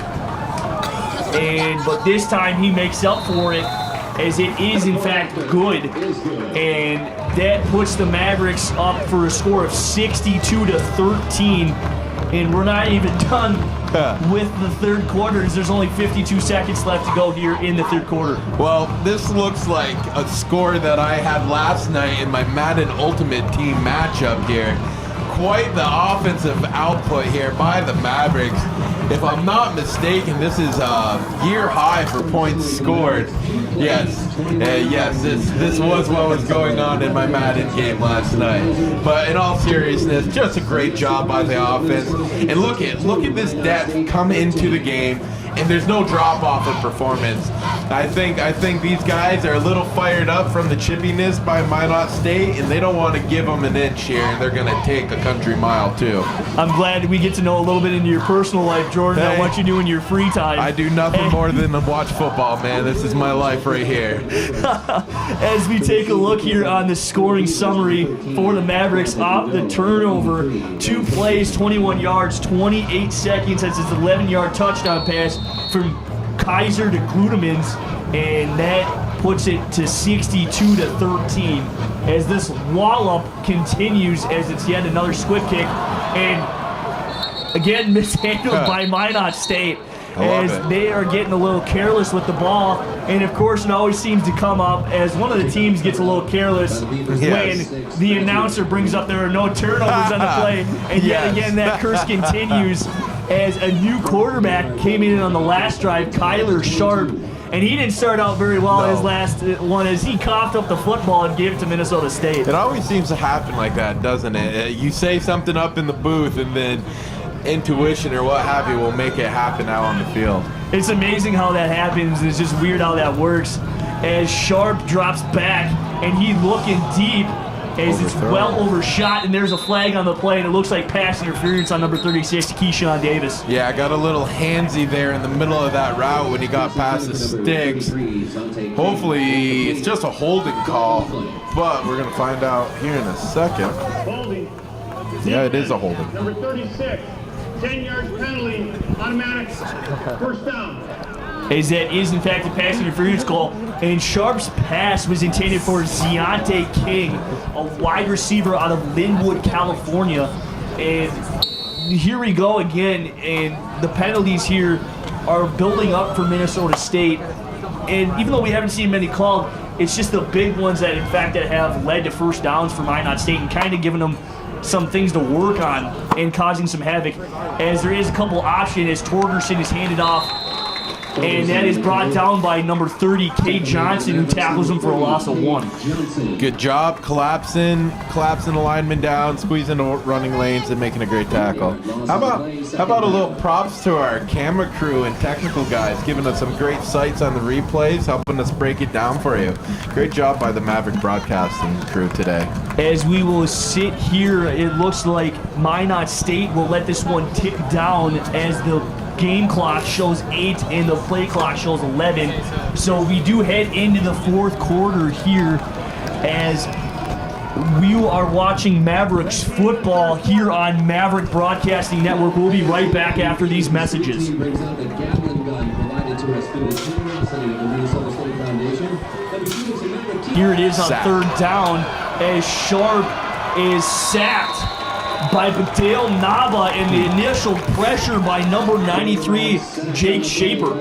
but this time he makes up for it, as it is in fact good, and that puts the Mavericks up for a score of 62-13, and we're not even done with the third quarter, as there's only 52 seconds left to go here in the third quarter. Well, this looks like a score that I had last night in my Madden Ultimate Team matchup here. Quite the offensive output here by the Mavericks. If I'm not mistaken, this is a year high for points scored. Yes, this was what was going on in my Madden game last night. But in all seriousness, just a great job by the offense. And look at this depth come into the game, and there's no drop off in performance. I think these guys are a little fired up from the chippiness by Minot State, and they don't want to give them an inch here, and they're going to take a country mile too. I'm glad we get to know a little bit into your personal life, Jordan, Hey, on what you do in your free time. I do nothing more than watch football, man. This is my life right here. As we take a look here on the scoring summary for the Mavericks off the turnover, 2 plays, 21 yards, 28 seconds. That's his 11-yard touchdown pass from Kaiser to Glutemans, and that puts it to 62-13 as this wallop continues, as it's yet another squib kick, and again mishandled by Minot State, as they are getting a little careless with the ball. And of course it always seems to come up as one of the teams gets a little careless when the announcer brings up there are no turnovers on the play, and yet again that curse continues, as a new quarterback came in on the last drive, Kyler Sharp, and he didn't start out very well his last one, as he coughed up the football and gave it to Minnesota State. It always seems to happen like that, doesn't it? You say something up in the booth, and then intuition or what have you will make it happen out on the field. It's amazing how that happens. It's just weird how that works. As Sharp drops back, and he looking deep, as it's well overshot, and there's a flag on the play, and it looks like pass interference on number 36, Keyshawn Davis. Yeah, I got a little handsy there in the middle of that route when he got past the sticks. Hopefully it's just a holding call, but we're going to find out here in a second. Holding. Yeah, it is a holding. Number 36, 10 yards penalty, automatic, first down. As that is in fact a pass interference call, and Sharp's pass was intended for Ziante King, a wide receiver out of Linwood, California. And here we go again, and the penalties here are building up for Minnesota State. And even though we haven't seen many called, it's just the big ones that in fact that have led to first downs for Minot State and kind of giving them some things to work on and causing some havoc, as there is a couple options as Torgerson is handed off, and that is brought down by number 30, Kate Johnson, who tackles him for a loss of 1. Good job collapsing the lineman down, squeezing the running lanes, and making a great tackle. How about a little props to our camera crew and technical guys, giving us some great sights on the replays, helping us break it down for you. Great job by the Maverick broadcasting crew today. As we will sit here, it looks like Minot State will let this one tick down as the game clock shows 8 and the play clock shows 11. So we do head into the fourth quarter here as we are watching Mavericks football here on Maverick Broadcasting Network. We'll be right back after these messages. Here it is on third down as Sharp is sacked by Badale Nava, and the initial pressure by number 93, Jake Shaper.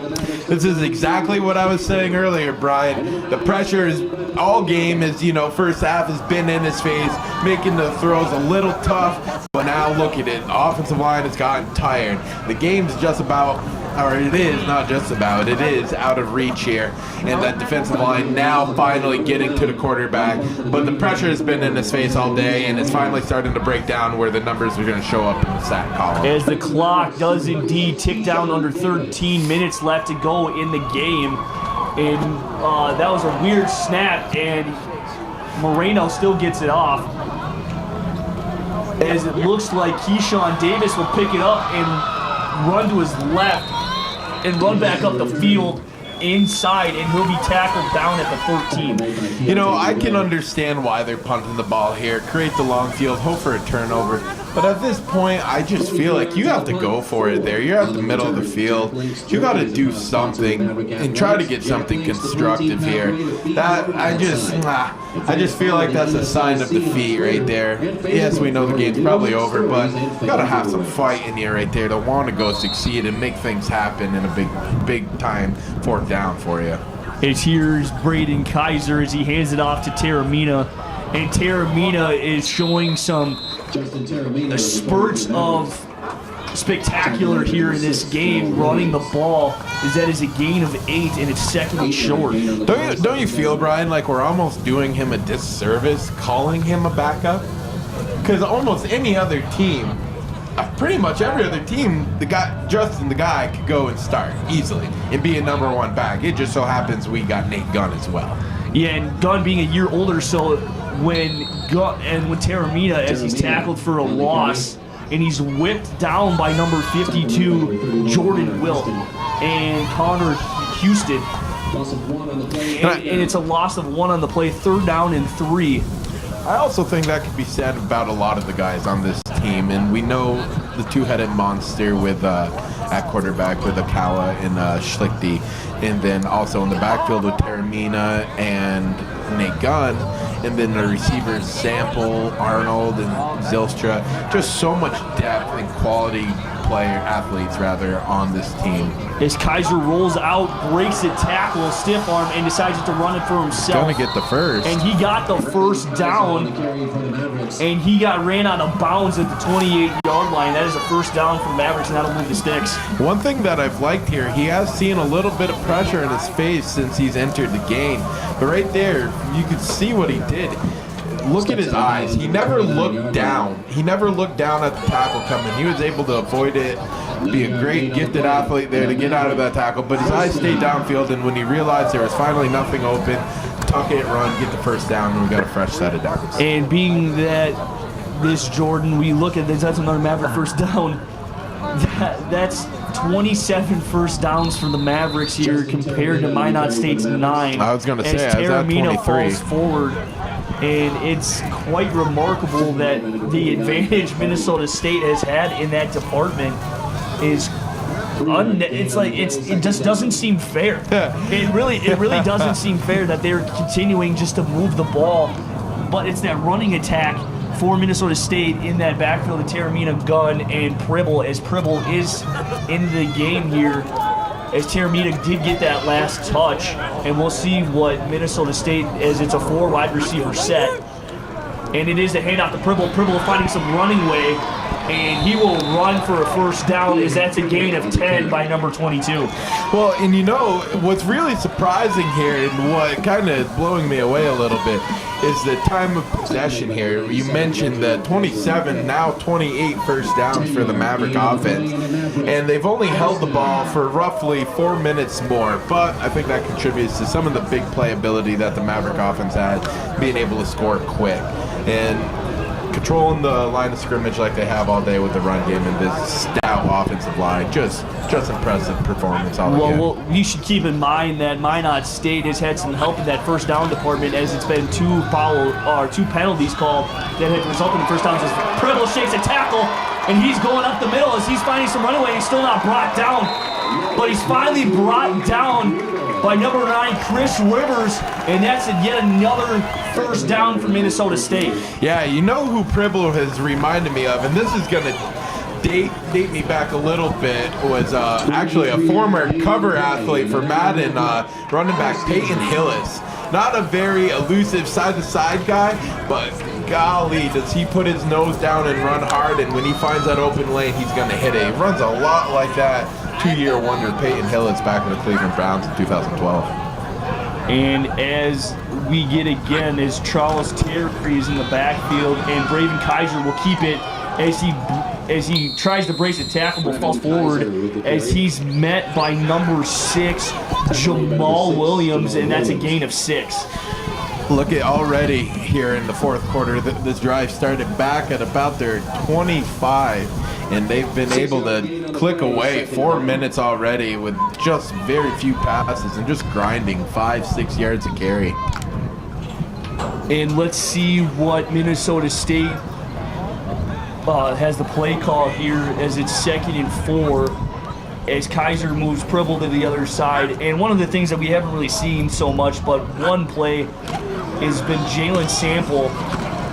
This is exactly what I was saying earlier, Brian. The pressure is all game, as you know, first half has been in his face, making the throws a little tough, but now look at it. The offensive line has gotten tired. The game's just about or it is not just about, it is out of reach here. And that defensive line now finally getting to the quarterback. But the pressure has been in his face all day, and it's finally starting to break down where the numbers are going to show up in the sack column. As the clock does indeed tick down, under 13 minutes left to go in the game. And that was a weird snap, and Moreno still gets it off. As it looks like Keyshawn Davis will pick it up and run to his left and run back up the field inside, and he'll be tackled down at the 13. You know, I can understand why they're punting the ball here, create the long field, hope for a turnover. But at this point, I just feel like you have to go for it there. You're at the middle of the field. You got to do something and try to get something constructive here. That I just feel like that's a sign of defeat right there. Yes, we know the game's probably over, but you got to have some fight in here right there to want to go succeed and make things happen in a big time fourth down for you. It's here's Braden Kaiser as he hands it off to Taramina, and Taramina is showing some spurts of spectacular here in this game, running the ball. That is a gain of 8, and it's second and short. Don't you feel, Brian, like we're almost doing him a disservice calling him a backup? Because almost any other team, pretty much every other team, the guy could go and start easily and be a number 1 back. It just so happens we got Nate Gunn as well. Yeah, and Gunn being a year older, so when Taramina, as he's tackled for a loss, and he's whipped down by number 52, Jordan Wilt, and Connor Houston. And it's a loss of 1 on the play, 3rd down and 3. I also think that could be said about a lot of the guys on this team, and we know the two-headed monster with at quarterback with Akawa and Schlichty, and then also in the backfield with Taramina and Nate Gunn, and then the receivers Sample, Arnold, and Zylstra. Just so much depth and quality athletes on this team. As Kaiser rolls out, breaks a tackle, stiff arm, and decides to run it for himself. Gonna get the first. And he got the first down, and he ran out of bounds at the 28-yard line. That is a first down for Mavericks, and that'll move the sticks. One thing that I've liked here, he has seen a little bit of pressure in his face since he's entered the game. But right there, you can see what he did. Look at his eyes. He never looked down. He never looked down at the tackle coming. He was able to avoid it, be a great gifted athlete there to get out of that tackle. But his eyes stayed downfield, and when he realized there was finally nothing open, tuck it, run, get the first down, and we got a fresh set of downs. And being that this Jordan, we look at this, that's another Maverick first down. That's 27 first downs for the Mavericks here compared to Minot State's 9. I was going to say, as Taramina 23. falls forward. And it's quite remarkable that the advantage Minnesota State has had in that department is it just doesn't seem fair. It really doesn't seem fair that they're continuing just to move the ball, but it's that running attack for Minnesota State in that backfield of Taramina, Gunn, and Pribble, as Pribble is in the game here, as Taramina did get that last touch, and we'll see what Minnesota State, as it's a 4 wide receiver set, and it is a handoff to Pribble. Pribble finding some running way, and he will run for a first down, as that's a gain of 10 by number 22. Well, and you know, what's really surprising here, and what kind of blowing me away a little bit, is the time of possession here. You mentioned the 27, now 28 first downs for the Maverick offense, and they've only held the ball for roughly 4 minutes more, but I think that contributes to some of the big playability that the Maverick offense had, being able to score quick and controlling the line of scrimmage like they have all day with the run game and this stout offensive line. Just impressive performance all again. Well, you should keep in mind that Minot State has had some help in that first down department, as it's been 2 penalties called that have resulted in first downs. As Pribble shakes a tackle, and he's going up the middle as he's finding some running way. He's still not brought down, but he's finally brought down by number 9, Chris Rivers, and that's yet another first down for Minnesota State. Yeah, you know who Pribble has reminded me of, and this is going to date me back a little bit, was actually a former cover athlete for Madden, running back Peyton Hillis. Not a very elusive side-to-side guy, but golly, does he put his nose down and run hard, and when he finds that open lane, he's going to hit it. He runs a lot like that 2-year wonder Peyton Hillets back in the Cleveland Browns in 2012. And as we get again, as Charles Terry is in the backfield, and Braven Kaiser will keep it as he tries to brace a tackle, but falls forward as he's met by number 6, Jamal Williams, and that's a gain of 6. Look at already here in the fourth quarter, this drive started back at about their 25, and they've been able to click away 4 minutes already with just very few passes and just grinding 5-6 yards a carry. And let's see what Minnesota State has the play call here as it's 2nd and 4 as Kaiser moves Pribble to the other side. And one of the things that we haven't really seen so much, but one play has been Jalen Sample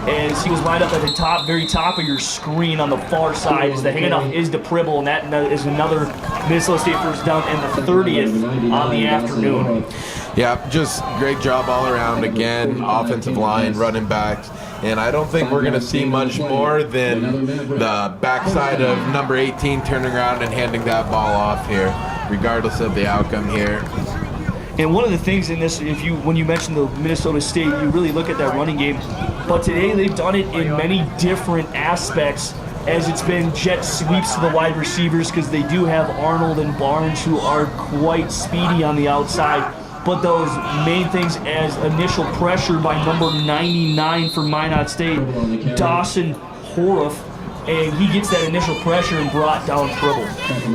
as he was lined up at the top, very top of your screen on the far side as the handoff is to Pribble, and that is another Minnesota State first down and the 30th on the afternoon. Yeah, just great job all around again, offensive line, running backs. And I don't think we're going to see much more than the backside of number 18 turning around and handing that ball off here, regardless of the outcome here. And one of the things in this, when you mention the Minnesota State, you really look at that running game. But today they've done it in many different aspects, as it's been jet sweeps to the wide receivers because they do have Arnold and Barnes who are quite speedy on the outside. But those main things as initial pressure by number 99 for Minot State, Dawson Horoff, and he gets that initial pressure and brought down Pribble.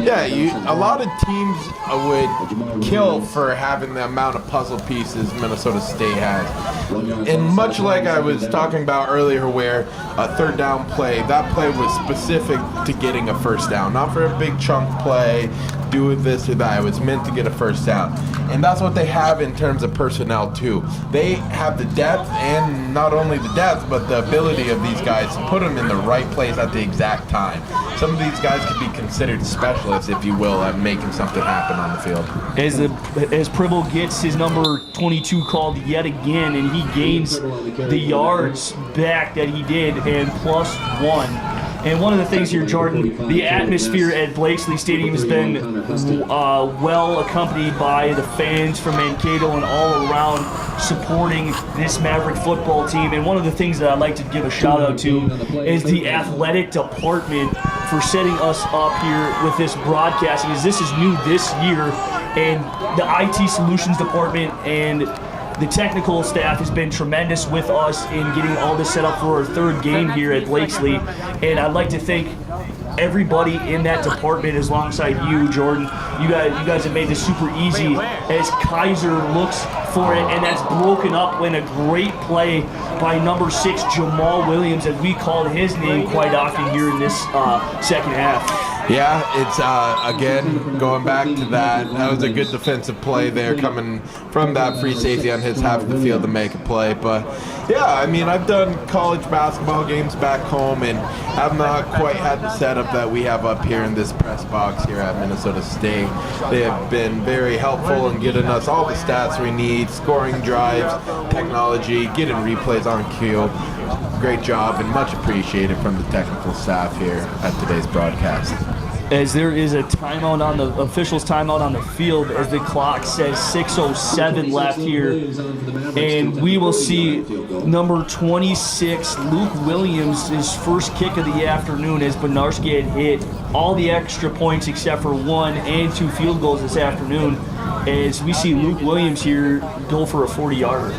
Yeah, a lot of teams would kill for having the amount of puzzle pieces Minnesota State has. And much like I was talking about earlier where a third down play, that play was specific to getting a first down, not for a big chunk play, do this or that. It was meant to get a first down. And that's what they have in terms of personnel too. They have the depth, and not only the depth, but the ability of these guys to put them in the right place at the exact time. Some of these guys could be considered specialists, if you will, at making something happen on the field. As Pribble gets his number 22 called yet again, and he gains the yards back that he did, and +1. And one of the things here, Jordan, the atmosphere at Blakesley Stadium has been well accompanied by the fans from Mankato and all around supporting this Maverick football team. And one of the things that I'd like to give a shout out to is the athletic department for setting us up here with this broadcasting, as this is new this year, and the IT solutions department and the technical staff has been tremendous with us in getting all this set up for our third game here at Blakesley. And I'd like to thank everybody in that department alongside you, Jordan. You guys have made this super easy as Kaiser looks for it, and that's broken up in a great play by number 6, Jamal Williams, as we called his name quite often here in this second half. Yeah, it's, again, going back to that was a good defensive play there coming from that free safety on his half of the field to make a play. But, yeah, I mean, I've done college basketball games back home and have not quite had the setup that we have up here in this press box here at Minnesota State. They have been very helpful in getting us all the stats we need, scoring drives, technology, getting replays on cue. Great job and much appreciated from the technical staff here at today's broadcast. As there is a timeout on the officials' timeout on the field, as the clock says 6:07 left here, and we will see number 26 Luke Williams, his first kick of the afternoon, as Benarski had hit all the extra points except for 1 and 2 field goals this afternoon, as we see Luke Williams here go for a 40-yarder.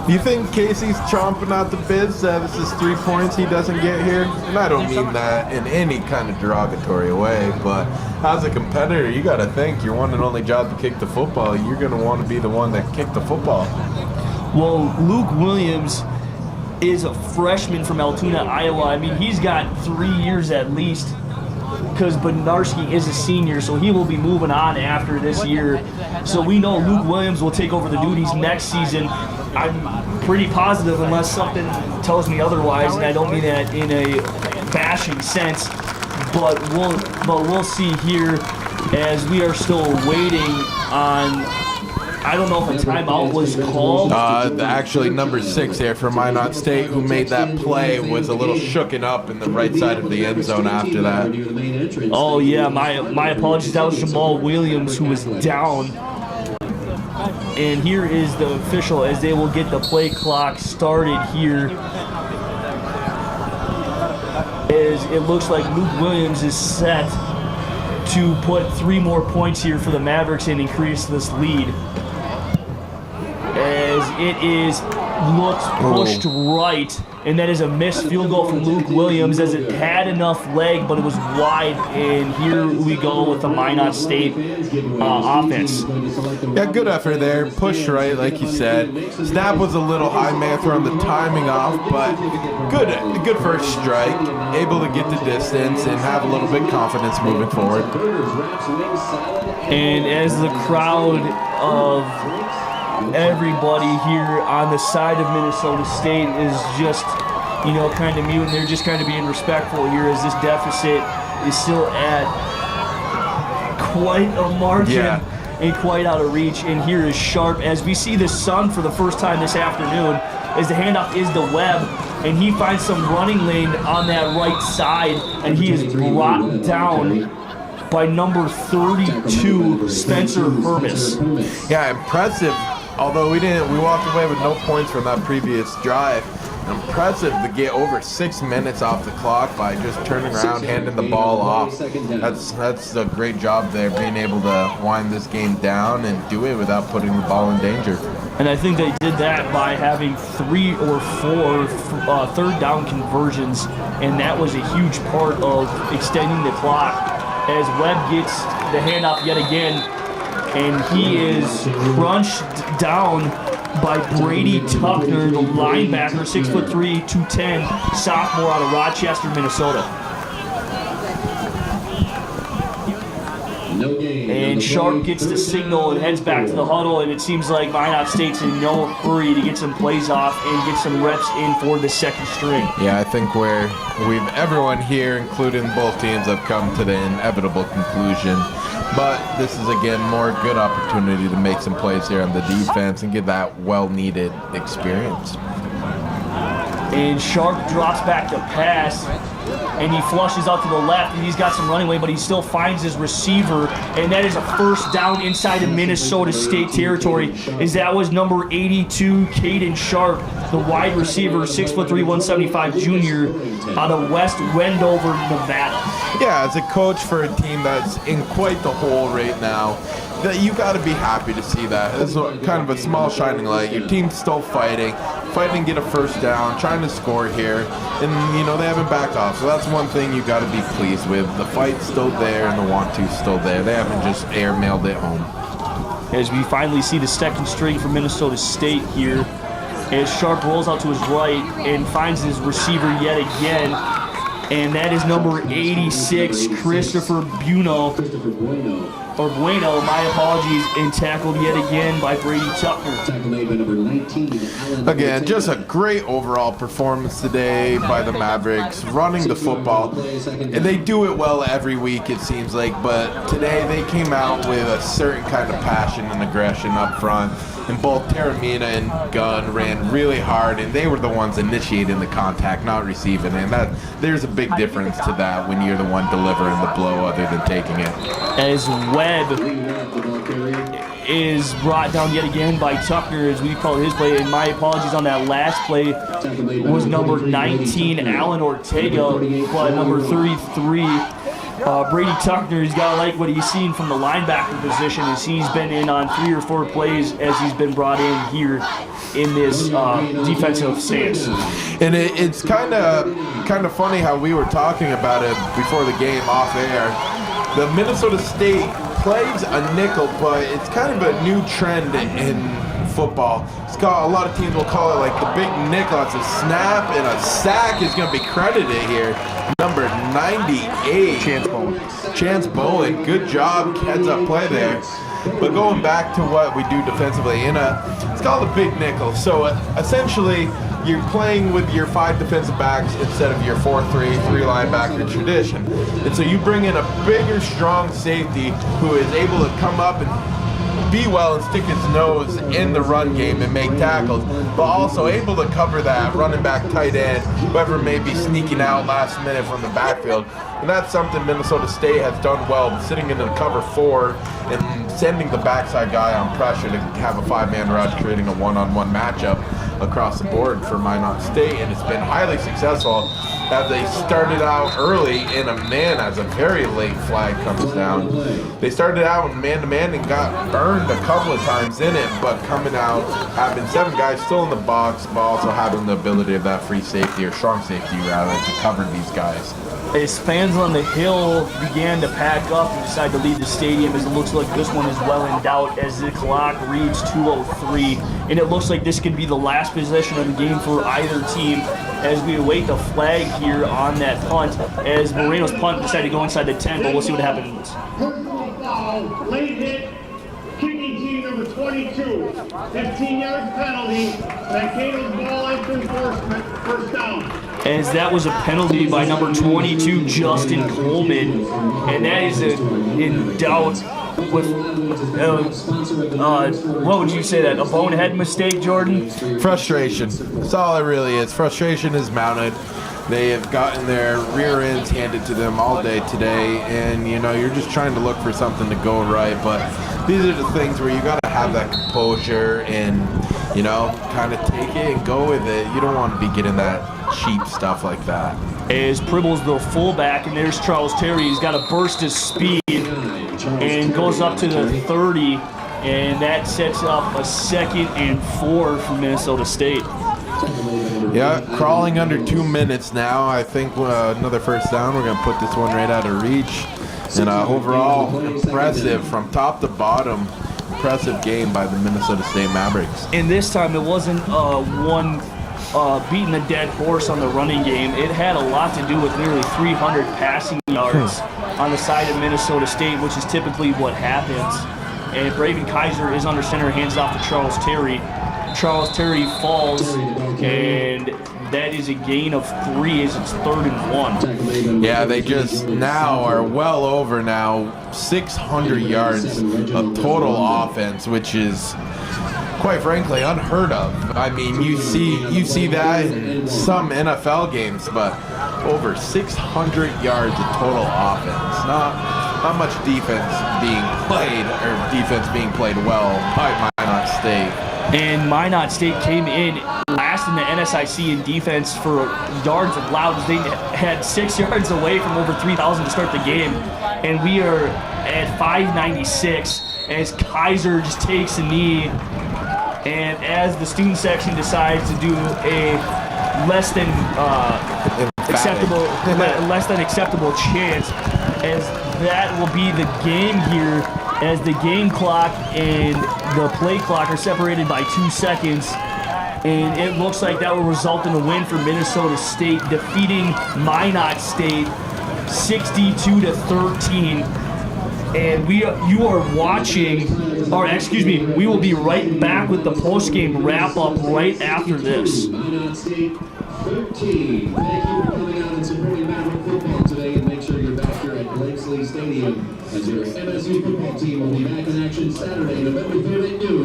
Do you think Casey's chomping out the bits that this is 3 points he doesn't get here? And I don't mean that in any kind of derogatory way, but as a competitor, you got to think your one and only job to kick the football. You're going to want to be the one that kicked the football. Well, Luke Williams is a freshman from Altoona, Iowa. I mean, he's got 3 years at least, because Benarski is a senior, so he will be moving on after this year. So we know Luke Williams will take over the duties next season. I'm pretty positive, unless something tells me otherwise, and I don't mean that in a bashing sense, but we'll see here as we are still waiting on I don't know if a timeout was called. Actually, number 6 there for Minot State, who made that play, was a little shooken up in the right side of the end zone after that. Oh, yeah, my apologies. That was Jamal Williams who was down. And here is the official as they will get the play clock started here. As it looks like Luke Williams is set to put 3 more points here for the Mavericks and increase this lead. As it is looks pushed right, and that is a missed field goal from Luke Williams as it had enough leg, but it was wide, and here we go with the Minot State offense. Yeah, good effort there. Pushed right, like you said. Snap was a little high, may have thrown the timing off, but good first strike. Able to get the distance and have a little bit confidence moving forward. And as the crowd of everybody here on the side of Minnesota State is just, kind of mute, and they're just kind of being respectful here as this deficit is still at quite a margin and quite out of reach. And here is Sharp as we see the sun for the first time this afternoon as the handoff is to Webb, and he finds some running lane on that right side, and he is brought down by number 32, Spencer Hermes. Yeah, impressive. Although we walked away with no points from that previous drive. Impressive to get over 6 minutes off the clock by just turning around, handing the ball off. That's a great job there, being able to wind this game down and do it without putting the ball in danger. And I think they did that by having 3 or 4 third down conversions, and that was a huge part of extending the clock. As Webb gets the handoff yet again, and he is crunched down by Brady Tuckner, the linebacker, 6'3", 210, sophomore out of Rochester, Minnesota. And Sharp gets the signal and heads back to the huddle, and it seems like Minot State's in no hurry to get some plays off and get some reps in for the second string. Yeah, I think everyone here, including both teams, have come to the inevitable conclusion. But this is, again, more good opportunity to make some plays here on the defense and get that well-needed experience. And Sharp drops back to pass, and he flushes out to the left, and he's got some running lane, but he still finds his receiver, and that is a first down inside of Minnesota State territory, as that was number 82, Caden Sharp, the wide receiver, 6'3", 175 junior, out of West Wendover, Nevada. Yeah, as a coach for a team that's in quite the hole right now, that you got to be happy to see that. This is kind of a small shining light. Your team's still fighting to get a first down, trying to score here, and they haven't backed off. So that's one thing you got to be pleased with. The fight's still there and the want to's still there. They haven't just airmailed it home. As we finally see the second string for Minnesota State here, as Sharp rolls out to his right and finds his receiver yet again, and that is number 86, Christopher Bueno, my apologies, and tackled yet again by Brady Tuckner. Again, just a great overall performance today by the Mavericks, running the football. And they do it well every week, it seems like, but today they came out with a certain kind of passion and aggression up front. And both Taramina and Gunn ran really hard, and they were the ones initiating the contact, not receiving. And there's a big difference to that when you're the one delivering the blow other than taking it. As Webb is brought down yet again by Tuckner, as we call his play, and my apologies on that last play was number 19, Alan Ortega, but number 33, Brady Tuckner. He's got to like what he's seen from the linebacker position, as he's been in on 3 or 4 plays as he's been brought in here in this defensive stance. And it's kind of funny how we were talking about it before the game off air. The Minnesota State plays a nickel, but it's kind of a new trend in football. A lot of teams will call it like the big nickel. It's a snap, and a sack is going to be credited here. Number 98. Chance Bowen. Good job, heads up play there. But going back to what we do defensively, it's called a big nickel. So essentially, you're playing with your 5 defensive backs instead of your 4-3 linebacker tradition. And so you bring in a bigger, strong safety who is able to come up and be well and stick his nose in the run game and make tackles, but also able to cover that running back, tight end, whoever may be sneaking out last minute from the backfield. And that's something Minnesota State has done well, sitting in the cover 4 and sending the backside guy on pressure to have a 5-man rush, creating a one-on-one matchup across the board for Minot State, and it's been highly successful as they started out early in a man as a very late flag comes down. They started out in man-to-man and got burned a couple of times in it, but coming out, having 7 guys still in the box, but also having the ability of that free safety, or strong safety rather, to cover these guys. As fans on the hill began to pack up and decide to leave the stadium, as it looks like this one is well in doubt as the clock reads 2:03, and it looks like this could be the last possession of the game for either team as we await the flag here on that punt, as Moreno's punt decided to go inside the 10, but we'll see what happens. Personal foul, late hit, kicking team number 22, 15 yard penalty, Mankato's ball enforcement, first down. As that was a penalty by number 22, Justin Coleman, and that is in doubt with, what would you say that, a bonehead mistake, Jordan? Frustration. That's all it really is. Frustration is mounted. They have gotten their rear ends handed to them all day today, and you're just trying to look for something to go right, but these are the things where you got to have that composure and kind of take it and go with it. You don't want to be getting that cheap stuff like that. As Pribble's the fullback, and there's Charles Terry. He's got to burst his speed and goes up to the 30, and that sets up a 2nd and 4 for Minnesota State. Yeah, crawling under 2 minutes now. I think another first down. We're going to put this one right out of reach. And overall, impressive from top to bottom. Impressive game by the Minnesota State Mavericks. And this time it wasn't one beating a dead horse on the running game. It had a lot to do with nearly 300 passing yards on the side of Minnesota State, which is typically what happens. And Braven Kaiser is under center, hands off to Charles Terry. Charles Terry falls, and that is a gain of 3 as it's 3rd and 1. Yeah, they just now are well over 600 yards of total offense, which is quite frankly unheard of. I mean, you see that in some NFL games, but over 600 yards of total offense. Not much defense being played well by Minot State. And Minot State came in last in the NSIC in defense for yards allowed, as they had 6 yards away from over 3,000 to start the game. And we are at 596 as Kaiser just takes a knee. And as the student section decides to do a less than acceptable chant, as that will be the game here, as the game clock and the play clock are separated by 2 seconds. And it looks like that will result in a win for Minnesota State, defeating Minot State 62-13. And we will be right back with the post-game wrap-up right after this. Minot State 13. Thank you for coming out and supporting Maverick football today, and make sure you're back here at Blakesley Stadium as your MSU football team will be back in action Saturday, November 3rd at noon.